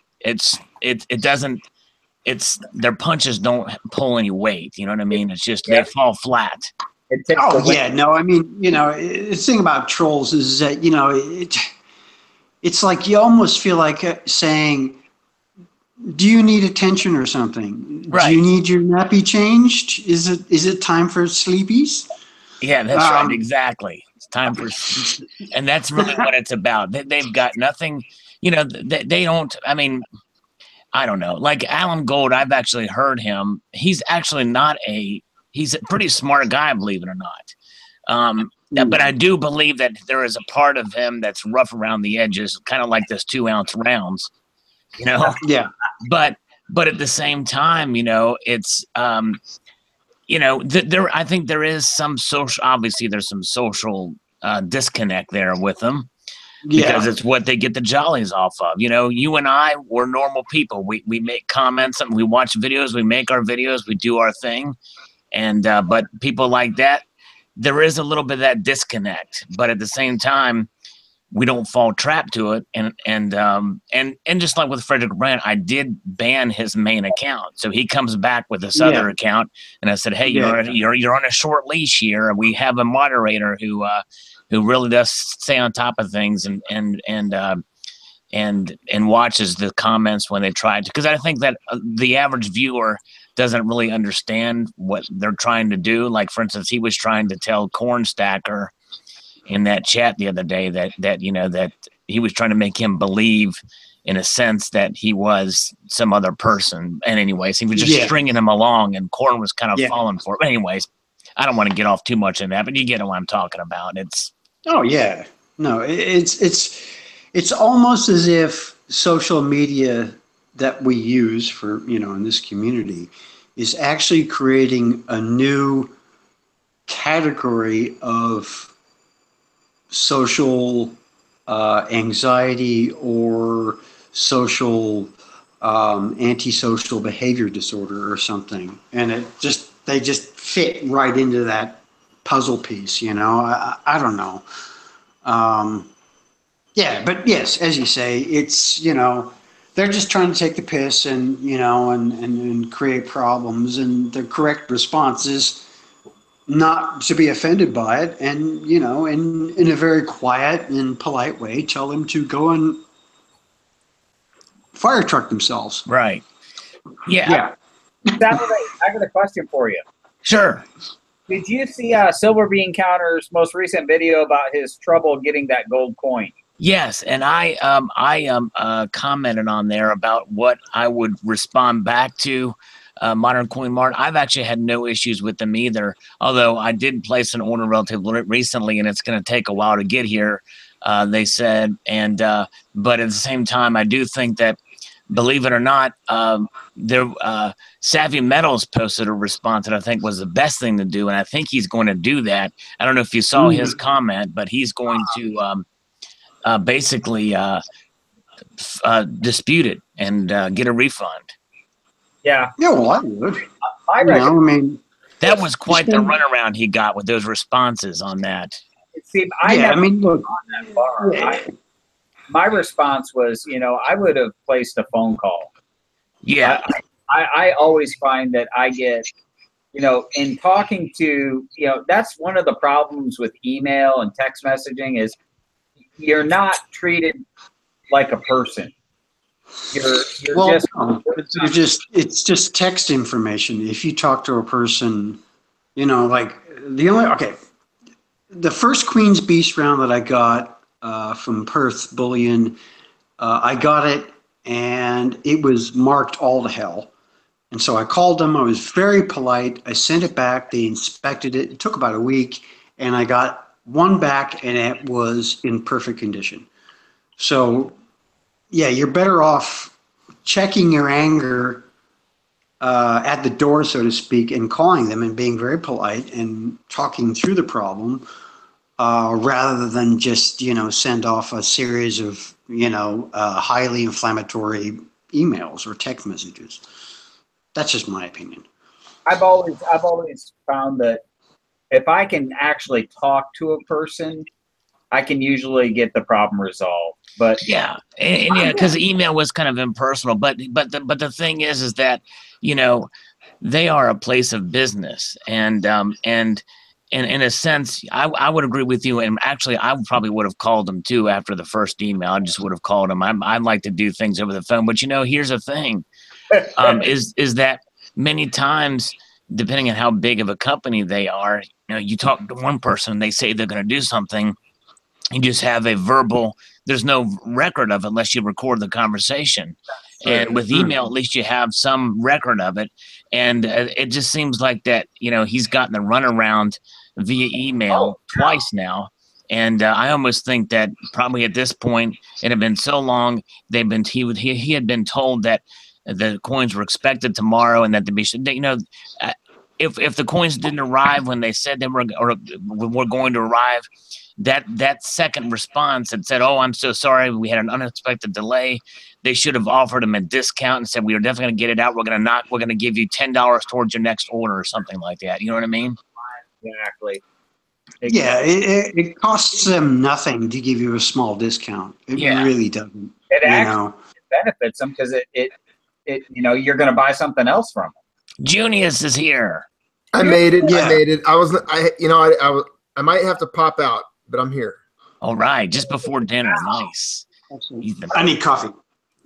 their punches don't pull any weight. You know what I mean? It's just, they fall flat. No, I mean, the thing about trolls is that, it's like you almost feel like saying, do you need attention or something? Right. Do you need your nappy changed? Is it time for sleepies? Yeah, that's right. Exactly. It's time for, and that's really what it's about. They've got nothing, they don't, I mean, I don't know. Like Alan Gold, I've actually heard him. He's actually he's a pretty smart guy, believe it or not. But I do believe that there is a part of him that's rough around the edges, kind of like this 2-ounce rounds, Yeah. But at the same time, it's, I think there is some social, obviously there's some social disconnect there with them. Because it's what they get the jollies off of. You and I, we're normal people. We make comments and we watch videos. We make our videos. We do our thing. And but people like that, there is a little bit of that disconnect. But at the same time, we don't fall trap to it. And just like with Frederick Brand, I did ban his main account, so he comes back with this other account, and I said, hey, you're on a short leash here. We have a moderator who really does stay on top of things and watches the comments when they try to, because I think that the average viewer doesn't really understand what they're trying to do. Like, for instance, he was trying to tell Cornstacker in that chat the other day that he was trying to make him believe in a sense that he was some other person. And anyways, he was just stringing him along, and Corn was kind of falling for it. But anyways, I don't want to get off too much in that, but you get what I'm talking about. It's almost as if social media that we use for, in this community is actually creating a new category of social anxiety or social antisocial behavior disorder or something. And they just fit right into that puzzle piece, I don't know. But yes, as you say, it's, they're just trying to take the piss and, and create problems. And the correct response is not to be offended by it. And, in a very quiet and polite way, tell them to go and fire truck themselves. Right. Yeah. Saturday, I got a question for you. Sure. Did you see Silver Bean Counter's most recent video about his trouble getting that gold coin? Yes, and I commented on there about what I would respond back to Modern Coin Mart. I've actually had no issues with them either, although I did place an order relatively recently, and it's going to take a while to get here, they said. And but at the same time, I do think that, believe it or not, Savvy Metals posted a response that I think was the best thing to do, and I think he's going to do that. I don't know if you saw his comment, but he's going to basically dispute it and get a refund. Yeah, well, I would. That was quite the runaround he got with those responses on that. See, look, on that bar. My response was, I would have placed a phone call. Yeah. I always find that I get, in talking to, that's one of the problems with email and text messaging is you're not treated like a person. It's just text information. If you talk to a person, like the first Queen's Beast round that I got from Perth Bullion, I got it and it was marked all to hell. And so I called them. I was very polite. I sent it back. They inspected it. It took about a week, and I got one back, and it was in perfect condition. So, yeah, you're better off checking your anger at the door, so to speak, and calling them and being very polite and talking through the problem rather than just, send off a series of, highly inflammatory emails or text messages. That's just my opinion. I've always found that if I can actually talk to a person, I can usually get the problem resolved. But because email was kind of impersonal. But the thing is that they are a place of business, and in a sense, I would agree with you. And actually, I probably would have called them too after the first email. I just would have called them. I like to do things over the phone. But here's the thing. Is that many times, depending on how big of a company they are, you talk to one person, they say they're going to do something, you just have a verbal, there's no record of it unless you record the conversation. And with email, at least you have some record of it. And it just seems like that, he's gotten the runaround via email twice now. And I almost think that probably at this point, it had been so long, he had been told that the coins were expected tomorrow, and that if the coins didn't arrive when they said they were going to arrive, that second response that said, "Oh, I'm so sorry, we had an unexpected delay," they should have offered him a discount and said, "We are definitely going to get it out. We're going to give you $10 towards your next order," or something like that. You know what I mean? Exactly. Yeah, it costs them nothing to give you a small discount. It Yeah. really doesn't. It You actually know. benefits them because it you're going to buy something else from them. Junius is here. I made it. I Yeah. made it. I might have to pop out, but I'm here. All right, just before dinner. Nice. Ethan. I need coffee.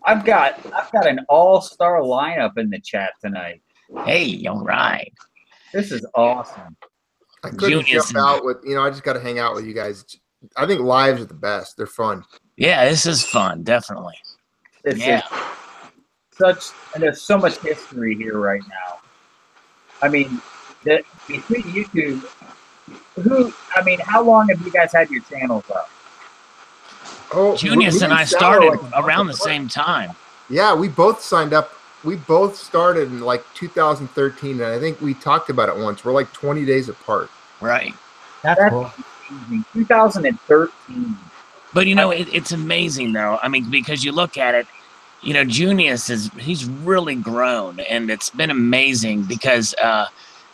I've got an all-star lineup in the chat tonight. Hey, all right. This is awesome. I couldn't Junius jump out with, I just got to hang out with you guys. I think lives are the best. They're fun. Yeah, this is fun, definitely. This Yeah. is and there's so much history here right now. I mean, between you two, how long have you guys had your channels up? Oh, Junius me and I Sal are started like a month around the apart. same time. Yeah, we both signed up. We both started in like 2013, and I think we talked about it once. We're like 20 days apart. Right. That's That's cool. amazing. 2013. But it's amazing though. I mean, because you look at it, Junius he's really grown, and it's been amazing because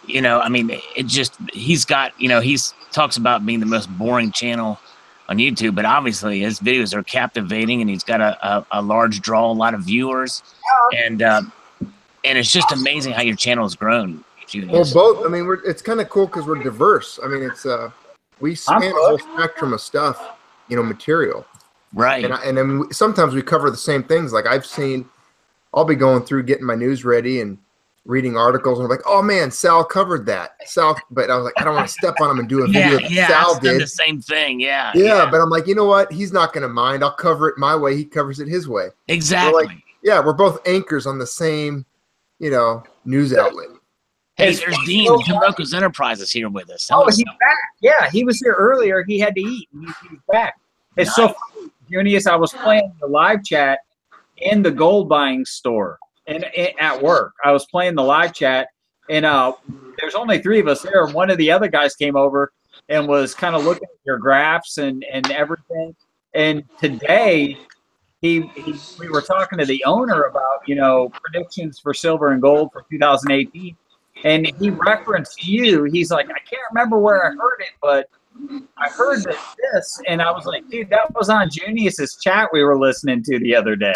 he's got he's talks about being the most boring channel on YouTube, but obviously his videos are captivating, and he's got a large draw, a lot of viewers, and it's just amazing how your channel has grown, Well, Junius. both. I mean, it's kind of cool because we're diverse. I mean, it's we span a whole spectrum of stuff, material. Right. And then sometimes we cover the same things. Like I'll be going through getting my news ready and reading articles, and I'm like, oh man, Sal covered that. But I was like, I don't want to step on him and do a video that Sal I've done did. the same thing. Yeah. But I'm like, you know what? He's not going to mind. I'll cover it my way. He covers it his way. Exactly. We're both anchors on the same, news outlet. Hey, there's Dean. Tomokos Enterprises here with us. Oh, he's back. Yeah, he was here earlier. He had to eat. He's back. It's so funny, Junius. I was playing the live chat in the gold buying store and at work. I was playing the live chat, and there's only 3 of us there. One of the other guys came over and was kind of looking at your graphs and everything. And today, we were talking to the owner about predictions for silver and gold for 2018. And he referenced you. He's like, I can't remember where I heard it, but I heard this. And I was like, dude, that was on Junius's chat we were listening to the other day.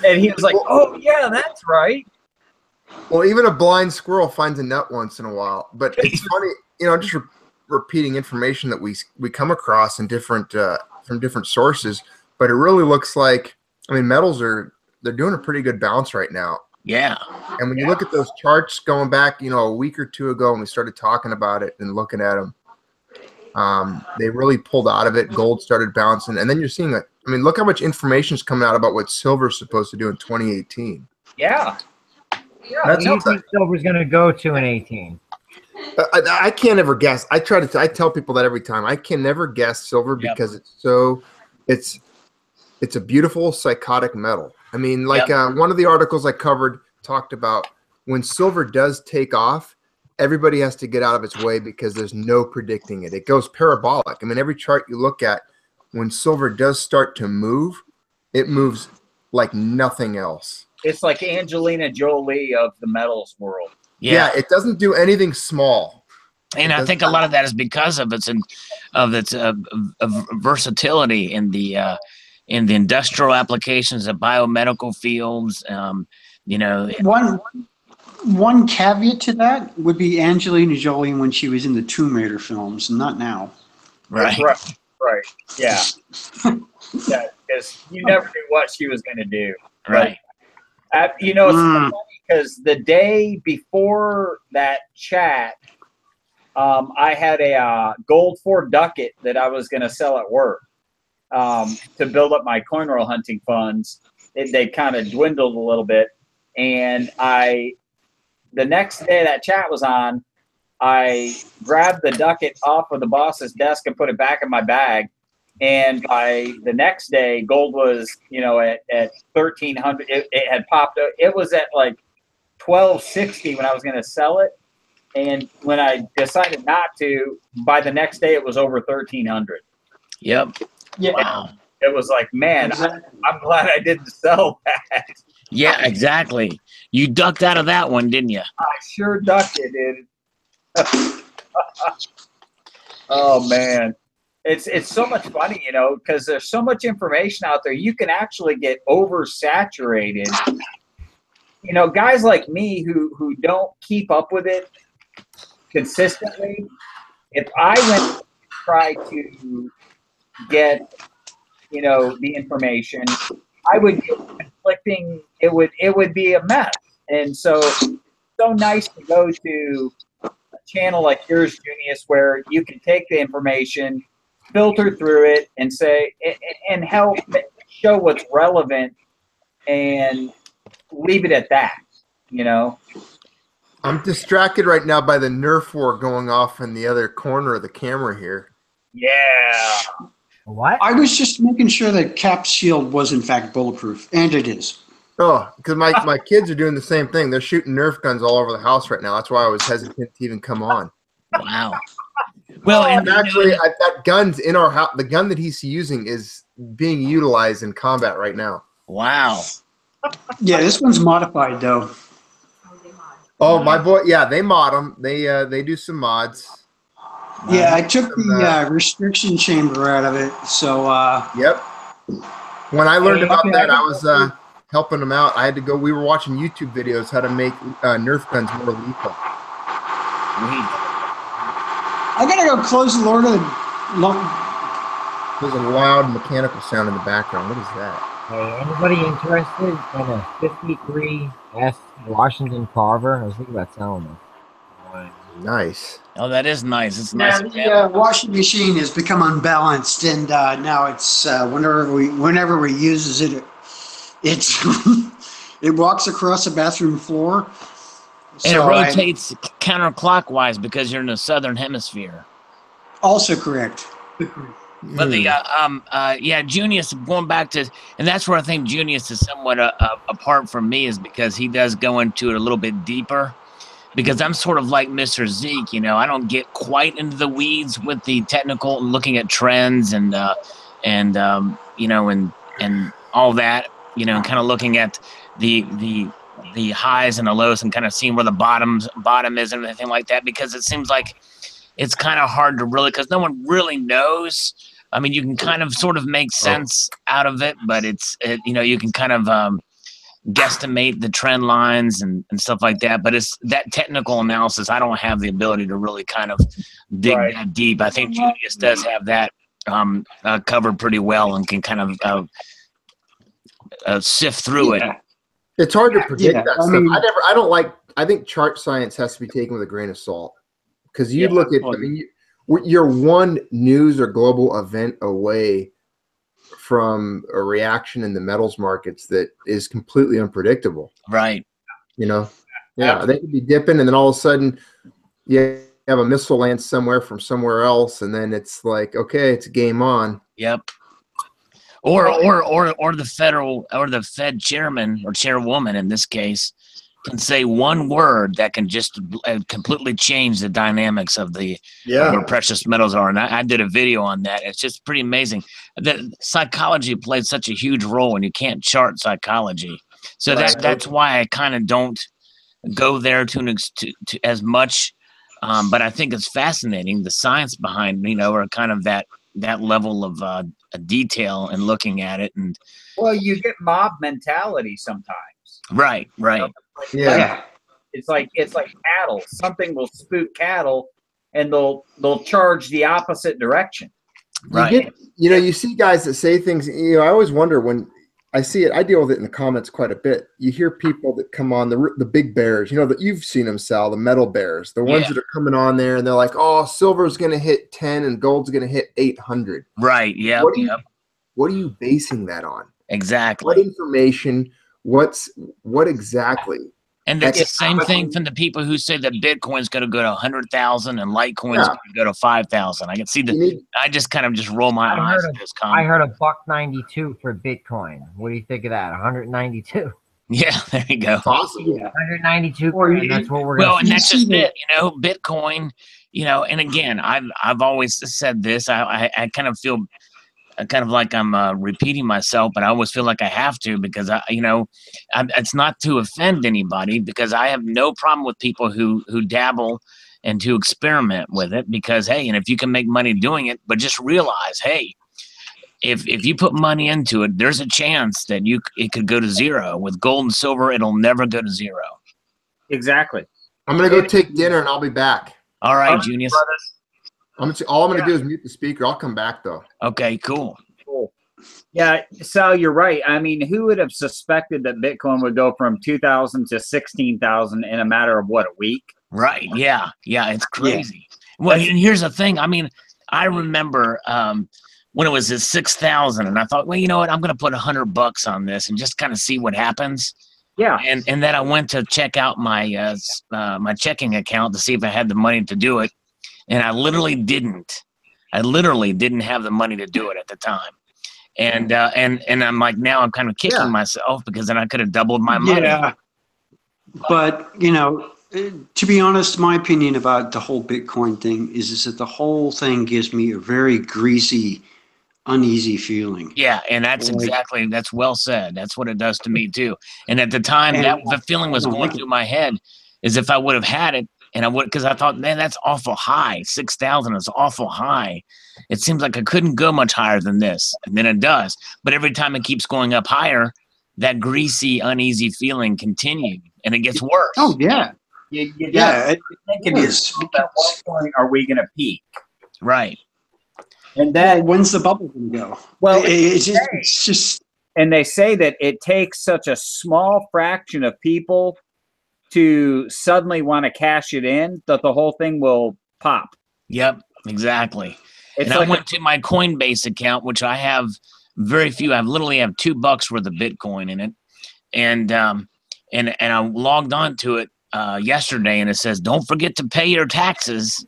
And he was like, oh, yeah, that's right. Well, even a blind squirrel finds a nut once in a while. But it's funny, just repeating information that we come across in different from different sources. But it really looks like, metals they're doing a pretty good bounce right now. Yeah. And when you look at those charts going back, a week or 2 ago, and we started talking about it and looking at them, they really pulled out of it. Gold started bouncing, and then you're seeing it. Look how much information is coming out about what silver's supposed to do in 2018. Yeah. What do you think silver's going to go to in 18? I can't ever guess. I tell people that every time. I can never guess silver because it's a beautiful psychotic metal. One of the articles I covered talked about when silver does take off, everybody has to get out of its way because there's no predicting it. It goes parabolic. Every chart you look at, when silver does start to move, it moves like nothing else. It's like Angelina Jolie of the metals world. Yeah, it doesn't do anything small. And I think a lot of that is because of its versatility in the industrial applications, the biomedical fields. One caveat to that would be Angelina Jolie when she was in the Tomb Raider films, not now. Right. Right. Yeah. Yeah, because you never knew what she was going to do. Right. It's so funny because the day before that chat, I had a gold Ford Ducat that I was going to sell at work to build up my coin roll hunting funds. They kind of dwindled a little bit. And the next day that chat was on, I grabbed the Ducat off of the boss's desk and put it back in my bag. And by the next day, gold was, at 1,300. It had popped. It was at like 1,260 when I was going to sell it. And when I decided not to, by the next day, it was over 1,300. Yep. Yeah. Wow. It was like, man, I'm glad I didn't sell that. Yeah, exactly. You ducked out of that one, didn't you? I sure ducked it, dude. Oh man, it's so much funny, you know, because there's so much information out there. You can actually get oversaturated. You know, guys like me who don't keep up with it consistently. If I went to try to get, you know, the information, I would get conflicting. It would be a mess. And so nice to go to a channel like yours, Junius, where you can take the information, filter through it, and say and help show what's relevant, and leave it at that. You know. I'm distracted right now by the Nerf war going off in the other corner of the camera here. Yeah. What? I was just making sure that Cap's shield was in fact bulletproof, and it is. Oh, because my kids are doing the same thing. They're shooting Nerf guns all over the house right now. That's why I was hesitant to even come on. Wow. Well, and actually, that gun's in our house. The gun that he's using is being utilized in combat right now. wow. Yeah, this one's modified though. Oh, my boy. Yeah, they mod them. They do some mods. Yeah, I took the restriction chamber out of it, so. Yep. When I learned about okay, that, I was helping them out. I had to go. We were watching YouTube videos how to make Nerf guns more lethal. I gotta go close the door to the. There's a loud mechanical sound in the background. What is that? Hey, anybody interested in a 53 S Washington Carver? I was thinking about selling them. Nice. Oh, that is nice. It's Yeah, nice. the washing machine has become unbalanced, and now it's whenever we uses it, it's it walks across the bathroom floor. And So it rotates counterclockwise because you're in the southern hemisphere. also correct. But the yeah, Junius, going back to, and that's where I think Junius is somewhat apart from me, is because he does go into it a little bit deeper. Because I'm sort of like Mr. Zeke, you know, I don't get quite into the weeds with the technical and looking at trends and you know, and all that, you know, and kind of looking at the highs and the lows and kind of seeing where the bottom is and everything like that, because it seems like it's kind of hard to really, because no one really knows. I mean, you can kind of sort of make sense out of it, but you know, you can kind of guesstimate the trend lines and stuff like that, but it's that technical analysis. I don't have the ability to really kind of dig that deep. I think Junius does have that covered pretty well and can kind of sift through it. It's hard to predict that I stuff. mean- I think chart science has to be taken with a grain of salt, because you look at, I mean, you're one news or global event away from a reaction in the metals markets that is completely unpredictable. Right. You know, yeah, they could be dipping, and then all of a sudden, you have a missile land somewhere from somewhere else, and then it's like, okay, it's game on. Yep. Or the Fed chairman or chairwoman in this case can say one word that can just completely change the dynamics of where precious metals are. And I did a video on that. It's just pretty amazing. The psychology plays such a huge role, and you can't chart psychology. So that's why I kind of don't go there to as much. But I think it's fascinating, the science behind, you know, or kind of that level of detail and looking at it. And well, you get mob mentality sometimes. Right. Yeah. It's like cattle. Something will spook cattle, and they'll charge the opposite direction. Right. You see guys that say things. You know, I always wonder when I see it. I deal with it in the comments quite a bit. You hear people that come on the big bears. You know that you've seen them, Sal, the metal bears, the ones that are coming on there, and they're like, "Oh, silver's going to hit 10 and gold's going to hit 800." Right. Yeah. What are you basing that on? Exactly. What information? What exactly? And it's the same thing from the people who say that Bitcoin's going to go to 100,000 and Litecoin's going to go to 5,000. I can see that. I just kind of roll my eyes at this comment. I heard $1.92 for Bitcoin. What do you think of that? 192. Yeah, there you go. Possible. 192. And that's what we're going to. Well, and that's just it. You know, Bitcoin. You know, and again, I've always said this. I kind of feel kind of like I'm repeating myself, but I always feel like I have to, because it's not to offend anybody, because I have no problem with people who dabble and to experiment with it, because hey, and if you can make money doing it, but just realize, hey, if you put money into it, there's a chance that it could go to zero. With gold and silver, it'll never go to zero. Exactly. I'm gonna go take dinner and I'll be back. All right, Junius. All I'm gonna do is mute the speaker. I'll come back though. Okay, cool. Yeah, Sal, you're right. I mean, who would have suspected that Bitcoin would go from 2,000 to 16,000 in a matter of what, a week? Right. Yeah. It's crazy. Well, and here's the thing. I mean, I remember when it was at 6,000, and I thought, well, you know what? I'm going to put $100 on this and just kind of see what happens. Yeah. And then I went to check out my my checking account to see if I had the money to do it, and I literally didn't. I literally didn't have the money to do it at the time. And I'm like, now I'm kind of kicking myself, because then I could have doubled my money. Yeah. But, you know, to be honest, my opinion about the whole Bitcoin thing is that the whole thing gives me a very greasy, uneasy feeling. Yeah, and that's that's well said. That's what it does to me too. And at the time, the feeling was going through my head, is if I would have had it, and I would, because I thought, man, that's awful high. 6,000 is awful high. It seems like I couldn't go much higher than this, and then it does. But every time it keeps going up higher, that greasy, uneasy feeling continued, and it gets worse. Oh yeah, Thinking at what point are we going to peak? Right. And then when's the bubble going to go? Well, it's just. And they say that it takes such a small fraction of people to suddenly want to cash it in that the whole thing will pop. Yep, exactly. It's and I went to my Coinbase account, which I have very few. I literally have $2 worth of Bitcoin in it, and I logged on to it yesterday, and it says, "Don't forget to pay your taxes,"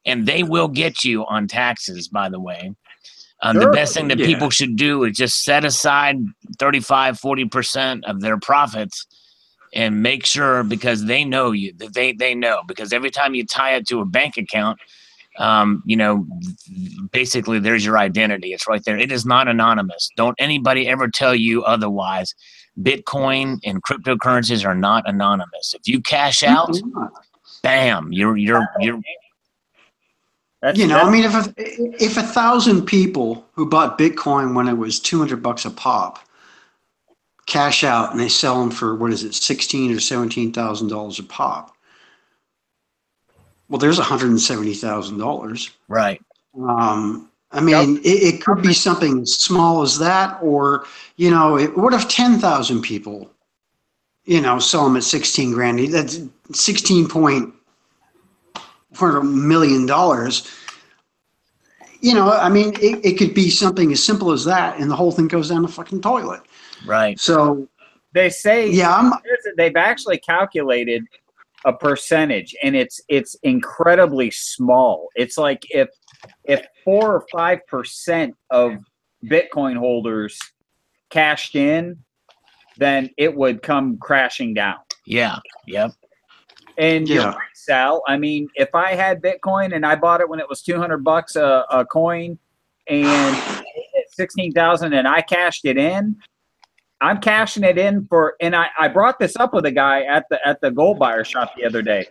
and they will get you on taxes. By the way, the best thing that people should do is just set aside 35-40% of their profits. And make sure, because they know you, that they know, because every time you tie it to a bank account, you know, basically there's your identity. It's right there. It is not anonymous. Don't anybody ever tell you otherwise. Bitcoin and cryptocurrencies are not anonymous. If you cash out, bam, you're. I mean, if 1,000 people who bought Bitcoin when it was $200 a pop cash out and they sell them for, what is it, $16,000 or $17,000 a pop. Well, there's $170,000. Right. I mean, it could be something as small as that, or, you know, what if 10,000 people, you know, sell them at 16 grand? That's $16.4 million. You know, I mean, it could be something as simple as that, and the whole thing goes down the fucking toilet. Right. So they say, they've actually calculated a percentage, and it's incredibly small. It's like if 4 or 5% of Bitcoin holders cashed in, then it would come crashing down. Yeah. Yep. And you're right, Sal. I mean, if I had Bitcoin and I bought it when it was $200 a coin, and 16,000, and I cashed it in, I'm cashing it in for, and I brought this up with a guy at the gold buyer shop the other day.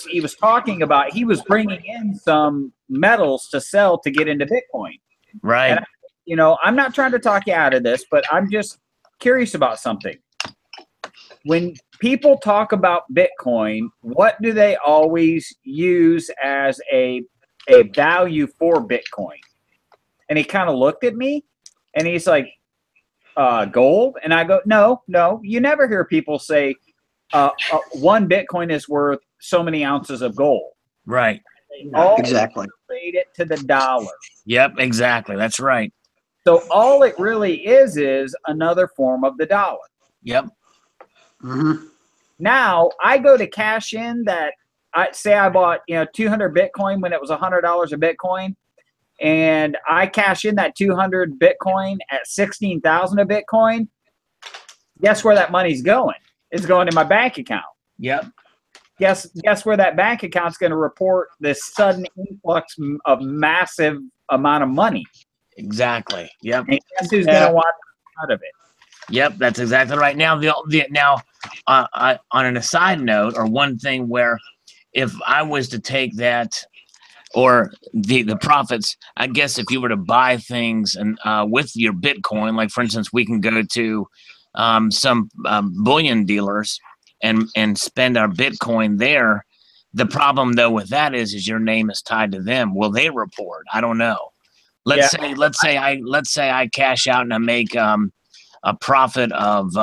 He was talking about, he was bringing in some metals to sell to get into Bitcoin. Right. And, you know, I'm not trying to talk you out of this, but I'm just curious about something. When people talk about Bitcoin, what do they always use as a value for Bitcoin? And he kind of looked at me and he's like, gold? And I go, no, you never hear people say 1 Bitcoin is worth so many ounces of gold. Right. Exactly. Trade it to the dollar. Yep, exactly. That's right. So all it really is another form of the dollar. Yep. Mm-hmm. Now I go to cash in that. I bought 200 Bitcoin when it was $100 a Bitcoin, and I cash in that 200 Bitcoin at 16,000 a Bitcoin. Guess where that money's going? It's going to my bank account. Yep. Guess where that bank account's going to report this sudden influx of massive amount of money. Exactly. Yep. And guess who's going to want out of it? Yep, that's exactly right. Now, on an aside note, or one thing where if I was to take that or the profits, I guess if you were to buy things and with your Bitcoin, like for instance, we can go to some bullion dealers and spend our Bitcoin there. The problem though with that is your name is tied to them. Will they report? I don't know. Let's say I cash out and I make a profit of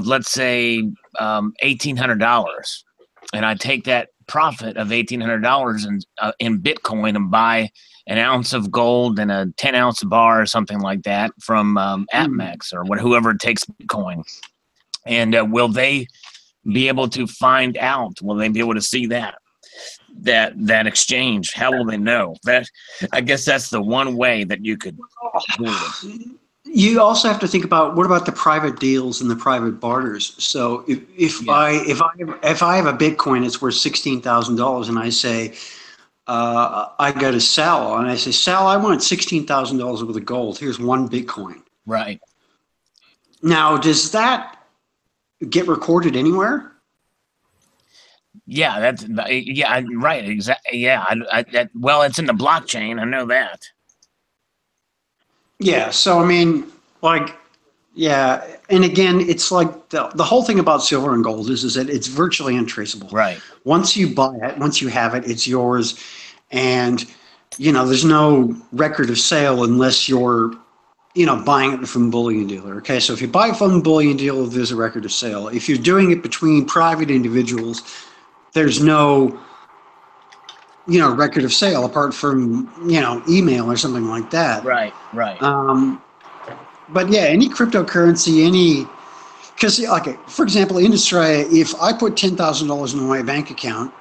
let's say $1,800, and I take that profit of $1,800 in Bitcoin and buy an ounce of gold and a 10-ounce bar or something like that from AppMex or whoever takes Bitcoin. And will they be able to find out? Will they be able to see that exchange? How will they know that? I guess that's the one way that you could do it. You also have to think about, what about the private deals and the private barters? So if I have a Bitcoin, it's worth $16,000, and I say I go to Sal and I say, Sal, I want $16,000 worth of gold. Here's one Bitcoin. Right. Now, does that get recorded anywhere? Yeah, right. Exactly. Yeah. Well, it's in the blockchain. I know that. Yeah. So, I mean, like, yeah. And again, it's like the whole thing about silver and gold is that it's virtually untraceable. Right. Once you buy it, once you have it, it's yours. And, there's no record of sale unless you're, buying it from a bullion dealer. Okay. So if you buy it from a bullion dealer, there's a record of sale. If you're doing it between private individuals, there's no, record of sale apart from, email or something like that. Right. But yeah, any cryptocurrency, because for example, in Australia, if I put $10,000 into my bank account,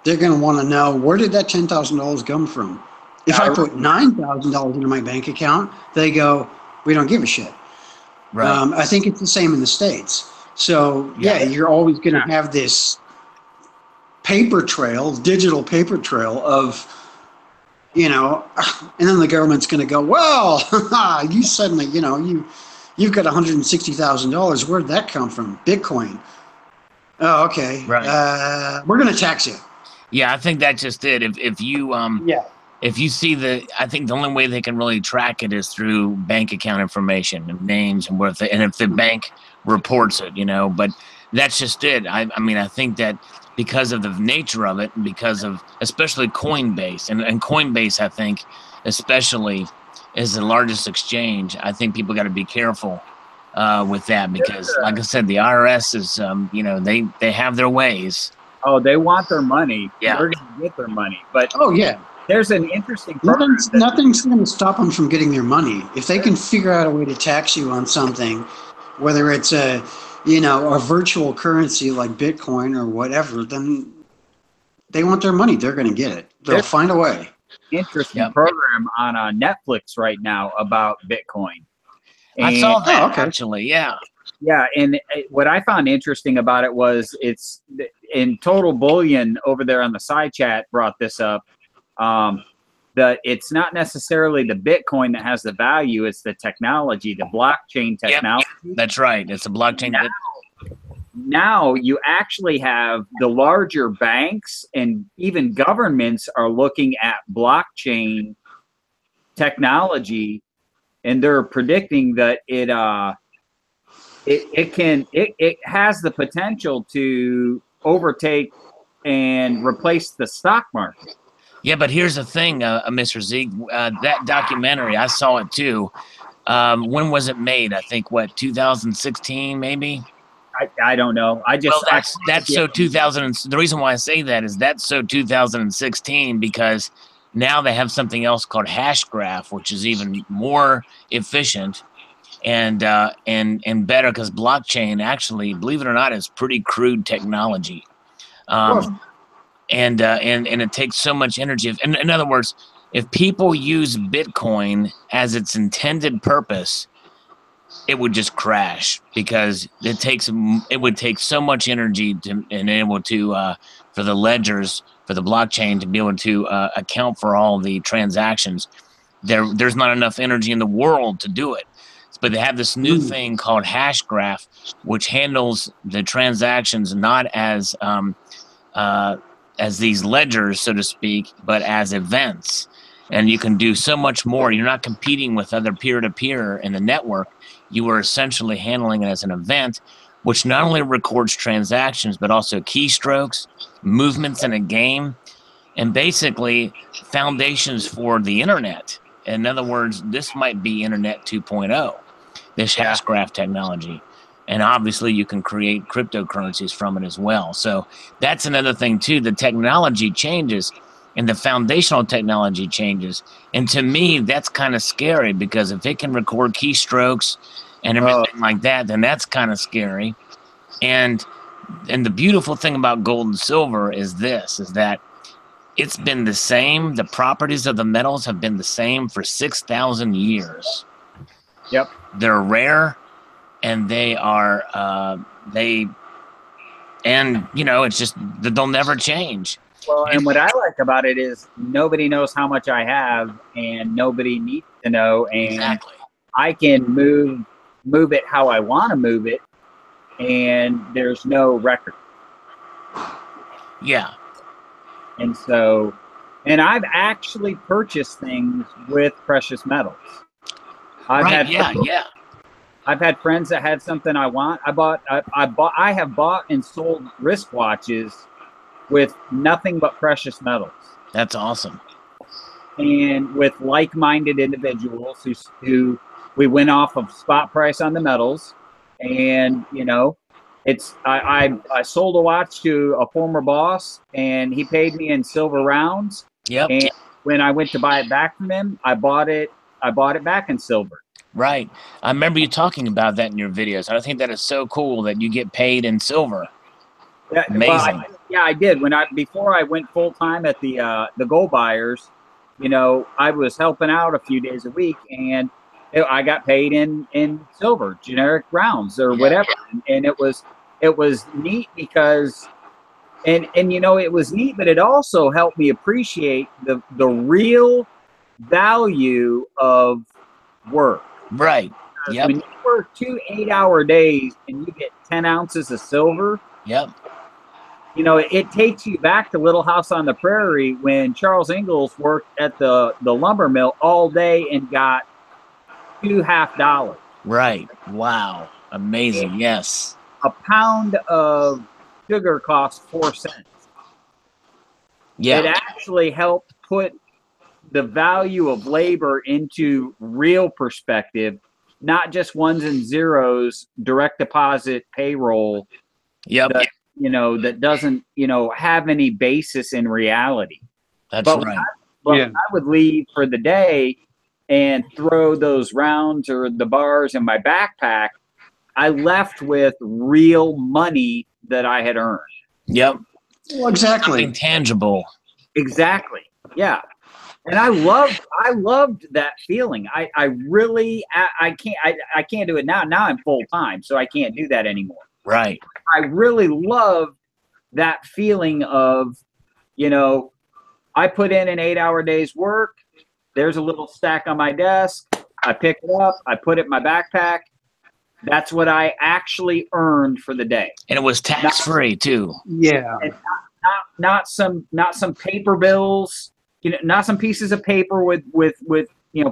they're going to want to know, where did that $10,000 come from? If I put $9,000 into my bank account, they go, we don't give a shit. Right. I think it's the same in the States. So yeah, you're always going to have this digital paper trail of, and then the government's going to go, well, you suddenly, you've got $160,000. Where did that come from? Bitcoin. Oh, okay. Right. We're going to tax you. Yeah, I think that's just it. If you see I think the only way they can really track it is through bank account information and names and and if the bank reports it, but that's just it. I mean, I think that because of the nature of it, and because of especially Coinbase and Coinbase, I think especially is the largest exchange. I think people got to be careful with that because, like I said, the IRS is, they have their ways. Oh, they want their money. Yeah. They're going to get their money. But yeah. There's an interesting program. Nothing's going to stop them from getting their money. If they can figure out a way to tax you on something, whether it's a virtual currency like Bitcoin or whatever, then they want their money. They're going to get it. They'll find a way. Interesting program on Netflix right now about Bitcoin. And I saw that actually. Yeah. Yeah, and what I found interesting about it was it's in Total Bullion over there on the side chat brought this up. That it's not necessarily the Bitcoin that has the value; it's the technology, the blockchain technology. Yep, that's right. It's a blockchain. Now you actually have the larger banks and even governments are looking at blockchain technology, and they're predicting that it has the potential to overtake and replace the stock market. Yeah, but here's the thing, Mr. Zeke. That documentary, I saw it too. When was it made? I think 2016 maybe. I don't know. That's so 2000. The reason why I say that is that's so 2016 because now they have something else called Hashgraph, which is even more efficient and better because blockchain actually, believe it or not, is pretty crude technology. And it takes so much energy. In other words, if people use Bitcoin as its intended purpose, it would just crash because it would take so much energy to enable for the ledgers, for the blockchain to be able to account for all the transactions. There's not enough energy in the world to do it. but they have this new thing called Hashgraph, which handles the transactions not as these ledgers, so to speak, but as events. And you can do so much more. You're not competing with other peer-to-peer in the network. You are essentially handling it as an event, which not only records transactions, but also keystrokes, movements in a game, and basically foundations for the internet. In other words, this might be Internet 2.0, this Hashgraph technology. And obviously you can create cryptocurrencies from it as well. So that's another thing too. The technology changes and the foundational technology changes. And to me, that's kind of scary, because if it can record keystrokes and everything like that, then that's kind of scary. And the beautiful thing about gold and silver is that it's been the same. The properties of the metals have been the same for 6,000 years. Yep. They're rare, and they are, it's just that they'll never change. Well, and what I like about it is nobody knows how much I have, and nobody needs to know, and Exactly. I can move it how I want to move it, and there's no record. Yeah. And so, and I've actually purchased things with precious metals. I've had friends that had something I want. I have bought and sold wristwatches with nothing but precious metals. That's awesome. And with like-minded individuals who we went off of spot price on the metals, and I sold a watch to a former boss, and he paid me in silver rounds. Yep. And when I went to buy it back from him, I bought it back in silver. Right. I remember you talking about that in your videos. I think that is so cool that you get paid in silver. Yeah, amazing. Well, I did. Before I went full time at the Gold Buyers, I was helping out a few days a week, and I got paid in silver, generic rounds or whatever. And it was neat because, and it was neat, but it also helped me appreciate the real value of work. Right. Yep. When you work 2 8-hour days and you get 10 ounces of silver. Yep. It takes you back to Little House on the Prairie when Charles Ingalls worked at the lumber mill all day and got $2.50. Right. Wow. Amazing. And yes. A pound of sugar costs 4 cents. Yeah. It actually helped put the value of labor into real perspective, not just ones and zeros, direct deposit payroll. Yep. That doesn't, have any basis in reality. That's right. I would leave for the day and throw those rounds or the bars in my backpack, I left with real money that I had earned. Yep. Well, exactly. Something tangible. Exactly. Yeah. And I loved that feeling. I can't do it now. Now I'm full time, so I can't do that anymore. Right. I really love that feeling of, I put in an 8-hour day's work. There's a little stack on my desk. I pick it up. I put it in my backpack. That's what I actually earned for the day. And it was tax free too. Yeah. And not some paper bills, not some pieces of paper with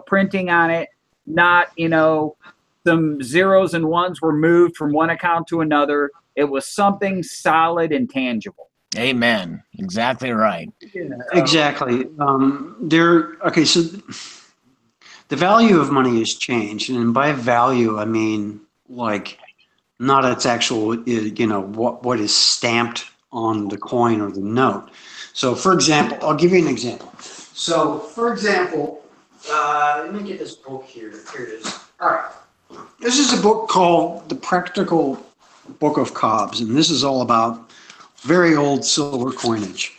printing on it. Not, some zeros and ones were moved from one account to another. It was something solid and tangible. Amen. Exactly right. Yeah, exactly. Okay, so the value of money has changed, and by value I mean like not its actual, what is stamped on the coin or the note. So, for example, I'll give you an example. So, for example, let me get this book here. Here it is. All right. This is a book called The Practical Book of Cobbs, and this is all about very old silver coinage.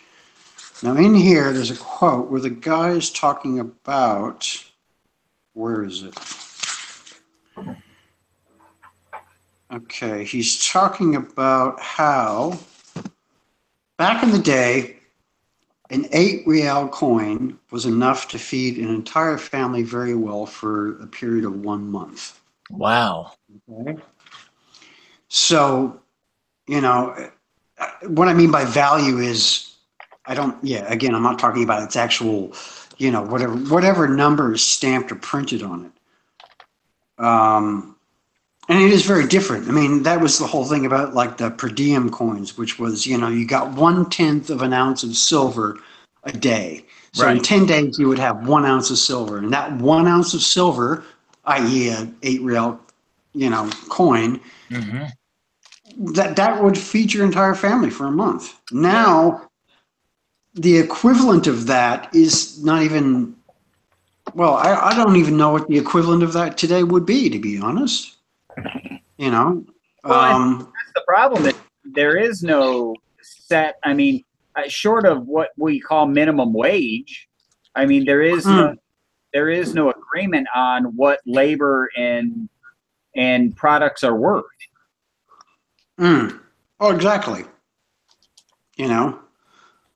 Now, in here, there's a quote where the guy is talking about, where is it? Okay, he's talking about how back in the day, an 8 real coin was enough to feed an entire family very well for a period of 1 month. Wow. Okay. So, you know, what I mean by value is again, I'm not talking about its actual, whatever number is stamped or printed on it. And it is very different. I mean, that was the whole thing about like the per diem coins, which was, you got 1/10 of an ounce of silver a day. So in Right. 10 days, you would have 1 ounce of silver. And that 1 ounce of silver, i.e. an 8 real, coin, Hmm. that would feed your entire family for a month. Now, the equivalent of that is not even, well, I don't even know what the equivalent of that today would be, to be honest. You know, Well, that's the problem. Is there is no set. I mean, short of what we call minimum wage. I mean, there is no agreement on what labor and products are worth. oh, exactly. You know,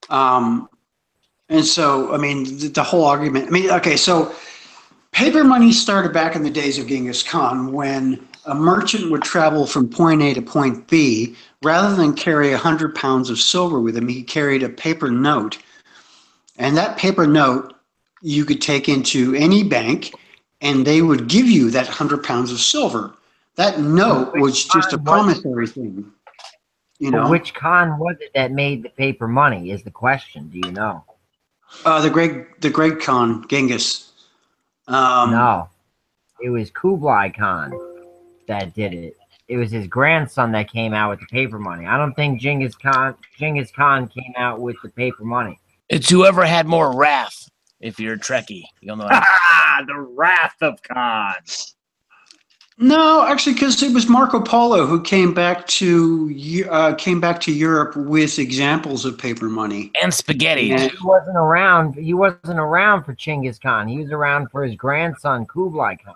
and so I mean, the whole argument. I mean, okay, so paper money started back in the days of Genghis Khan when a merchant would travel from point A to point B. Rather than carry 100 pounds of silver with him, he carried a paper note. And that paper note you could take into any bank and they would give you that 100 pounds of silver. That note was just a promissory thing. But which Khan was it that made the paper money is the question. Do you know? The great Khan, Genghis. No, it was Kublai Khan that did it. It was his grandson that came out with the paper money. I don't think Genghis Khan came out with the paper money. It's whoever had more wrath. If you're a Trekkie, you'll know. The Wrath of Khan. No, actually, because it was Marco Polo who came back to Europe with examples of paper money And spaghetti. And- He wasn't around. He wasn't around for Genghis Khan. He was around for his grandson Kublai Khan.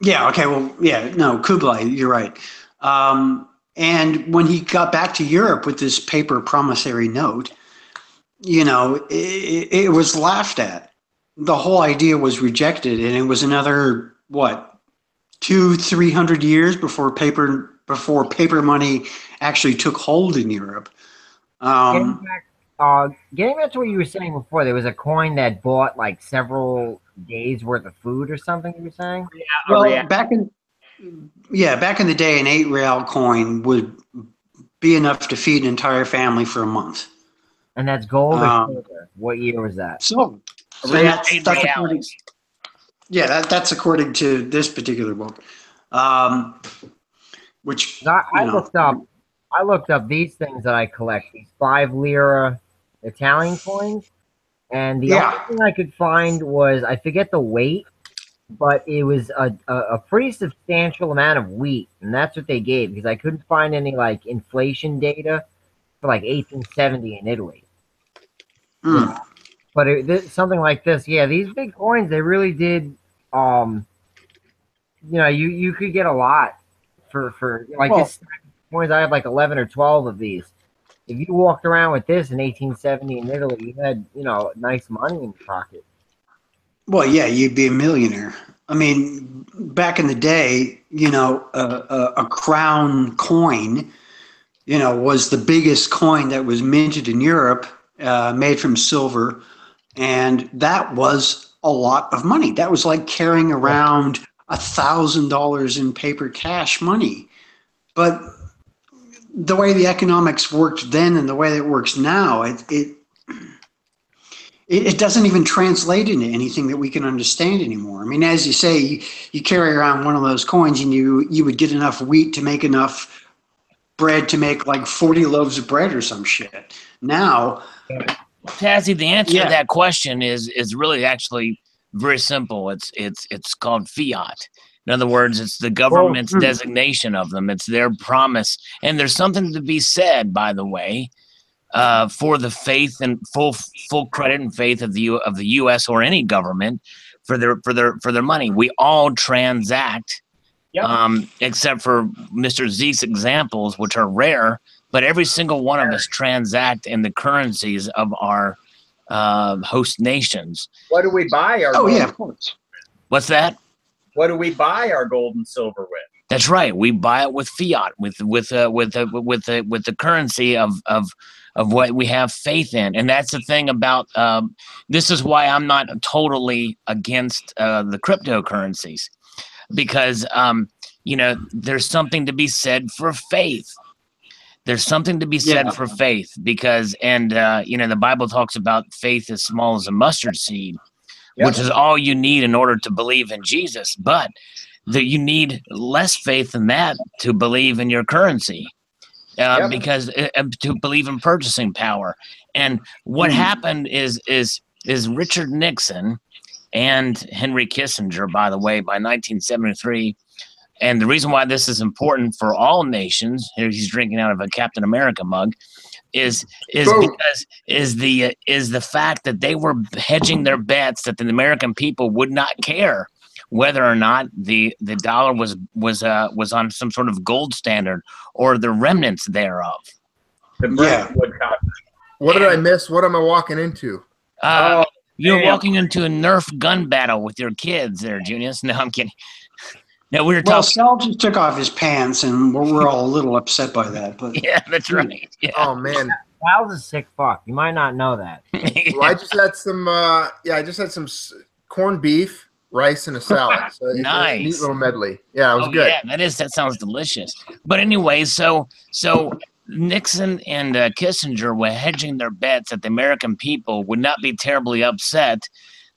Yeah. Okay. Well. Yeah. No. Kublai. You're right. And when he got back to Europe with this paper promissory note, it was laughed at. The whole idea was rejected, and it was another 200-300 years before paper money actually took hold in Europe. Getting back to what you were saying before, there was a coin that bought like several days worth of food or something. You were saying? Well, back in the day, an 8 real coin would be enough to feed an entire family for a month. And that's gold or silver? What year was that? So that's according, that's according to this particular book. Which I looked up these things that I collect, these 5 lira Italian coins, and the only thing I could find was, I forget the weight, but it was a pretty substantial amount of wheat, and that's what they gave, because I couldn't find any like inflation data for like 1870 in Italy. But something like this, these big coins, they really did. You could get a lot for like this coins. I have like 11 or 12 of these. If you walked around with this in 1870 in Italy, you had nice money in your pocket. Well, yeah, you'd be a millionaire. I mean, back in the day, a crown coin, was the biggest coin that was minted in Europe, made from silver, and that was a lot of money. That was like carrying around $1,000 in paper cash money. But the way the economics worked then and the way it works now, it doesn't even translate into anything that we can understand anymore. I mean, as you say, you carry around one of those coins and you would get enough wheat to make enough bread to make like 40 loaves of bread or some shit. Now, Tazzy, the answer to that question is really actually very simple. It's called fiat. In other words, it's the government's designation of them. It's their promise, and there's something to be said, by the way, for the faith and full credit and faith of the U.S. or any government for their money. We all transact, except for Mr. Zeke's examples, which are rare. But every single one of us transact in the currencies of our host nations. What do we buy? Of course. What's that? what do we buy our gold and silver with? That's right. We buy it with fiat, with the currency of what we have faith in, and that's the thing about. This is why I'm not totally against the cryptocurrencies, because there's something to be said for faith. There's something to be said for faith, because the Bible talks about faith as small as a mustard seed, which is all you need in order to believe in Jesus, but you need less faith than that to believe in your currency, because to believe in purchasing power. And what happened is Richard Nixon and Henry Kissinger, by the way, by 1973. And the reason why this is important for all nations, here he's drinking out of a Captain America mug, is the fact that they were hedging their bets that the American people would not care whether or not the dollar was on some sort of gold standard or the remnants thereof. What did I miss? What am I walking into? You're walking into a Nerf gun battle with your kids there, Junius. No, I'm kidding. No, we were talking. Sal just took off his pants, and we're all a little upset by that. But yeah, that's right. Yeah. Oh man, Sal's a sick fuck. You might not know that. Well, I just had some. I just had some corned beef, rice, and a salad. So nice, a neat little medley. Yeah, it was good. Yeah, that sounds delicious. But anyway, so Nixon and Kissinger were hedging their bets that the American people would not be terribly upset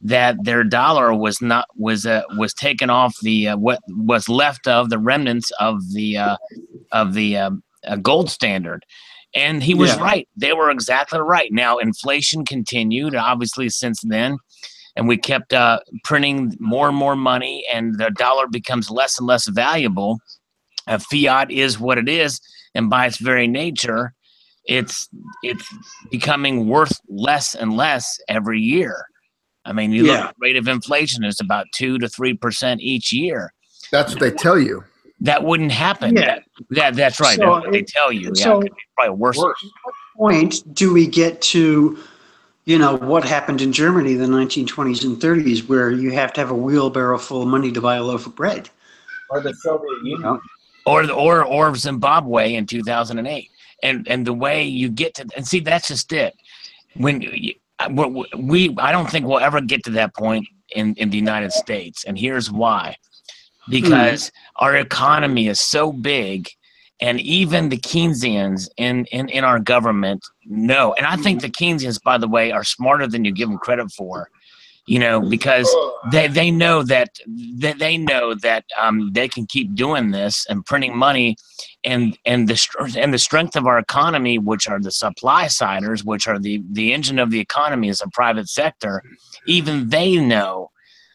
that their dollar was taken off the what was left of the remnants of the gold standard. And he was right. They were exactly right. Now, inflation continued, obviously, since then, and we kept printing more and more money, and the dollar becomes less and less valuable. Fiat is what it is, and by its very nature, it's becoming worth less and less every year. I mean, you look at the rate of inflation is about 2 to 3% each year. That's what they tell you. That wouldn't happen. Yeah. That's right. So That's what they tell you. so yeah, probably worse. At what point do we get to, what happened in Germany in the 1920s and 30s, where you have to have a wheelbarrow full of money to buy a loaf of bread? Or the Soviet Union. Or Zimbabwe in 2008. And the way you get to, and see, that's just it. I don't think we'll ever get to that point in the United States. And here's why. Because our economy is so big, and even the Keynesians in our government know. And I think the Keynesians, by the way, are smarter than you give them credit for. Because they know that they can keep doing this and printing money, and the strength of our economy, which are the supply siders, which are the engine of the economy, is a private sector. Even they know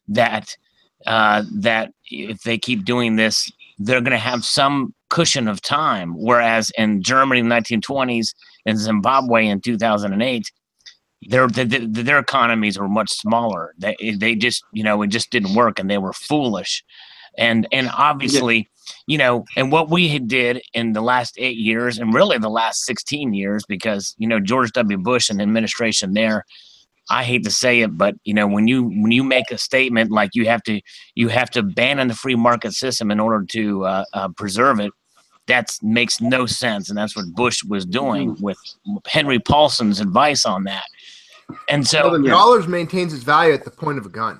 that if they keep doing this, they're going to have some cushion of time. Whereas in Germany in the 1920s and Zimbabwe in 2008. Their economies were much smaller. They just it just didn't work, and they were foolish, and obviously and what we did in the last 8 years, and really the last 16 years, because George W. Bush and the administration there, I hate to say it, but when you make a statement like you have to abandon the free market system in order to preserve it, that makes no sense, and that's what Bush was doing with Henry Paulson's advice on that. And so the dollar maintains its value at the point of a gun.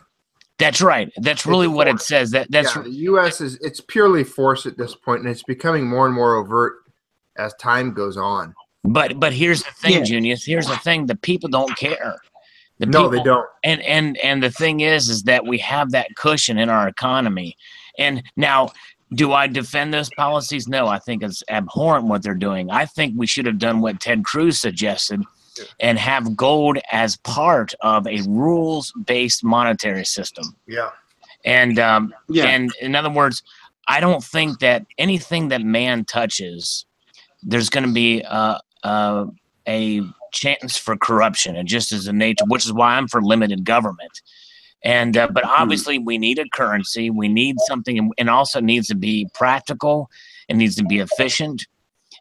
That's right. That's really what it says. The U.S. it's purely force at this point, and it's becoming more and more overt as time goes on. But here's the thing, Junius. Here's the thing: the people don't care. They don't. And the thing is that we have that cushion in our economy. And now, do I defend those policies? No, I think it's abhorrent what they're doing. I think we should have done what Ted Cruz suggested, and have gold as part of a rules-based monetary system. Yeah. And and in other words, I don't think that anything that man touches, there's going to be a chance for corruption. It just is the nature, which is why I'm for limited government. And but obviously we need a currency. We need something, and also needs to be practical. It needs to be efficient.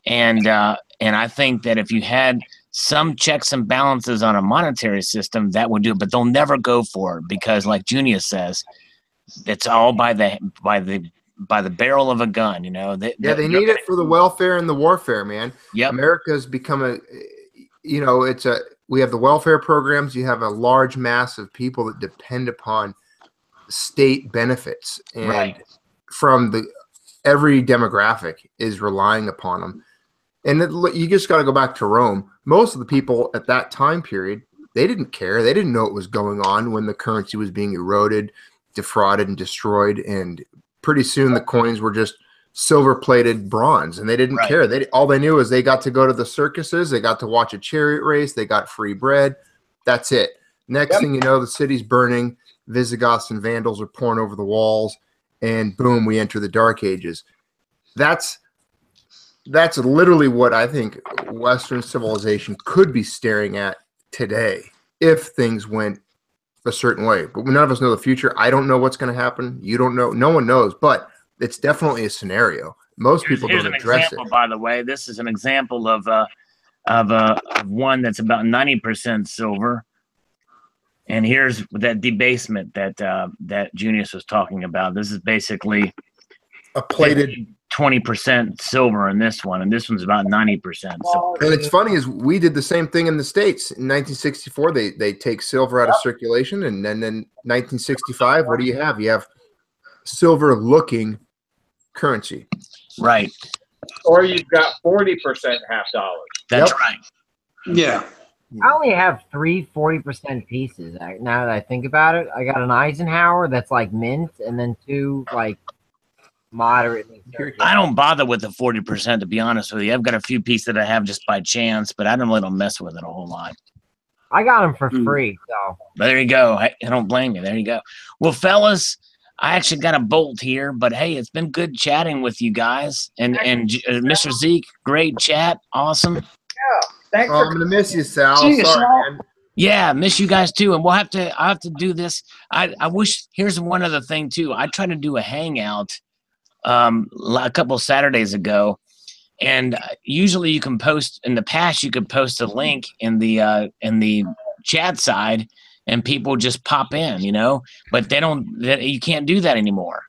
And I think that if you had some checks and balances on a monetary system, that would do it, but they'll never go for it because, like Junius says, It's all by the barrel of a gun, you know. They need it for the welfare and the warfare, man. Yep. America's become we have the welfare programs. You have a large mass of people that depend upon state benefits, and from every demographic is relying upon them. And you just got to go back to Rome. Most of the people at that time period, they didn't care. They didn't know what was going on when the currency was being eroded, defrauded, and destroyed. And pretty soon the coins were just silver-plated bronze, and they didn't care. All they knew is they got to go to the circuses, they got to watch a chariot race, they got free bread. That's it. Next thing you know, the city's burning, Visigoths and Vandals are pouring over the walls, and boom, we enter the Dark Ages. That's literally what I think Western civilization could be staring at today if things went a certain way. But none of us know the future. I don't know what's going to happen. You don't know. No one knows. But it's definitely a scenario. Most people don't address it. By the way, this is an example of one that's about 90% silver. And here's that debasement that Junius was talking about. This is basically a plated 20% silver in this one, and this one's about 90% silver. And it's funny is we did the same thing in the States. In 1964, they take silver out of circulation, and then in 1965, what do you have? You have silver-looking currency. Right. Or you've got 40% half dollars. That's right. Yeah. I only have 40% pieces. Now that I think about it, I got an Eisenhower that's like mint, and then two like moderately. I don't bother with the 40%, to be honest with you. I've got a few pieces that I have just by chance, but I don't really mess with it a whole lot. I got them for free, so there you go. I don't blame you. There you go. Well, fellas, I actually got a bolt here, but hey, it's been good chatting with you guys. And Mr. Zeke, great chat, awesome. Yeah, thanks. I'm gonna miss you, Sal. See you, Sorry, Sal. man. Yeah, miss you guys too. And I have to do this. I wish. Here's one other thing too. I tried to do a hangout a couple of Saturdays ago, and usually you can post. In the past, you could post a link in the chat side, and people just pop in, you know. But you can't do that anymore.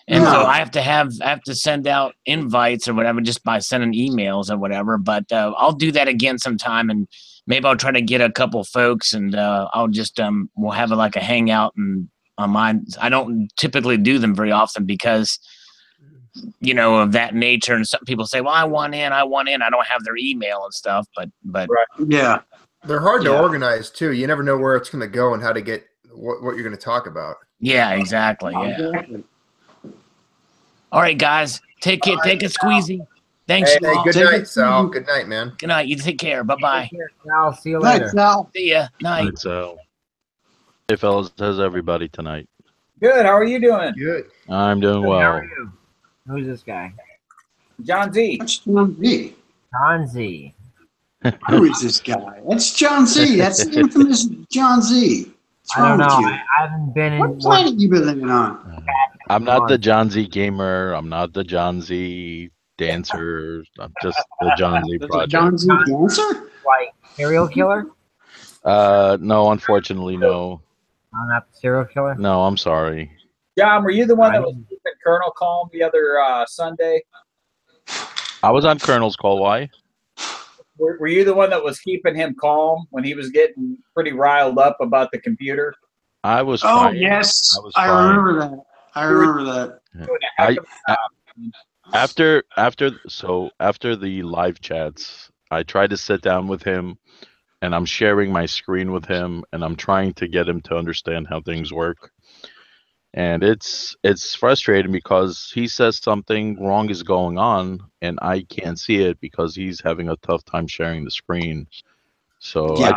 And so I have to send out invites or whatever just by sending emails or whatever. But I'll do that again sometime, and maybe I'll try to get a couple folks, and I'll just we'll have like a hangout and on mine. I don't typically do them very often because, you know, of that nature. And some people say, "Well, I want in." I don't have their email and stuff, but Right. Yeah. They're hard to organize too. You never know where it's going to go and how to get what you're going to talk about. yeah, exactly. Yeah. All right, guys, take it. Take a squeezy. Thanks. Hey, you all. good Take night, it Sal. easy. Good night, man. Good night. You take care. Bye bye. I'll see you Thanks, later. Sal. See ya. Night. It's hey fellas, how's everybody tonight? Good. How are you doing? Good. I'm doing How well. are you? Who's this guy? John Z. That's John Z. John Z. Who is this guy? That's John Z. That's the infamous John Z. What's I don't wrong know. with you? I haven't been in. What planet you been living on? I'm not the John Z gamer. I'm not the John Z dancer. I'm just the John Z project. John Z dancer? Like serial killer? No, unfortunately, no. I'm not the serial killer. No, I'm sorry. John, were you the one that was keeping Colonel calm the other Sunday? I was on Colonel's call. Why? Were you the one that was keeping him calm when he was getting pretty riled up about the computer? I was. Oh, fine. yes. I was I fine. remember that. I remember that. Doing a heck of a job. After the live chats, I tried to sit down with him, and I'm sharing my screen with him, and I'm trying to get him to understand how things work. And it's frustrating because he says something wrong is going on, and I can't see it because he's having a tough time sharing the screen. So Yeah.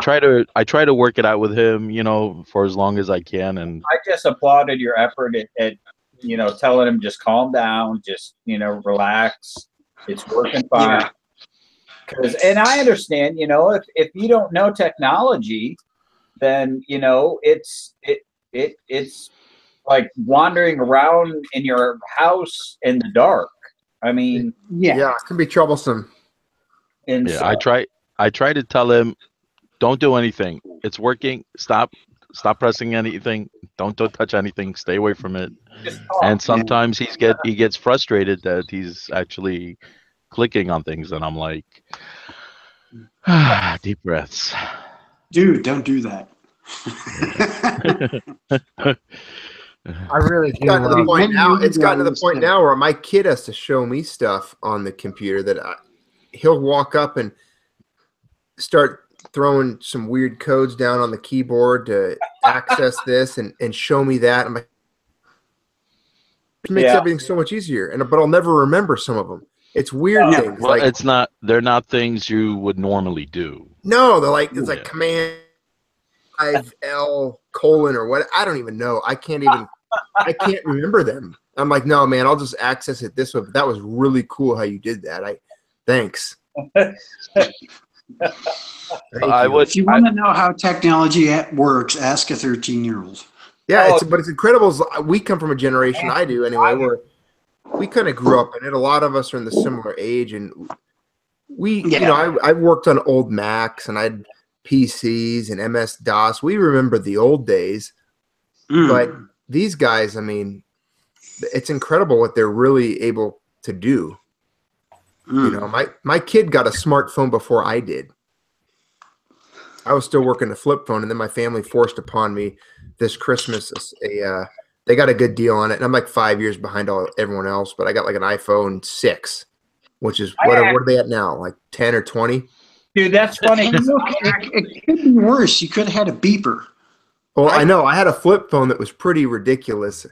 I try to work it out with him, you know, for as long as I can. And I just applauded your effort at you know, telling him just calm down, just, you know, relax. It's working fine. Yeah. And I understand, you know, if you don't know technology, then, you know, it's like wandering around in your house in the dark. I mean, Yeah. It can be troublesome. and yeah, so- I try to tell him, don't do anything. It's working. Stop. Stop pressing anything. Don't touch anything. Stay away from it. Just And talk. sometimes he gets frustrated that he's actually clicking on things, and I'm like, deep breaths. Dude, don't do that. I really It's do. gotten to the love- point now. It's gotten to the Many point years now where my kid has to show me stuff on the computer that he'll walk up and start throwing some weird codes down on the keyboard to access this and show me that. I'm like, it makes Yeah. everything so much easier. But I'll never remember some of them. It's weird Yeah. things. Well, Like they're not things you would normally do. no, they're like it's like Yeah. command 5L : or what? I don't even know. I can't remember them. I'm like, no, man, I'll just access it this way. But that was really cool how you did that. Thanks. Thank I you. would. If you want to know how technology works, ask a 13-year-old. Yeah, Oh. but it's incredible. We come from a generation, I do anyway, where we kind of grew up in it. A lot of us are in the similar age, and I worked on old Macs and I had PCs and MS DOS. We remember the old days, but these guys, I mean, it's incredible what they're really able to do. You know, my kid got a smartphone before I did. I was still working the flip phone, and then my family forced upon me this Christmas they got a good deal on it, and I'm like 5 years behind everyone else, but I got like an iPhone 6, which is what are they at now? Like 10 or 20? Dude, that's funny. And look, it could be worse. You could have had a beeper. Well, I know I had a flip phone that was pretty ridiculous,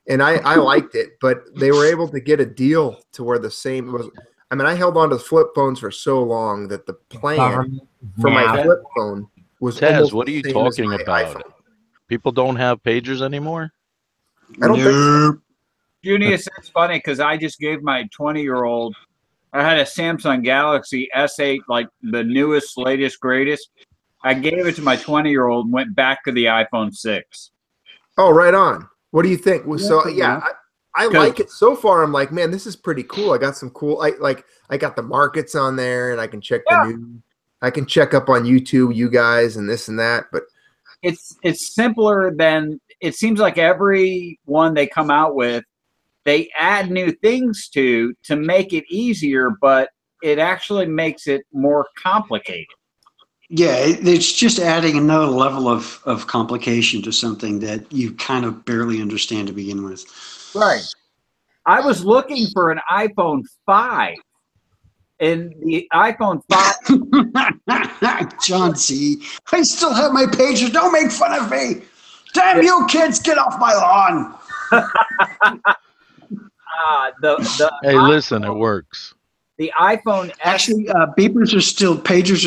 and I liked it, but they were able to get a deal to where the same was. I mean, I held on to flip phones for so long that the plan for my Now. flip phone was Taz, almost what are the you same as talking my about? iPhone. People don't have pagers anymore. I don't think so. Junius, it's funny because I just gave my 20-year-old, I had a Samsung Galaxy S8, like the newest, latest, greatest. I gave it to my 20-year-old and went back to the iPhone 6. Oh, right on. What do you think? Well, Yeah, so pretty yeah, much. I like it so far. I'm like, man, this is pretty cool. I got some cool. I got the markets on there, and I can check the news. I can check up on YouTube, you guys, and this and that. But It's simpler than it seems like every one they come out with, they add new things to make it easier, but it actually makes it more complicated. Yeah, it's just adding another level of complication to something that you kind of barely understand to begin with. Right. I was looking for an iPhone 5, and the iPhone 5. John C. I still have my pages. Don't make fun of me. Damn you kids, get off my lawn. Hey, listen, it works. The iPhone S. Actually, pagers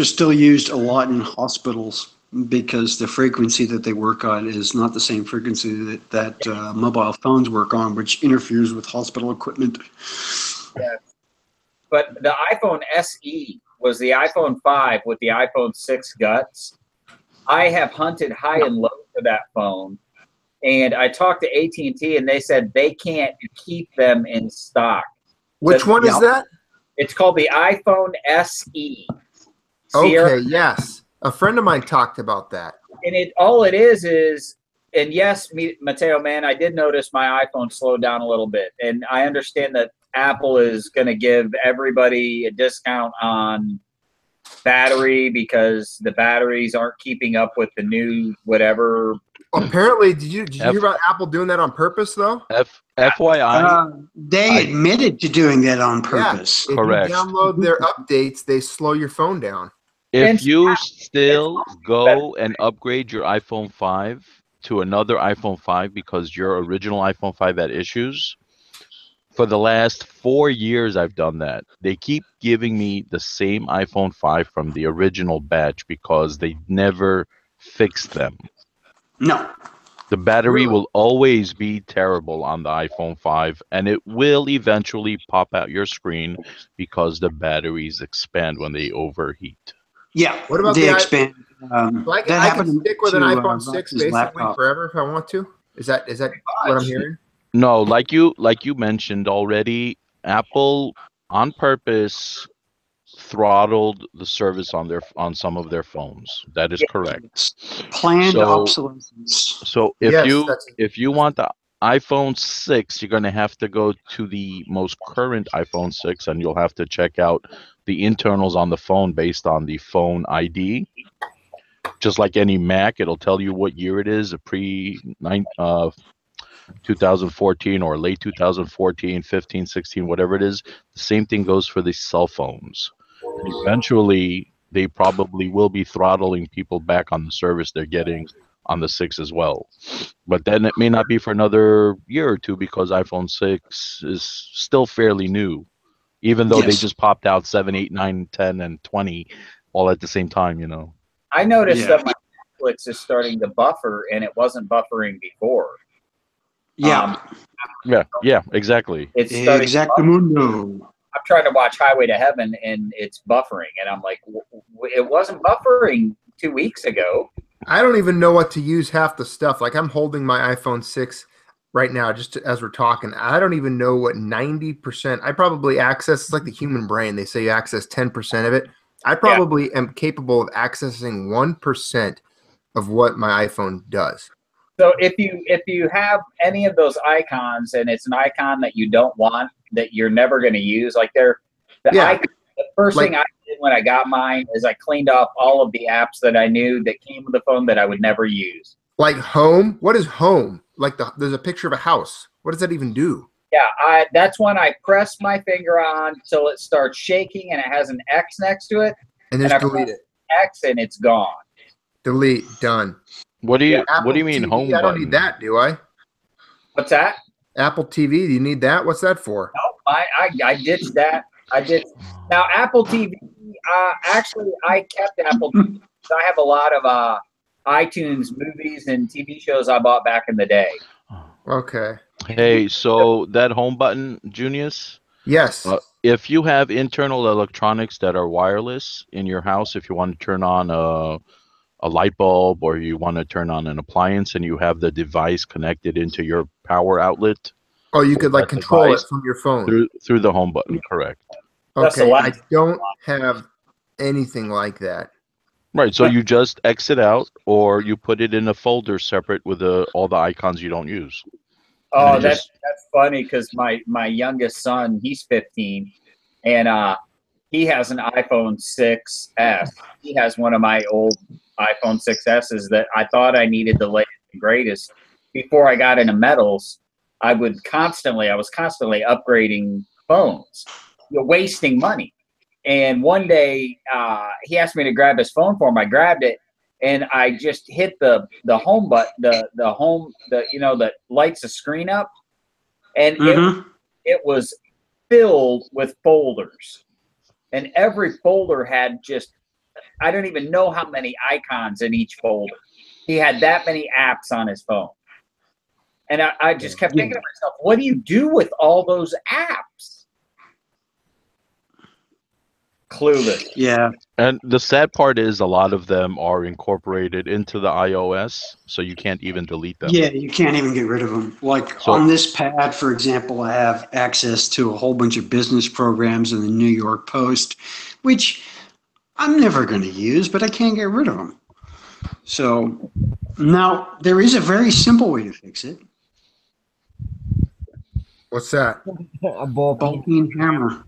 are still used a lot in hospitals because the frequency that they work on is not the same frequency that mobile phones work on, which interferes with hospital equipment. Yes. But the iPhone SE was the iPhone 5 with the iPhone 6 guts. I have hunted high and low for that phone, and I talked to AT&T, and they said they can't keep them in stock. which one is that? It's called the iPhone SE. Okay, yes. A friend of mine talked about that. And all it is, and yes, Mateo, man, I did notice my iPhone slowed down a little bit. And I understand that Apple is going to give everybody a discount on battery because the batteries aren't keeping up with the new whatever. Apparently, did you hear about Apple doing that on purpose, though? FYI, They admitted to doing that on purpose. If Correct. you download their updates, they slow your phone down. if you still go and upgrade your iPhone 5 to another iPhone 5 because your original iPhone 5 had issues, for the last 4 years I've done that. They keep giving me the same iPhone 5 from the original batch because they never fixed them. No. The battery will always be terrible on the iPhone 5, and it will eventually pop out your screen because the batteries expand when they overheat. Yeah. What about they the expand? So I can stick with an iPhone 6 basically forever if I want to. Is that what I'm hearing? No, like you mentioned already, Apple on purpose throttled the service on some of their phones. That is correct. Planned So- obsolescence. So if Yes, you that's- if you want the iPhone 6, you're going to have to go to the most current iPhone 6, and you'll have to check out the internals on the phone based on the phone ID. Just like any Mac, it'll tell you what year it is, a 2014 or late 2014, 15, 16, whatever it is. The same thing goes for the cell phones. And eventually, they probably will be throttling people back on the service they're getting on the 6 as well. But then it may not be for another year or two because iPhone 6 is still fairly new, even though they Yes. just popped out 7, 8, 9, 10, and 20 all at the same time, you know. I noticed Yeah. that my Netflix is starting to buffer, and it wasn't buffering before. Yeah. Yeah, exactly. It's starting. Exactamundo. I'm trying to watch Highway to Heaven, and it's buffering, and I'm like, it wasn't buffering 2 weeks ago. I don't even know what to use half the stuff. Like I'm holding my iPhone 6 right now, just as we're talking. I don't even know what 90%. I probably access. It's like the human brain. They say you access 10% of it. I probably am capable of accessing 1% of what my iPhone does. So if you have any of those icons, and it's an icon that you don't want, that you're never going to use, like the first thing I did when I got mine is I cleaned off all of the apps that I knew that came with the phone that I would never use. Like home. What is home? Like there's a picture of a house. What does that even do? Yeah, that's when I press my finger on till it starts shaking and it has an X next to it. And just I delete it. X and it's gone. Delete. Done. What do you Apple what do you mean TV, home I don't button? need that, do I? What's that? Apple TV. Do you need that? What's that for? No, I ditched that. I did. Now Apple TV. Actually, I kept Apple TV. I have a lot of iTunes movies and TV shows I bought back in the day. Okay. Hey, so that home button, Junius, Yes. if you have internal electronics that are wireless in your house, if you want to turn on a light bulb or you want to turn on an appliance and you have the device connected into your power outlet Oh, you could like that control it device from your phone. through the home button, correct? That's Okay. the I last- don't have anything like that. Right, so you just exit out or you put it in a folder separate with all the icons you don't use. Oh, And that's funny because my youngest son, he's 15, and he has an iPhone 6S. He has one of my old iPhone 6S's that I thought I needed the latest and greatest. Before I got into metals, I was constantly upgrading phones, wasting money. And one day he asked me to grab his phone for him. I grabbed it, and I just hit the home button, the home, that lights the screen up, and it was filled with folders, and every folder had I don't even know how many icons in each folder. He had that many apps on his phone, and I just kept thinking to myself, what do you do with all those apps? Clueless. Yeah. And the sad part is a lot of them are incorporated into the iOS, so you can't even delete them. Yeah, you can't even get rid of them. Like So- on this pad, for example, I have access to a whole bunch of business programs in the New York Post, which I'm never going to use, but I can't get rid of them. So now there is a very simple way to fix it. What's that? A ball peen. Ball-peen hammer.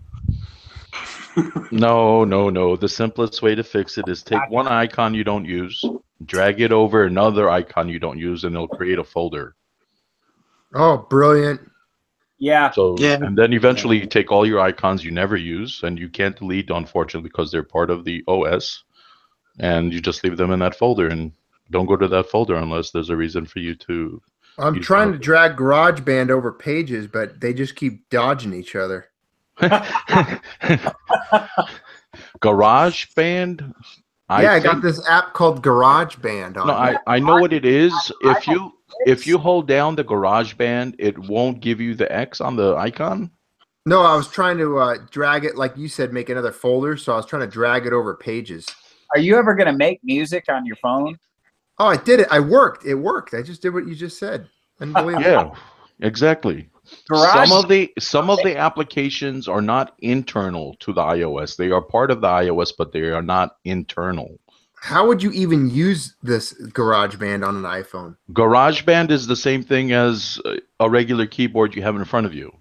No. The simplest way to fix it is take one icon you don't use, drag it over another icon you don't use, and it'll create a folder. Oh, brilliant. Yeah. So, Yeah. and then eventually you take all your icons you never use, and you can't delete, unfortunately, because they're part of the OS, and you just leave them in that folder, and don't go to that folder unless there's a reason for you to. I'm You trying to don't- drag GarageBand over pages, but they just keep dodging each other. GarageBand? Yeah, I got think- this app called GarageBand on. No, it. I know what it is. If you hold down the GarageBand, it won't give you the X on the icon. No, I was trying to drag it, like you said, make another folder. So I was trying to drag it over pages. Are you ever going to make music on your phone? Oh, I did it. I worked. It worked. I just did what you just said. Unbelievable. Yeah, exactly. Garage. Some of the applications are not internal to the iOS. They are part of the iOS, but they are not internal. How would you even use this GarageBand on an iPhone? GarageBand is the same thing as a regular keyboard you have in front of you.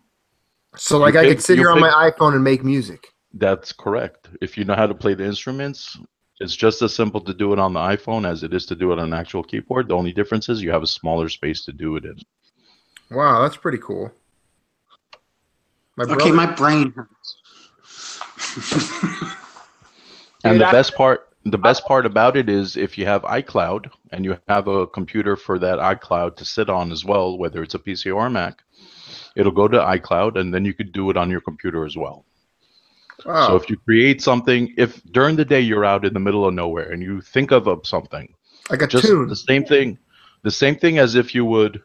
So, like, I could sit here on my iPhone and make music. That's correct. If you know how to play the instruments, it's just as simple to do it on the iPhone as it is to do it on an actual keyboard. The only difference is you have a smaller space to do it in. Wow, that's pretty cool. Okay, my brain hurts. And the best part about it is if you have iCloud and you have a computer for that iCloud to sit on as well, whether it's a PC or a Mac, it'll go to iCloud and then you could do it on your computer as well. Wow. So if you create something, if during the day you're out in the middle of nowhere and you think of something, like a just tune. the same thing as if you would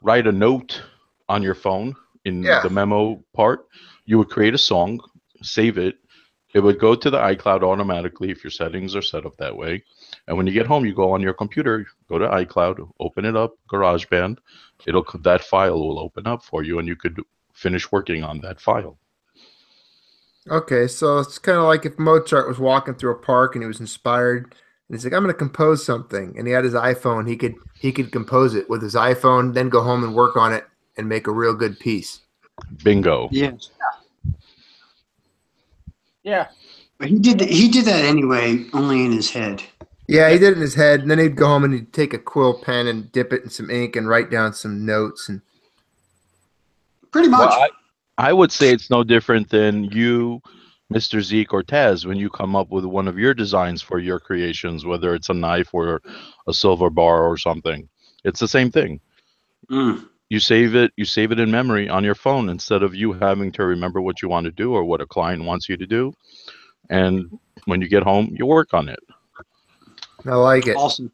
write a note on your phone in the memo part, you would create a song, save it. It would go to the iCloud automatically if your settings are set up that way. And when you get home, you go on your computer, go to iCloud, open it up, GarageBand. That file will open up for you, and you could finish working on that file. Okay, so it's kind of like if Mozart was walking through a park and he was inspired, and he's like, "I'm going to compose something," and he had his iPhone. He could compose it with his iPhone, then go home and work on it and make a real good piece. Bingo. Yes. Yeah. But he did that anyway, only in his head. Yeah, he did it in his head, and then he'd go home and he'd take a quill pen and dip it in some ink and write down some notes. And pretty much. Well, I would say it's no different than you, Mr. Zeke or Taz, when you come up with one of your designs for your creations, whether it's a knife or a silver bar or something. It's the same thing. Mm. You save it in memory on your phone instead of you having to remember what you want to do or what a client wants you to do. And when you get home, you work on it. I like it. Awesome.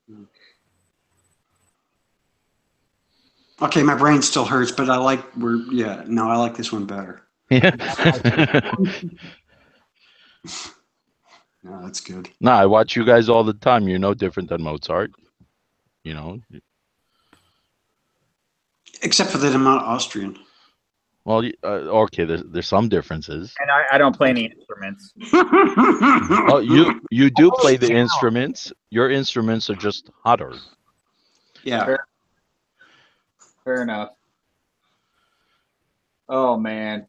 Okay, my brain still hurts, but I like this one better. Yeah. No, that's good. No, I watch you guys all the time. You're no different than Mozart. You know. Except for that I'm not Austrian. Well, okay. There's some differences. And I don't play any instruments. Oh, you do play the instruments. Your instruments are just hotter. Yeah. Fair enough. Oh man,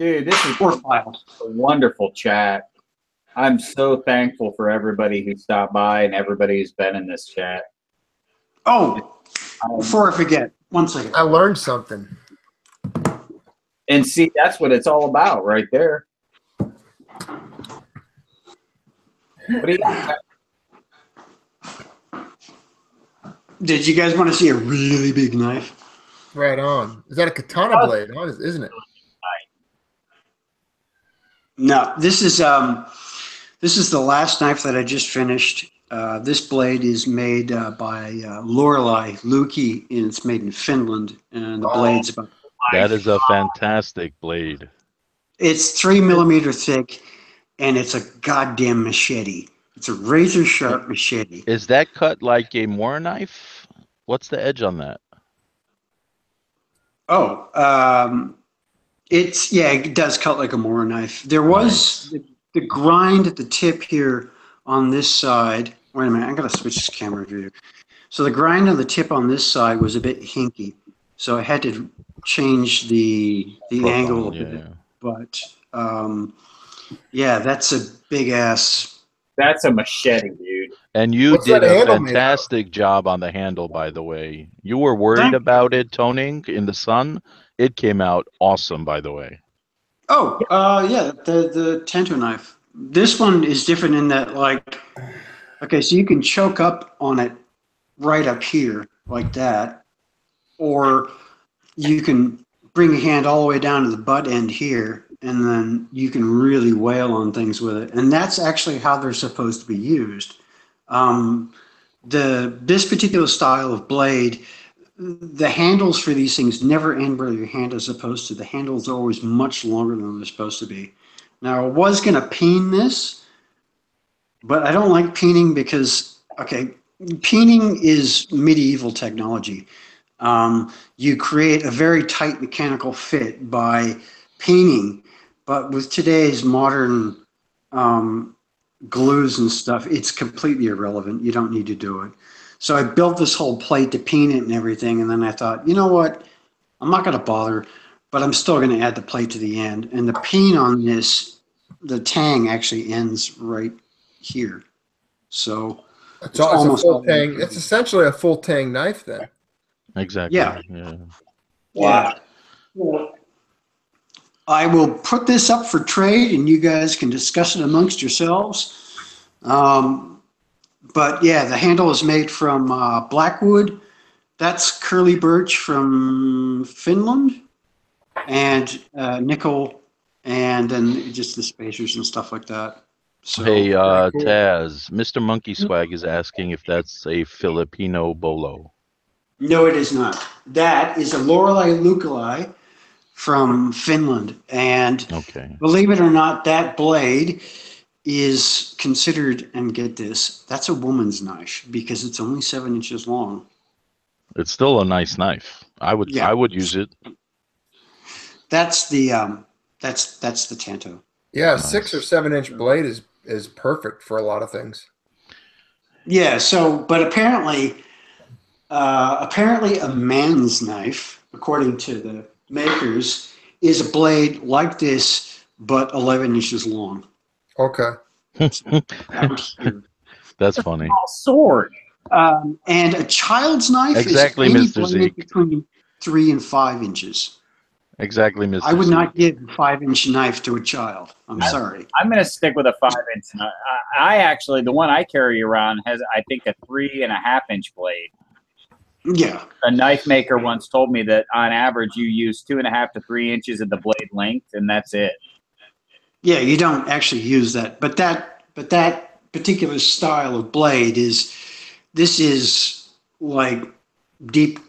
dude, this is a wonderful chat. I'm so thankful for everybody who stopped by and everybody who's been in this chat. Oh, before I forget, 1 second. I learned something. And see, that's what it's all about right there. What do you got? Did you guys want to see a really big knife? Right on. Is that a katana blade? Isn't it? No, this is the last knife that I just finished. This blade is made by Lorelei Luki, and it's made in Finland. And the blade's about. That is a fantastic blade. It's 3 millimeter thick, and it's a goddamn machete. It's a razor sharp machete. Is that cut like a Moore knife? What's the edge on that? Oh, it does cut like a Moore knife. There was the grind at the tip here on this side. Wait a minute, I gotta switch this camera view. So the grind on the tip on this side was a bit hinky, so I had to change the angle a bit. But that's a big ass. That's a machete, dude. And you did a fantastic job on the handle, by the way. You were worried about it toning in the sun. It came out awesome, by the way. Oh, the Tanto knife. This one is different in that, like, okay, so you can choke up on it right up here, like that. Or you can bring your hand all the way down to the butt end here, and then you can really wail on things with it. And that's actually how they're supposed to be used. This particular style of blade, the handles for these things never end where your hand is supposed to. The handles are always much longer than they're supposed to be. Now, I was going to peen this, but I don't like peening because, okay, peening is medieval technology. You create a very tight mechanical fit by painting, but with today's modern glues and stuff, it's completely irrelevant. You don't need to do it. So I built this whole plate to paint it and everything, and then I thought, you know what? I'm not going to bother, but I'm still going to add the plate to the end. And the paint on this, the tang actually ends right here. So It's almost a full tang. It's essentially a full tang knife then. Exactly. Yeah. Wow. Yeah. I will put this up for trade, and you guys can discuss it amongst yourselves. But yeah, the handle is made from Blackwood. That's curly birch from Finland, and nickel, and then just the spacers and stuff like that. So, Hey, cool. Taz, Mr. Monkey Swag is asking if that's a Filipino bolo. no, it is not. That is a Lorelei Leucoli from Finland, and Okay. believe it or not, that blade is considered, and get this, that's a woman's knife because it's only 7 inches long. It's still a nice knife. I would use it. That's the that's the Tanto. Yeah, Nice. 6 or 7 inch blade is perfect for a lot of things. Yeah. So, but apparently a man's knife, according to the makers, is a blade like this, but 11 inches long. Okay. Out here. That's funny. Sword. And a child's knife Exactly, is any Mr. blade Zeke. between 3 and 5 inches. Exactly, Mr. I would Zeke. not give a 5-inch knife to a child. I'm sorry. I'm going to stick with a 5-inch. I actually, the one I carry around has, I think, a 3.5-inch blade. Yeah. A knife maker once told me that on average you use 2.5 to 3 inches of the blade length, and that's it. Yeah, you don't actually use that. But that particular style of blade is like deep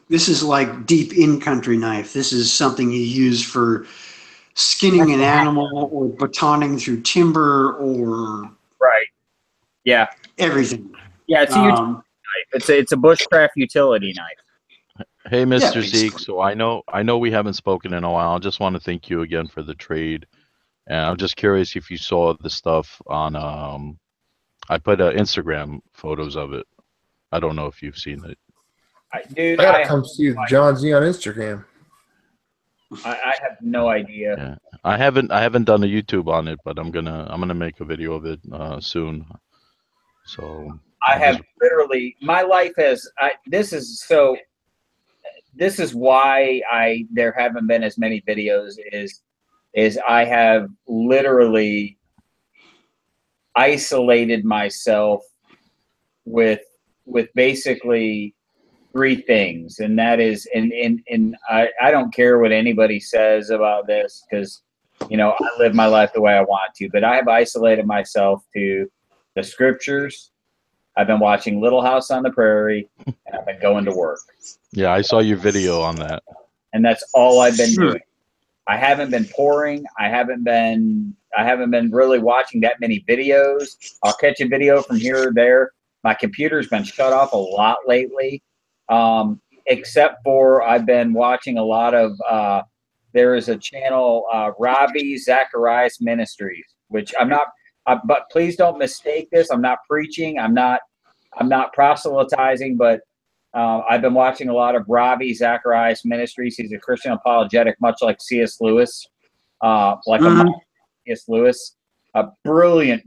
in country knife. This is something you use for skinning an animal or batoning through timber or Right. Yeah. everything. Yeah, it's a utility knife. It's a bushcraft utility knife. Hey, Mr. Yeah, Zeke. basically. So I know we haven't spoken in a while. I just want to thank you again for the trade. And I'm just curious if you saw the stuff on I put Instagram photos of it. I don't know if you've seen it. Dude, I gotta come see John Z on Instagram. I have no idea. Yeah. I haven't done a YouTube on it, but I'm gonna make a video of it soon. So I have literally, my life has, this is why there haven't been as many videos is I have literally isolated myself with basically 3 things, and that is, and I don't care what anybody says about this, because I live my life the way I want to, but I have isolated myself to the scriptures. I've been watching Little House on the Prairie, and I've been going to work. yeah, I saw your video on that. And that's all I've been doing. I haven't been pouring. I haven't been really watching that many videos. I'll catch a video from here or there. My computer's been shut off a lot lately, except for I've been watching a lot of. There is a channel, Ravi Zacharias Ministries, which I'm not. But please don't mistake this. I'm not preaching. I'm not proselytizing, but. I've been watching a lot of Ravi Zacharias Ministries. He's a Christian apologetic, much like C.S. Lewis, C.S. Lewis, a brilliant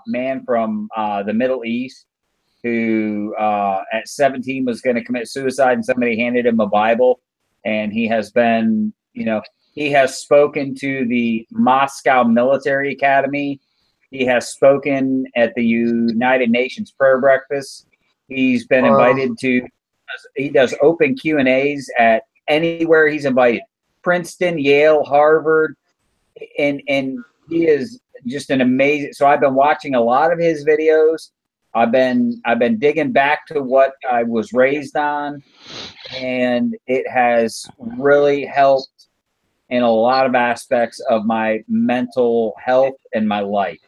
man from the Middle East who at 17 was going to commit suicide, and somebody handed him a Bible, and he has been, he has spoken to the Moscow Military Academy. He has spoken at the United Nations Prayer Breakfast. He's been invited to, he does open Q&As at anywhere he's invited. Princeton, Yale, Harvard, and he is just an amazing, so I've been watching a lot of his videos. I've been digging back to what I was raised on, and it has really helped in a lot of aspects of my mental health and my life.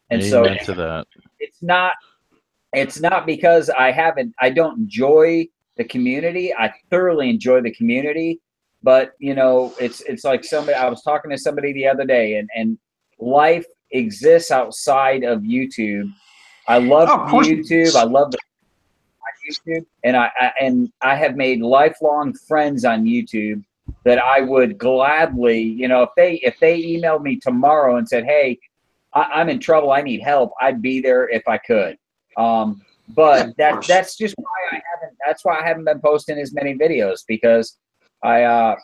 And Amen to that. It's not because I don't enjoy the community. I thoroughly enjoy the community, but you know, it's like somebody. I was talking to somebody the other day, and life exists outside of YouTube. I love Oh, of course it YouTube. is. I love the YouTube, and I have made lifelong friends on YouTube that I would gladly, you know, if they emailed me tomorrow and said, "Hey, I'm in trouble. I need help," I'd be there if I could. But that's just why I haven't. That's why I haven't been posting as many videos, because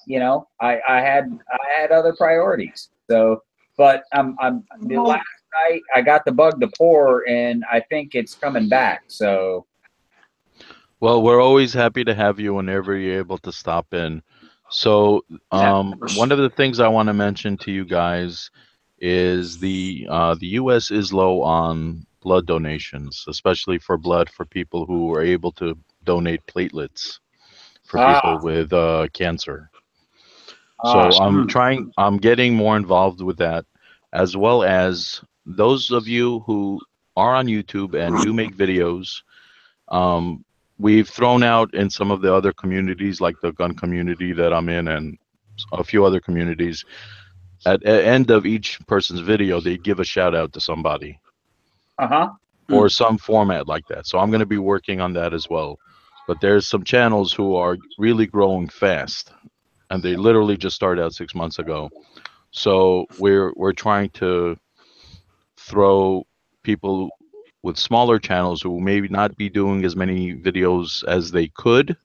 you know, I had other priorities. So, but the last night I got the bug to pour, and I think it's coming back. So. Well, we're always happy to have you whenever you're able to stop in. So, one of the things I want to mention to you guys is the U.S. is low on blood donations, especially for blood for people who are able to donate platelets for people with cancer. So I'm getting more involved with that, as well as those of you who are on YouTube and do make videos. We've thrown out in some of the other communities, like the gun community that I'm in and a few other communities, at the end of each person's video, they give a shout out to somebody. Or some format like that. So I'm going to be working on that as well. But there's some channels who are really growing fast, and they literally just started out 6 months ago. So we're trying to throw people with smaller channels who maybe not be doing as many videos as they could,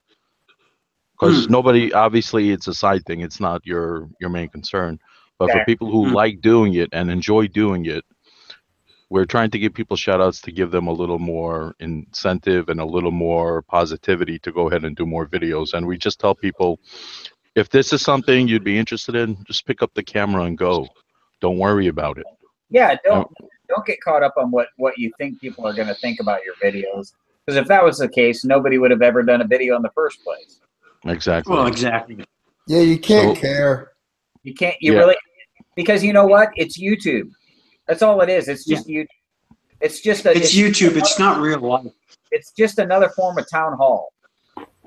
because nobody, obviously it's a side thing, it's not your main concern, but for people who like doing it and enjoy doing it, we're trying to give people shout outs to give them a little more incentive and a little more positivity to go ahead and do more videos. And we just tell people, if this is something you'd be interested in, just pick up the camera and go. Don't worry about it. Yeah, don't get caught up on what you think people are going to think about your videos. Because if that was the case, nobody would have ever done a video in the first place. Exactly. Well, exactly. Yeah, you can't care. You can't. You really, because you know what? It's YouTube. That's all it is. It's just YouTube. It's just it's YouTube. It's not real life. It's just another form of town hall,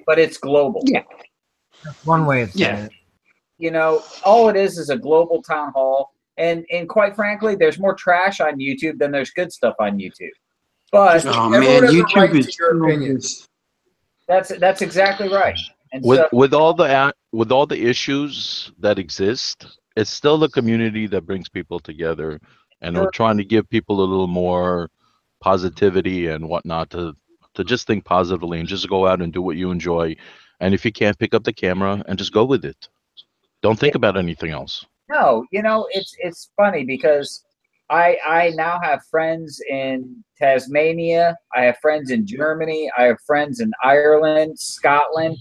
but it's global. Yeah, that's one way of saying it. You know, all it is a global town hall. And quite frankly, there's more trash on YouTube than there's good stuff on YouTube. But YouTube is your opinion. That's exactly right. And with all the issues that exist, it's still the community that brings people together, and we're trying to give people a little more positivity and whatnot to just think positively and just go out and do what you enjoy. And if you can't, pick up the camera and just go with it. Don't think about anything else. No, you know, it's funny because I now have friends in Tasmania. I have friends in Germany. I have friends in Ireland, Scotland,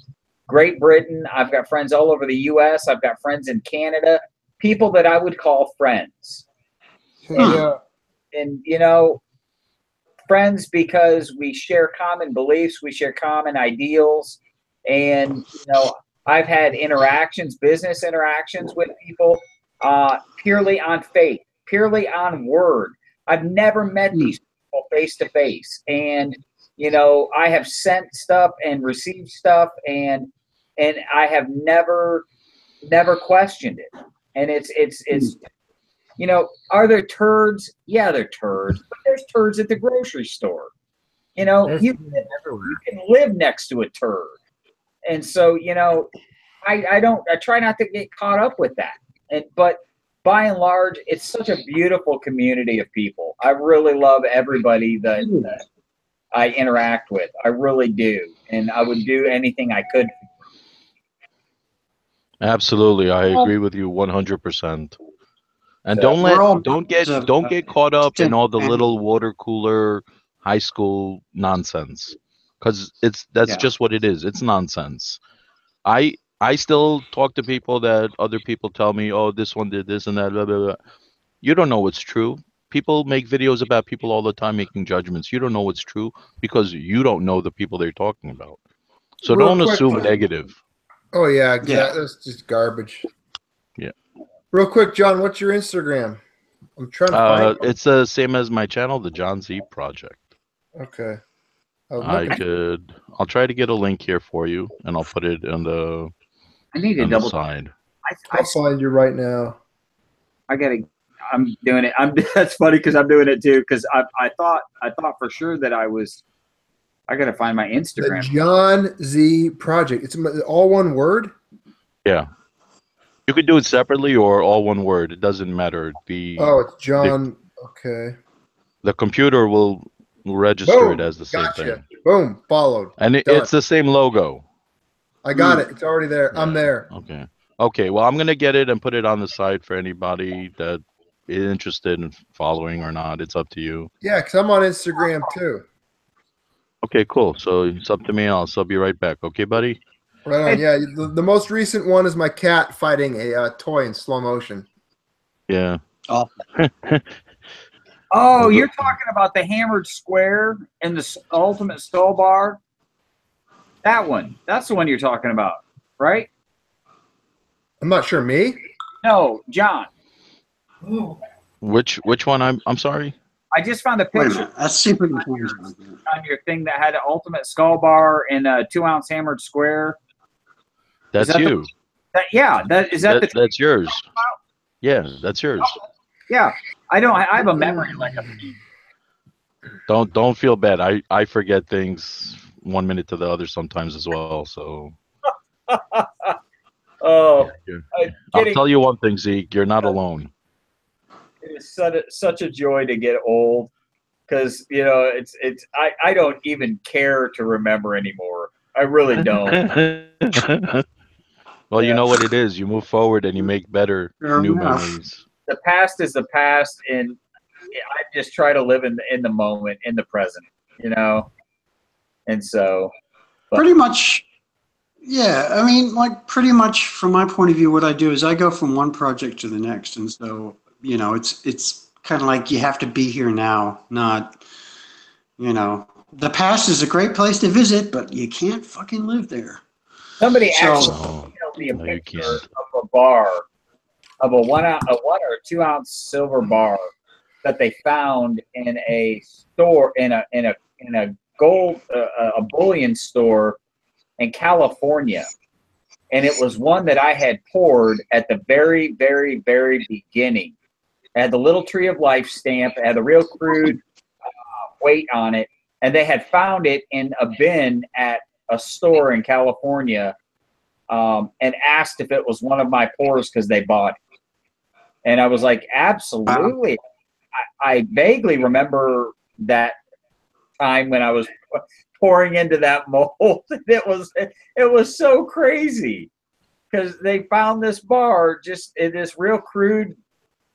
Great Britain. I've got friends all over the U.S. I've got friends in Canada, people that I would call friends. And you know, friends because we share common beliefs, we share common ideals, and you know, I've had business interactions with people purely on faith, purely on word. I've never met these people face to face, and you know, I have sent stuff and received stuff, and I have never questioned it. And it's you know, are there turds? Yeah, they're turds, but there's turds at the grocery store. You know, you can live next to a turd, and so you know, I try not to get caught up with that. But by and large, it's such a beautiful community of people. I really love everybody that I interact with. I really do, and I would do anything I could. Absolutely, I agree with you 100%. And don't get caught up in all the little water cooler high school nonsense, because that's just what it is. It's nonsense. I still talk to people that other people tell me, oh, this one did this and that, blah, blah, blah. You don't know what's true. People make videos about people all the time making judgments. You don't know what's true because you don't know the people they're talking about. So don't assume negative. Oh, yeah, that's just garbage. Yeah. Real quick, John, what's your Instagram? I'm trying to find it. It's the same as my channel, the John Z Project. Okay. I could I'll try to get a link here for you, and I'll put it on the I need to on the double. side. I I'll find you right now. gotta. I'm doing it. That's funny because I'm doing it too. Because I thought for sure that I was. I gotta find my The Instagram. John Z Project. It's all one word. Yeah, you could do it separately or all one word. It doesn't matter. Oh, it's John. Okay. The computer will register it as the same Gotcha. thing, Boom. Followed. and Done. it's the same logo. I got it. It's already there. I'm Yeah. there. Okay. Okay. Well, I'm gonna get it and put it on the side for anybody that is interested in following or not. It's up to you. Yeah, because I'm on Instagram too. Okay. Cool. So it's up to me. I'll be right back. Okay, buddy. Right on. Yeah, the most recent one is my cat fighting a toy in slow motion. Yeah. Oh, Oh, you're talking about the hammered square and the ultimate skull bar. That one. That's the one you're talking about, right? I'm not sure. Me? No, John. Which one? I'm sorry. I just found a wait a picture minute. Let's see if we can find it. on your thing that had an ultimate skull bar and a 2-ounce hammered square. That's that the- you. Yeah, That's yours. Yeah, that's yours. Yeah, I don't. I have a memory like a. Don't feel bad. I forget things 1 minute to the other sometimes as well. So Oh, I'll tell you one thing, Zeke. You're not alone. it is such a joy to get old, because it's I don't even care to remember anymore. I really don't. Well, you know what it is. You move forward and you make better Fair new enough. memories. The past is the past, and I just try to live in the moment, in the present, and so. Pretty much, yeah. I mean, like pretty much from my point of view, what I do is I go from one project to the next, and so it's kind of like you have to be here now, not the past is a great place to visit, but you can't fucking live there. Somebody So- actually Oh, emailed me a no, you picture can't. of a bar, of a 1 or 2 ounce silver bar that they found in a store in a gold a bullion store in California, and it was one that I had poured at the very, very, very beginning. It had the little Tree of Life stamp. It had the real crude weight on it, and they had found it in a bin at a store in California, and asked if it was one of my pours because they bought it. And I was like, absolutely. I vaguely remember that time when I was pouring into that mold. It was so crazy because they found this bar just in this real crude.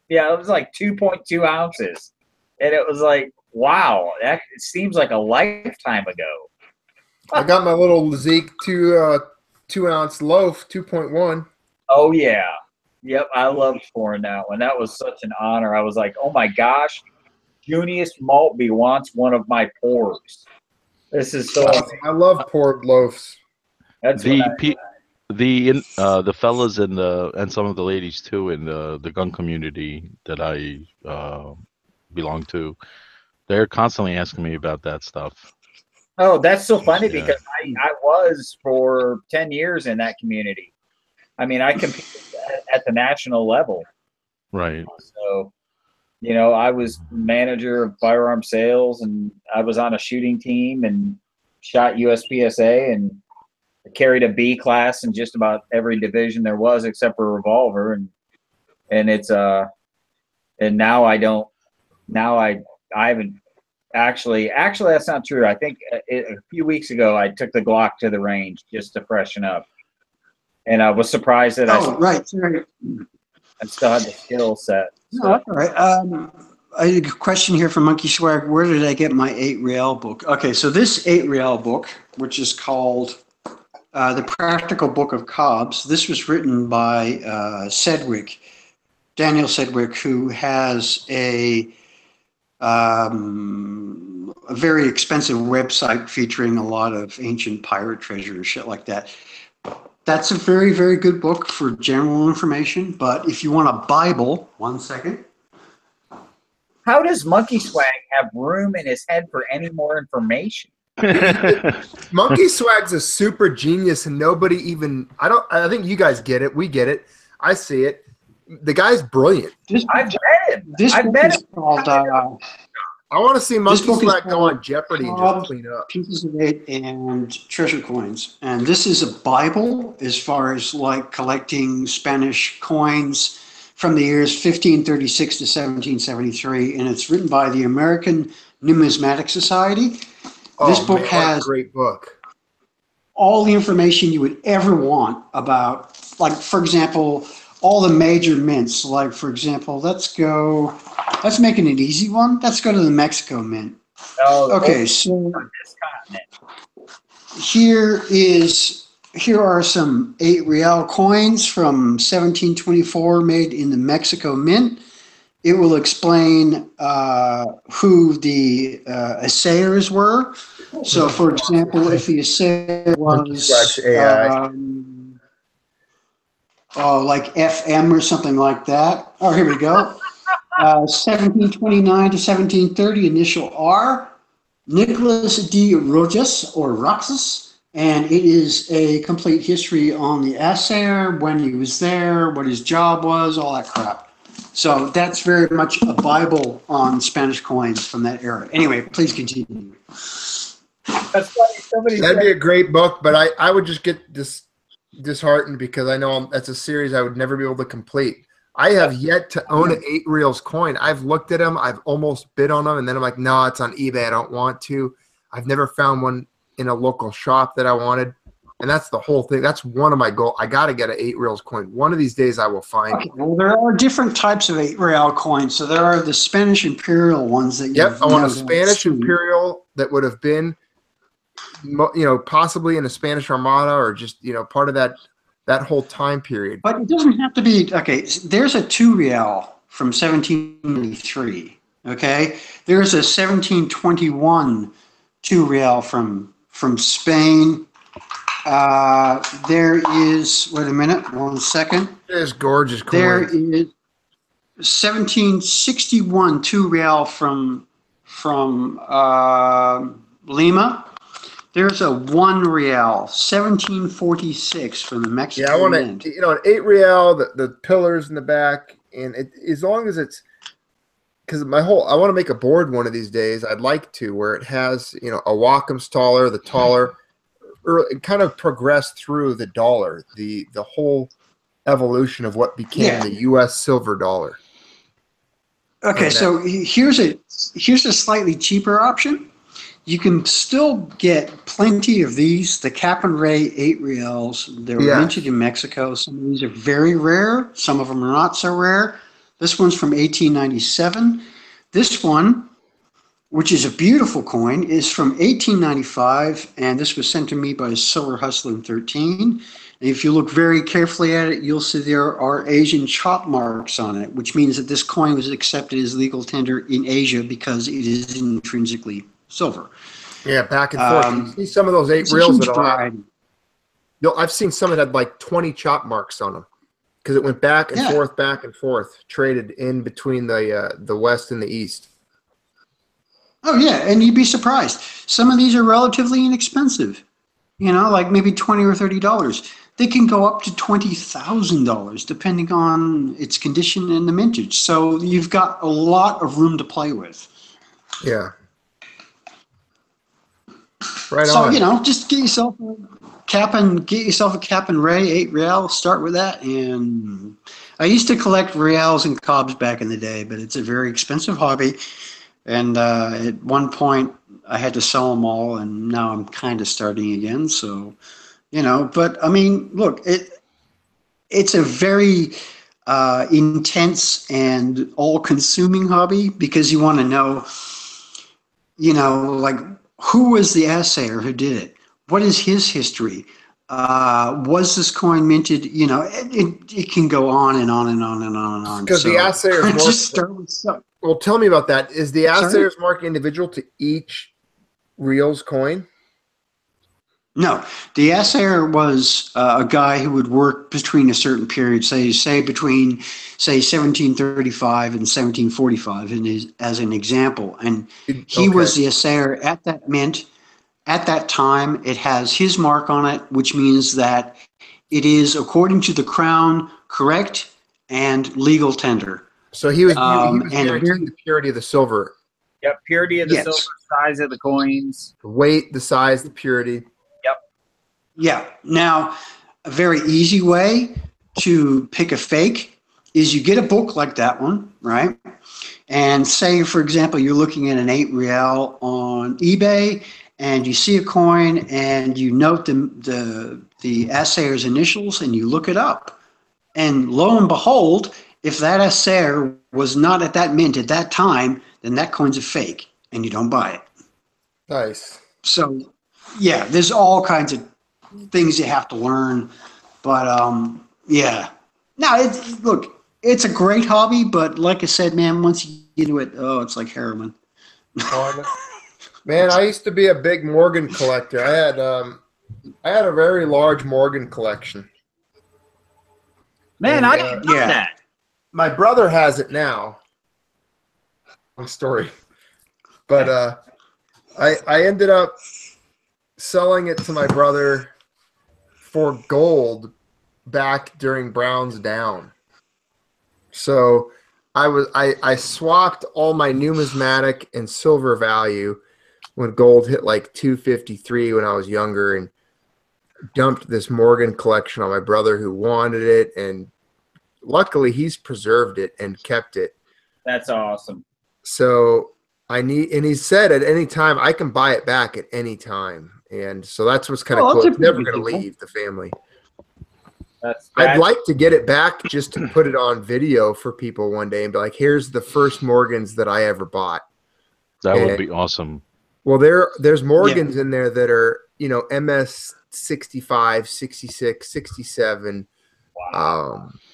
Yeah, it was like 2.2 ounces, and it was like, wow, it seems like a lifetime ago. I got my little Zeke 2-ounce loaf, 2.1. Oh yeah, yep. I loved pouring that one. That was such an honor. I was like, oh my gosh, Junius Maltby wants one of my pours. This is so. I love poured loaves. That's The what I- pe- the fellas and some of the ladies too in the gun community that I belong to, they're constantly asking me about that stuff. Oh, that's so funny Yeah. because I was for 10 years in that community. I mean, I competed at the national level. Right. So, I was manager of firearm sales, and I was on a shooting team and shot USPSA and carried a B class in just about every division there was except for revolver. And it's, and now I don't, now I haven't actually, that's not true. I think a few weeks ago, I took the Glock to the range just to freshen up. And I was surprised that Oh, right. Sorry. I still had the skill set. No, that's all right. I had a question here from Monkey Swag. Where did I get my 8 Real book? Okay, so this 8 Real book, which is called The Practical Book of Cobbs, this was written by Sedgwick, Daniel Sedgwick, who has a very expensive website featuring a lot of ancient pirate treasure and shit like that. That's a very, very good book for general information. But if you want a Bible, one second. How does Monkey Swag have room in his head for any more information? Monkey Swag's a super genius, and nobody even. I think you guys get it. We get it. I see it. The guy's brilliant. I bet him. This I book bet is him. called I want to see Monkey book is Swag go called on Jeopardy and Bob just clean up. Pieces of It and Treasure Coins. And this is a Bible as far as like collecting Spanish coins from the years 1536 to 1773. And it's written by the American Numismatic Society. This book Man, what a has great book. all the information you would ever want about, like, for example, all the major mints. Like, for example, let's make it an easy one. Let's go to the Mexico mint. Okay, so On this continent. here are some 8 real coins from 1724 made in the Mexico mint. It will explain who the assayers were. So, for example, if the assayer was like FM or something like that. Oh, here we go. 1729 to 1730, initial R. Nicholas D. Rojas or Roxas, and it is a complete history on the assayer, when he was there, what his job was, all that crap. So that's very much a Bible on Spanish coins from that era. Anyway, please continue. That's funny. That'd be a great book, but I would just get disheartened because I know that's a series I would never be able to complete. I have yet to own an 8 reals coin. I've looked at them. I've almost bid on them, and then I'm like, no, it's on eBay. I don't want to. I've never found one in a local shop that I wanted, and that's the whole thing. That's one of my goals. I got to get an 8 reals coin. One of these days I will find it. Well, there are different types of 8 real coins. So there are the Spanish imperial ones that Yep, I want a Spanish imperial that would have been, possibly in a Spanish Armada or just, part of that whole time period. But it doesn't have to be, okay, there's a 2 real from 1793, okay? There's a 1721 2 real from Spain. There is, wait a minute, 1 second. There's gorgeous coins. There is 1761 2 real from Lima. There's a 1 real, 1746 from the Mexican Yeah, I want Mint. an 8 real, the pillars in the back, and as long as it's, because I want to make a board one of these days. I'd like to, where it has, a Wacom's taller, the taller, or it kind of progressed through the dollar, the whole evolution of what became the U.S. silver dollar. Okay, so here's a slightly cheaper option. You can still get plenty of these, the Cap and Ray 8 reals. They're minted in Mexico. Some of these are very rare. Some of them are not so rare. This one's from 1897. This one, which is a beautiful coin, is from 1895, and this was sent to me by Silver Hustler 13. And if you look very carefully at it, you'll see there are Asian chop marks on it, which means that this coin was accepted as legal tender in Asia because it is intrinsically silver. Yeah, back and forth. You see some of those 8 reels that are. I've seen some that had like 20 chop marks on them because it went back and forth, traded in between the West and the East. Oh yeah, and you'd be surprised. Some of these are relatively inexpensive. Like maybe $20 or $30. They can go up to $20,000 depending on its condition and the mintage. So you've got a lot of room to play with. Yeah. Right so, on. just get yourself a Cap and Ray 8 real. Start with that. And I used to collect reals and cobs back in the day, but it's a very expensive hobby. And at one point, I had to sell them all, and now I'm kind of starting again. So, but I mean, look, it's a very intense and all-consuming hobby because you want to know, like, who was the assayer who did it? What is his history? Was this coin minted? It can go on and on and on and on and on. Because the assayer is just start with stuff. Well, tell me about that. Is the assayer's mark individual to each reels coin? No, the assayer was a guy who would work between a certain period, say between 1735 and 1745, as an example, and he was the assayer at that mint, at that time, it has his mark on it, which means that it is, according to the Crown, correct and legal tender. So he was And guaranteed the purity of the silver, Yep, purity of the Yes. silver, size of the coins. the weight, the size, the purity. Yeah. Now, a very easy way to pick a fake is you get a book like that one, right? And say, for example, you're looking at an 8 real on eBay and you see a coin and you note the assayer's initials and you look it up. And lo and behold, if that assayer was not at that mint at that time, then that coin's a fake and you don't buy it. Nice. So, yeah, there's all kinds of things you have to learn. But, yeah. Now, look, it's a great hobby, but like I said, man, once you get into it, it's like heroin. Man, I used to be a big Morgan collector. I had a very large Morgan collection. Man, And, I didn't know yeah. that. My brother has it now. Long story. But I ended up selling it to my brother for gold back during Brown's down. So I swapped all my numismatic and silver value when gold hit like 253 when I was younger, and dumped this Morgan collection on my brother who wanted it, and luckily he's preserved it and kept it. That's awesome. So and he said at any time I can buy it back at any time. And so that's what's kind of Oh, cool. that's It's never pretty going to cool. leave the family. That's I'd like to get it back just to put it on video for people one day and be like, here's the first Morgans that I ever bought. That would And- be awesome. Well, there's Morgans in there that are, MS 65, 66, 67.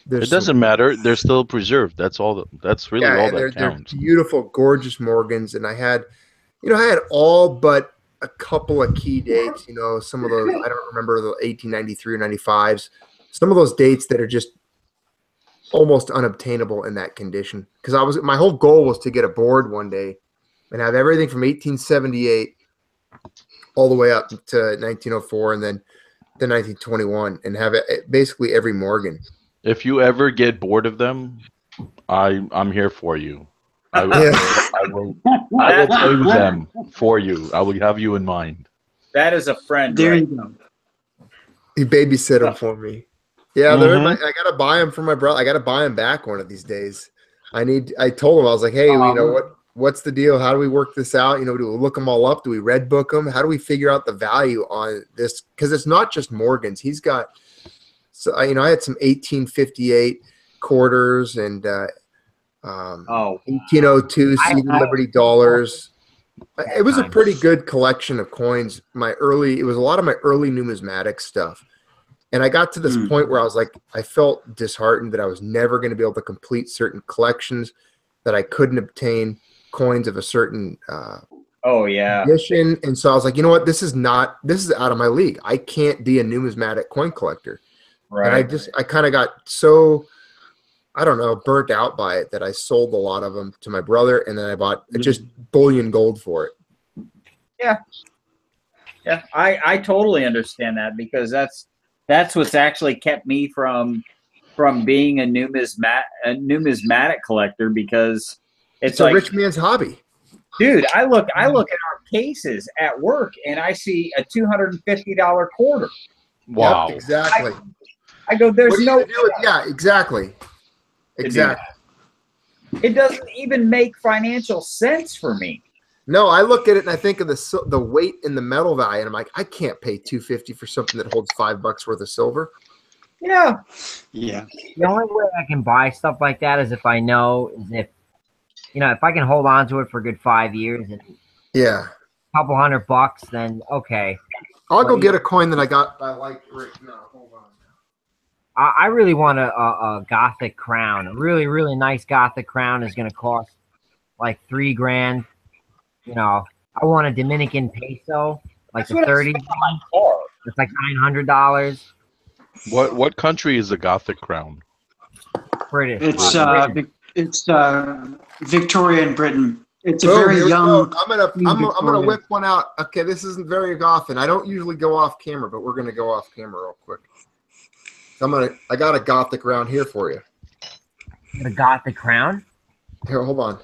There's It doesn't matter. They're still preserved. That's all. That's really all they're that counts. beautiful, gorgeous Morgans. And I had all but a couple of key dates, some of those, I don't remember the 1893 or 95s. Some of those dates that are just almost unobtainable in that condition. Because my whole goal was to get a board one day and have everything from 1878 all the way up to 1904 and then 1921 and have it basically every Morgan. If you ever get bored of them, I'm here for you. I will play with them for you. I will have you in mind. That is a friend. There right? you go. He babysit them for me. Yeah, I gotta buy them for my brother. I gotta buy them back one of these days. I told him, I was like, hey, what's the deal? How do we work this out? Do we look them all up? Do we red book them? How do we figure out the value on this? Because it's not just Morgans. He's got, I had some 1858 quarters and 1802 Seed and Liberty dollars. It was a pretty good collection of coins. It was a lot of my early numismatic stuff. And I got to this point where I was like, I felt disheartened that I was never going to be able to complete certain collections, that I couldn't obtain coins of a certain edition. And so I was like, you know what? This is out of my league. I can't be a numismatic coin collector. Right. And I kind of got so, I don't know, burnt out by it that I sold a lot of them to my brother, and then I bought just bullion gold for it. Yeah. Yeah, I totally understand that, because that's what's actually kept me from being a numismatic collector, because It's a rich man's hobby. Dude, I look at our cases at work and I see a $250 quarter. Wow. Yep, exactly. I go, there's What are you no gonna do with, yeah, exactly. Exactly. It doesn't even make financial sense for me. No, I look at it and I think of the weight in the metal value, and I'm like, I can't pay $250 for something that holds $5 worth of silver. Yeah. Yeah. The only way I can buy stuff like that is if I can hold on to it for a good 5 years and Yeah. a couple $100, then okay. I'll go get a coin that I like right now. Hold on. I really want a Gothic crown. A really, really nice Gothic crown is going to cost like $3,000. I want a Dominican peso, like the 30. It's like $900. What country is the Gothic crown? British. It's Victoria and Britain. It's a Boom, very here we young. go. I'm gonna whip one out. Okay, this isn't very often. I don't usually go off camera, but we're gonna go off camera real quick. So I got a Gothic round here for you. The Gothic crown. Here, hold on.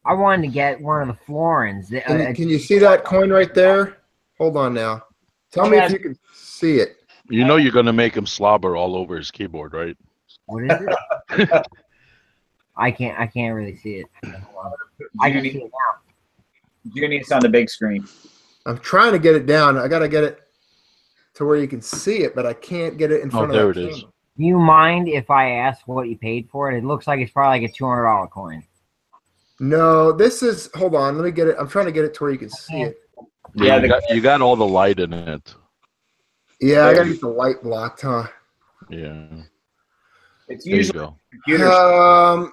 I wanted to get one of the Florins. Can you see that coin right there? Hold on now. Tell me if you can see it. You know you're gonna make him slobber all over his keyboard, right? What is it? I can't really see it. I can see it now. Junie, it's on the big screen. I'm trying to get it down. I gotta get it to where you can see it, but I can't get it in front of there the it is. camera. Do you mind if I ask what you paid for it? It looks like it's probably like a $200 coin. No, this is. Hold on, let me get it. I'm trying to get it to where you can see it. Yeah, Yeah, you got all the light in it. Yeah, I gotta get the light blocked, huh? Yeah. It's There you usually go. computer.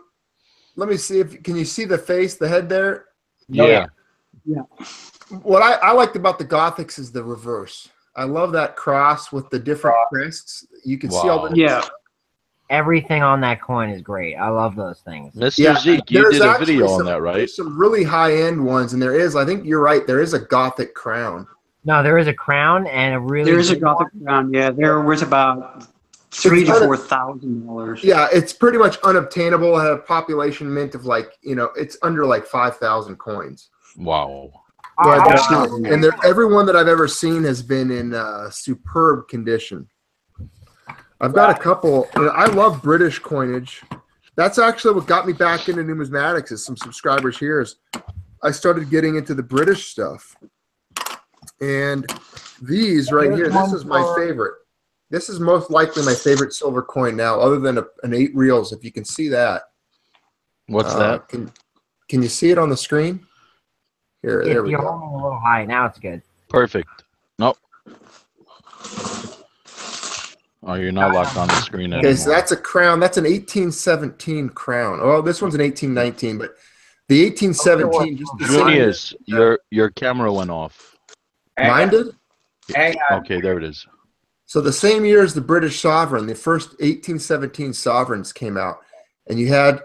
Let me see if can you see the face, the head there? Yeah. What I liked about the Gothics is the reverse. I love that cross with the different crests. You can see all Wow. the Yeah. Everything on that coin is great. I love those things. Mr. Zeke, you there's did a actually video on some- that, right? There's some really high-end ones, and there is. I think you're right. There is a Gothic crown. No, there is a crown and a really. There's a good Gothic one. crown. Yeah, they're worth about $3,000 to $4,000. Yeah, it's pretty much unobtainable. It had a population mint of it's under like 5,000 coins. Wow. But, that's not bad. and every one that I've ever seen has been in superb condition. I've got a couple. I love British coinage. That's actually what got me back into numismatics. Is some subscribers here. I started getting into the British stuff, and these right here. This is my favorite. This is most likely my favorite silver coin now, other than an 8 reals. If you can see that. What's that? Can you see it on the screen? Here, there If we you're go. holding a little high, now it's good. Perfect. Nope. Oh, you're not locked on the screen anymore. Okay, so that's a crown. That's an 1817 crown. Oh, this one's an 1819, but the 1817. Just the same- Junius, your camera went off. Mine did. Hang on. Okay, there it is. So the same year as the British sovereign, the first 1817 sovereigns came out, and you had,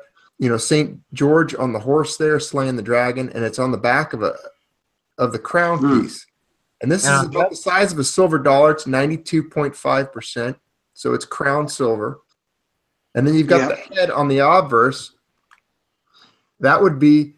Saint George on the horse there slaying the dragon, and it's on the back of the crown piece. And this is about the size of a silver dollar. It's 92.5%, so it's crown silver. And then you've got the head on the obverse. That would be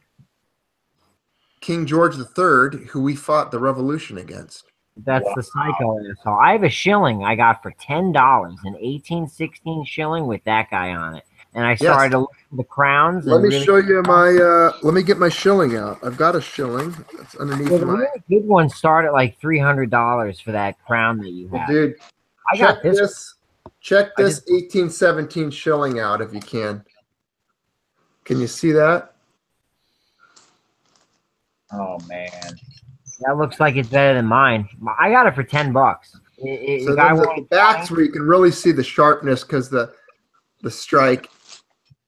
King George III, who we fought the revolution against. That's the psycho asshole. I have a shilling I got for $10, an 1816 shilling with that guy on it. And I started to look for the crowns. Let me show you my. Let me get my shilling out. I've got a shilling. That's underneath the my. really good ones start at like $300 for that crown that you have. Dude, I got this. Check this 1817 shilling out if you can. Can you see that? Oh man. That looks like it's better than mine. I got it for $10. So then the backs where you can really see the sharpness because the strike.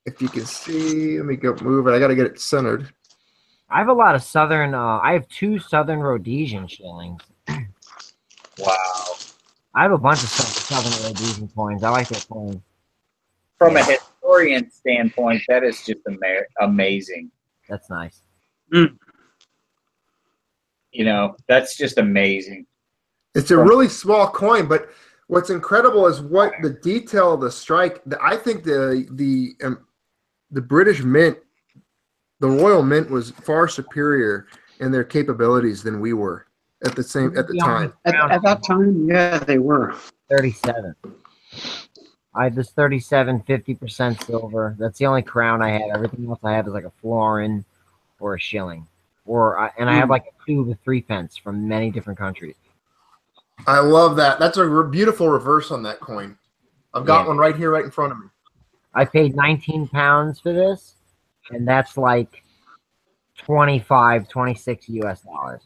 If you can see, let me go move it. I got to get it centered. I have a lot of southern. I have 2 Southern Rhodesian shillings. Wow. I have a bunch of Southern Rhodesian coins. I like their coins. From a historian standpoint, that is just amazing. That's nice. That's just amazing. It's a really small coin, but what's incredible is what the detail of the strike. I think the British Mint, the Royal Mint, was far superior in their capabilities than we were at the time. At that time, yeah, they were. 37. I have this 37, 50% silver. That's the only crown I had. Everything else I have is like a florin or a shilling, and I have like a 2 to 3 pence from many different countries. I love that. That's a beautiful reverse on that coin. I've got one right here, right in front of me. I paid £19 for this, and that's like 26 US dollars.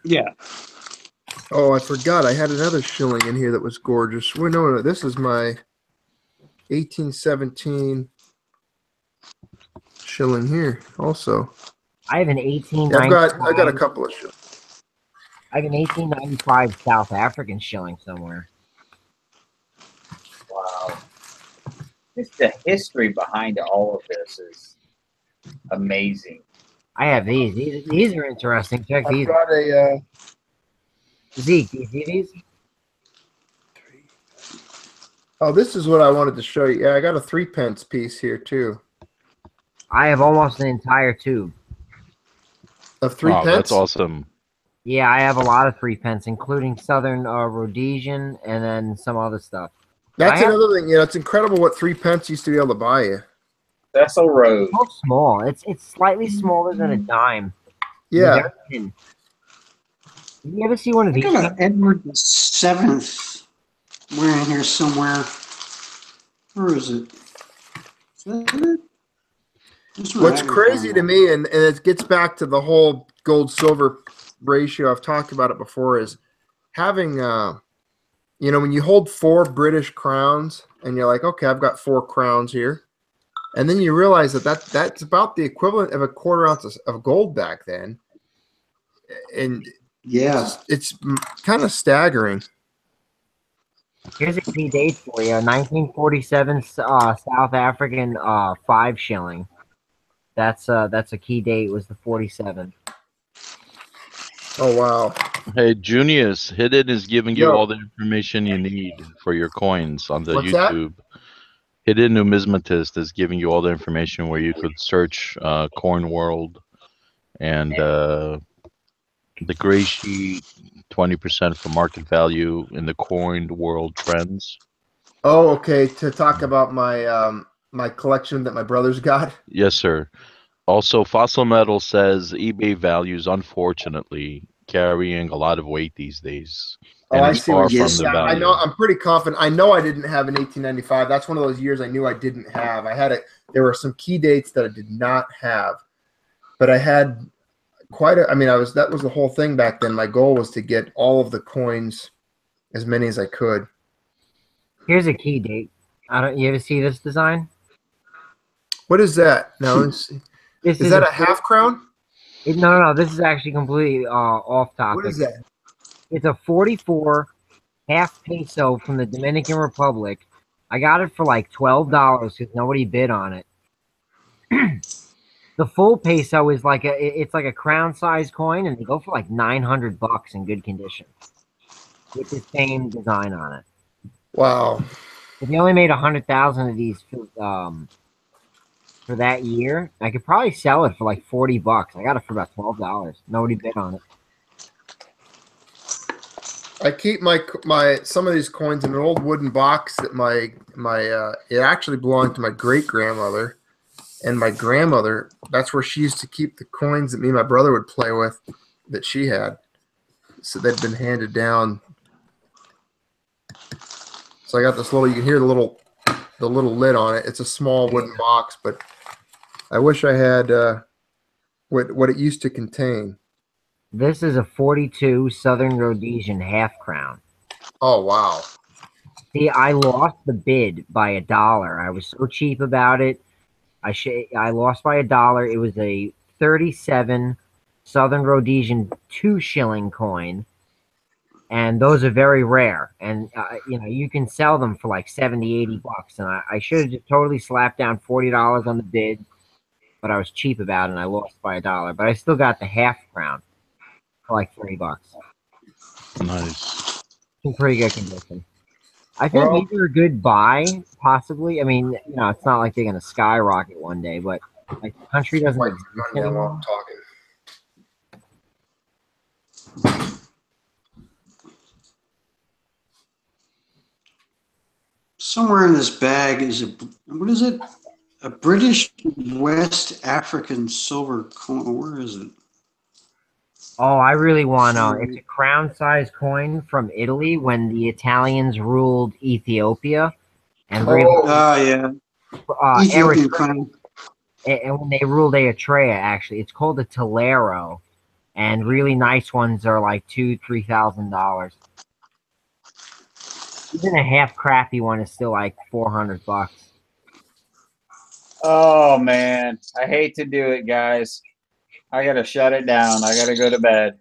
Yeah. Oh, I forgot. I had another shilling in here that was gorgeous. Wait, no. This is my 1817 shilling here also. I have an 1895. Yeah, I got a couple of shillings. I have an 1895 South African shilling somewhere. Wow. Just the history behind all of this is amazing. I have these. These are interesting. Check I've these. got a. Zeke, do you see these? Oh, this is what I wanted to show you. Yeah, I got a 3-pence piece here too. I have almost an entire tube. Of 3 Oh, pence. that's awesome. Yeah, I have a lot of 3-pence, including Southern Rhodesian and then some other stuff. That's I have- another thing. You know, it's incredible what 3 pence used to be able to buy you. Cecil Road. It's so small. It's slightly smaller than a dime. Yeah. They're thin. Did you ever see one of I these? got an Edward the Seventh. We're in here somewhere. Where is it? Is that it? This one What's I haven't crazy found to one. me, and it gets back to the whole gold silver ratio. I've talked about it before. Is having, you know, when you hold 4 British crowns, and you're like, okay, I've got 4 crowns here, and then you realize that's about the equivalent of a quarter ounce of gold back then, and Yeah. it's kind of staggering. Here's a key date for you: 1947 South African 5 shilling. That's a key date. Was the 47. Oh wow! Hey, Junius, Hidden is giving you Yo. all the information you need for your coins on the What's that? YouTube. Hidden Numismatist is giving you all the information where you could search Coin World and the gray sheet, 20% for market value in the Coin World trends. Oh, okay. To talk about my my collection that my brother's got. Yes, sir. Also, Fossil Metal says eBay values, unfortunately, carrying a lot of weight these days. Oh, And I it's see far what you're from saying. the I value. know. I'm pretty confident. I know I didn't have an 1895. That's one of those years I knew I didn't have. I had it. There were some key dates that I did not have, but I had quite a. I mean, that was the whole thing back then. My goal was to get all of the coins, as many as I could. Here's a key date. You ever see this design? What is that? Now, let's see. This Is that a half crown? No. This is actually completely off topic. What is that? It's a 44 half peso from the Dominican Republic. I got it for like $12 because nobody bid on it. The full peso is like it's like a crown size coin, and they go for like $900 in good condition with the same design on it. Wow. If you only made 100,000 of these for that year, I could probably sell it for like $40. I got it for about $12. Nobody bid on it. I keep my some of these coins in an old wooden box that it actually belonged to my great grandmother, and my grandmother. That's where she used to keep the coins that me and my brother would play with, that she had. So they'd been handed down. So I got this little. You can hear the little lid on it. It's a small wooden box, but I wish I had what it used to contain. This is a 42 Southern Rhodesian half crown. Oh wow! See, I lost the bid by $1. I was so cheap about it. I lost by $1. It was a 37 Southern Rhodesian 2 shilling coin, and those are very rare. And you can sell them for like $70, $80. And I should have just totally slapped down $40 on the bid, but I was cheap about it, and I lost by $1. But I still got the half crown for like $30. Nice. In pretty good condition. I think these are a good buy, possibly. I mean, it's not like they're going to skyrocket one day, but like the country doesn't Like, exist yeah, while anymore. I'm talking. Somewhere in this bag is what is it? A British West African silver coin. Where is it? Oh, I really want to. It's a crown-sized coin from Italy when the Italians ruled Ethiopia, and really, Oh yeah, Ethiopian Eritrea, crown. and when they ruled Eritrea, actually, it's called a Tolero, and really nice ones are like $2,000-$3,000. Even a half crappy one is still like $400. Oh man, I hate to do it, guys. I gotta shut it down. I gotta go to bed.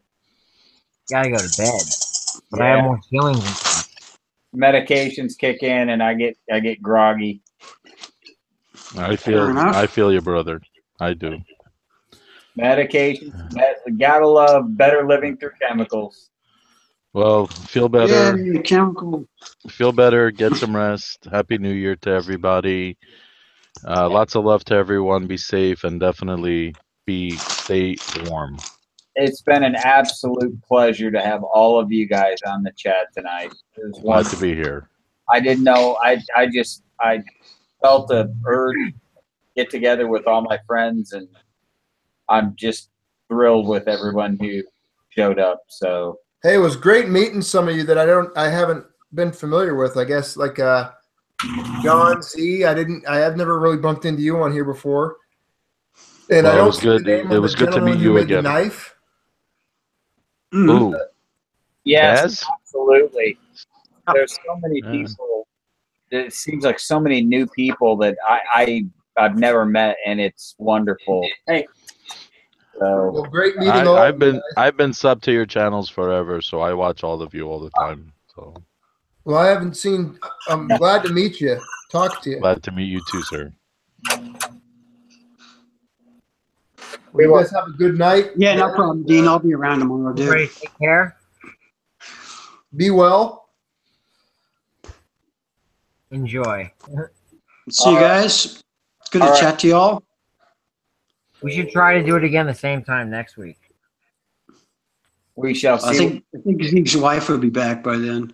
Gotta go to bed, but I Yeah. have more feelings and stuff. Medications kick in, and I get groggy. I Fair enough. feel you, brother. I do. Medication. Gotta love better living through chemicals. Well, feel better. Yeah, chemical. Feel better. Get some rest. Happy New Year to everybody. Lots of love to everyone. Be safe and definitely stay warm. It's been an absolute pleasure to have all of you guys on the chat tonight. It was Glad wonderful. to be here. I didn't know. I felt the urge to get together with all my friends, and I'm just thrilled with everyone who showed up. So Hey, it was great meeting some of you that I haven't been familiar with. I guess like John Z. I have never really bumped into you on here before. And Well, I it don't was see good. the name It of was the good to gentleman meet who you made the again. knife. Ooh, yes, Taz? absolutely. There's so many Yeah. people. It seems like so many new people that I've never met, and it's wonderful. Hey, so Well, great meeting all. I've been sub to your channels forever, so I watch all of you all the time. So Well, I haven't seen. I'm glad to meet you. Talk to you. glad to meet you too, sir. Well, you guys have a good night. Yeah, no problem, Dean. I'll be around tomorrow, dude. Everybody take care. Be well. Enjoy. See you guys. It's good to chat to y'all. We should try to do it again the same time next week. We shall see. I think Zeke's wife will be back by then.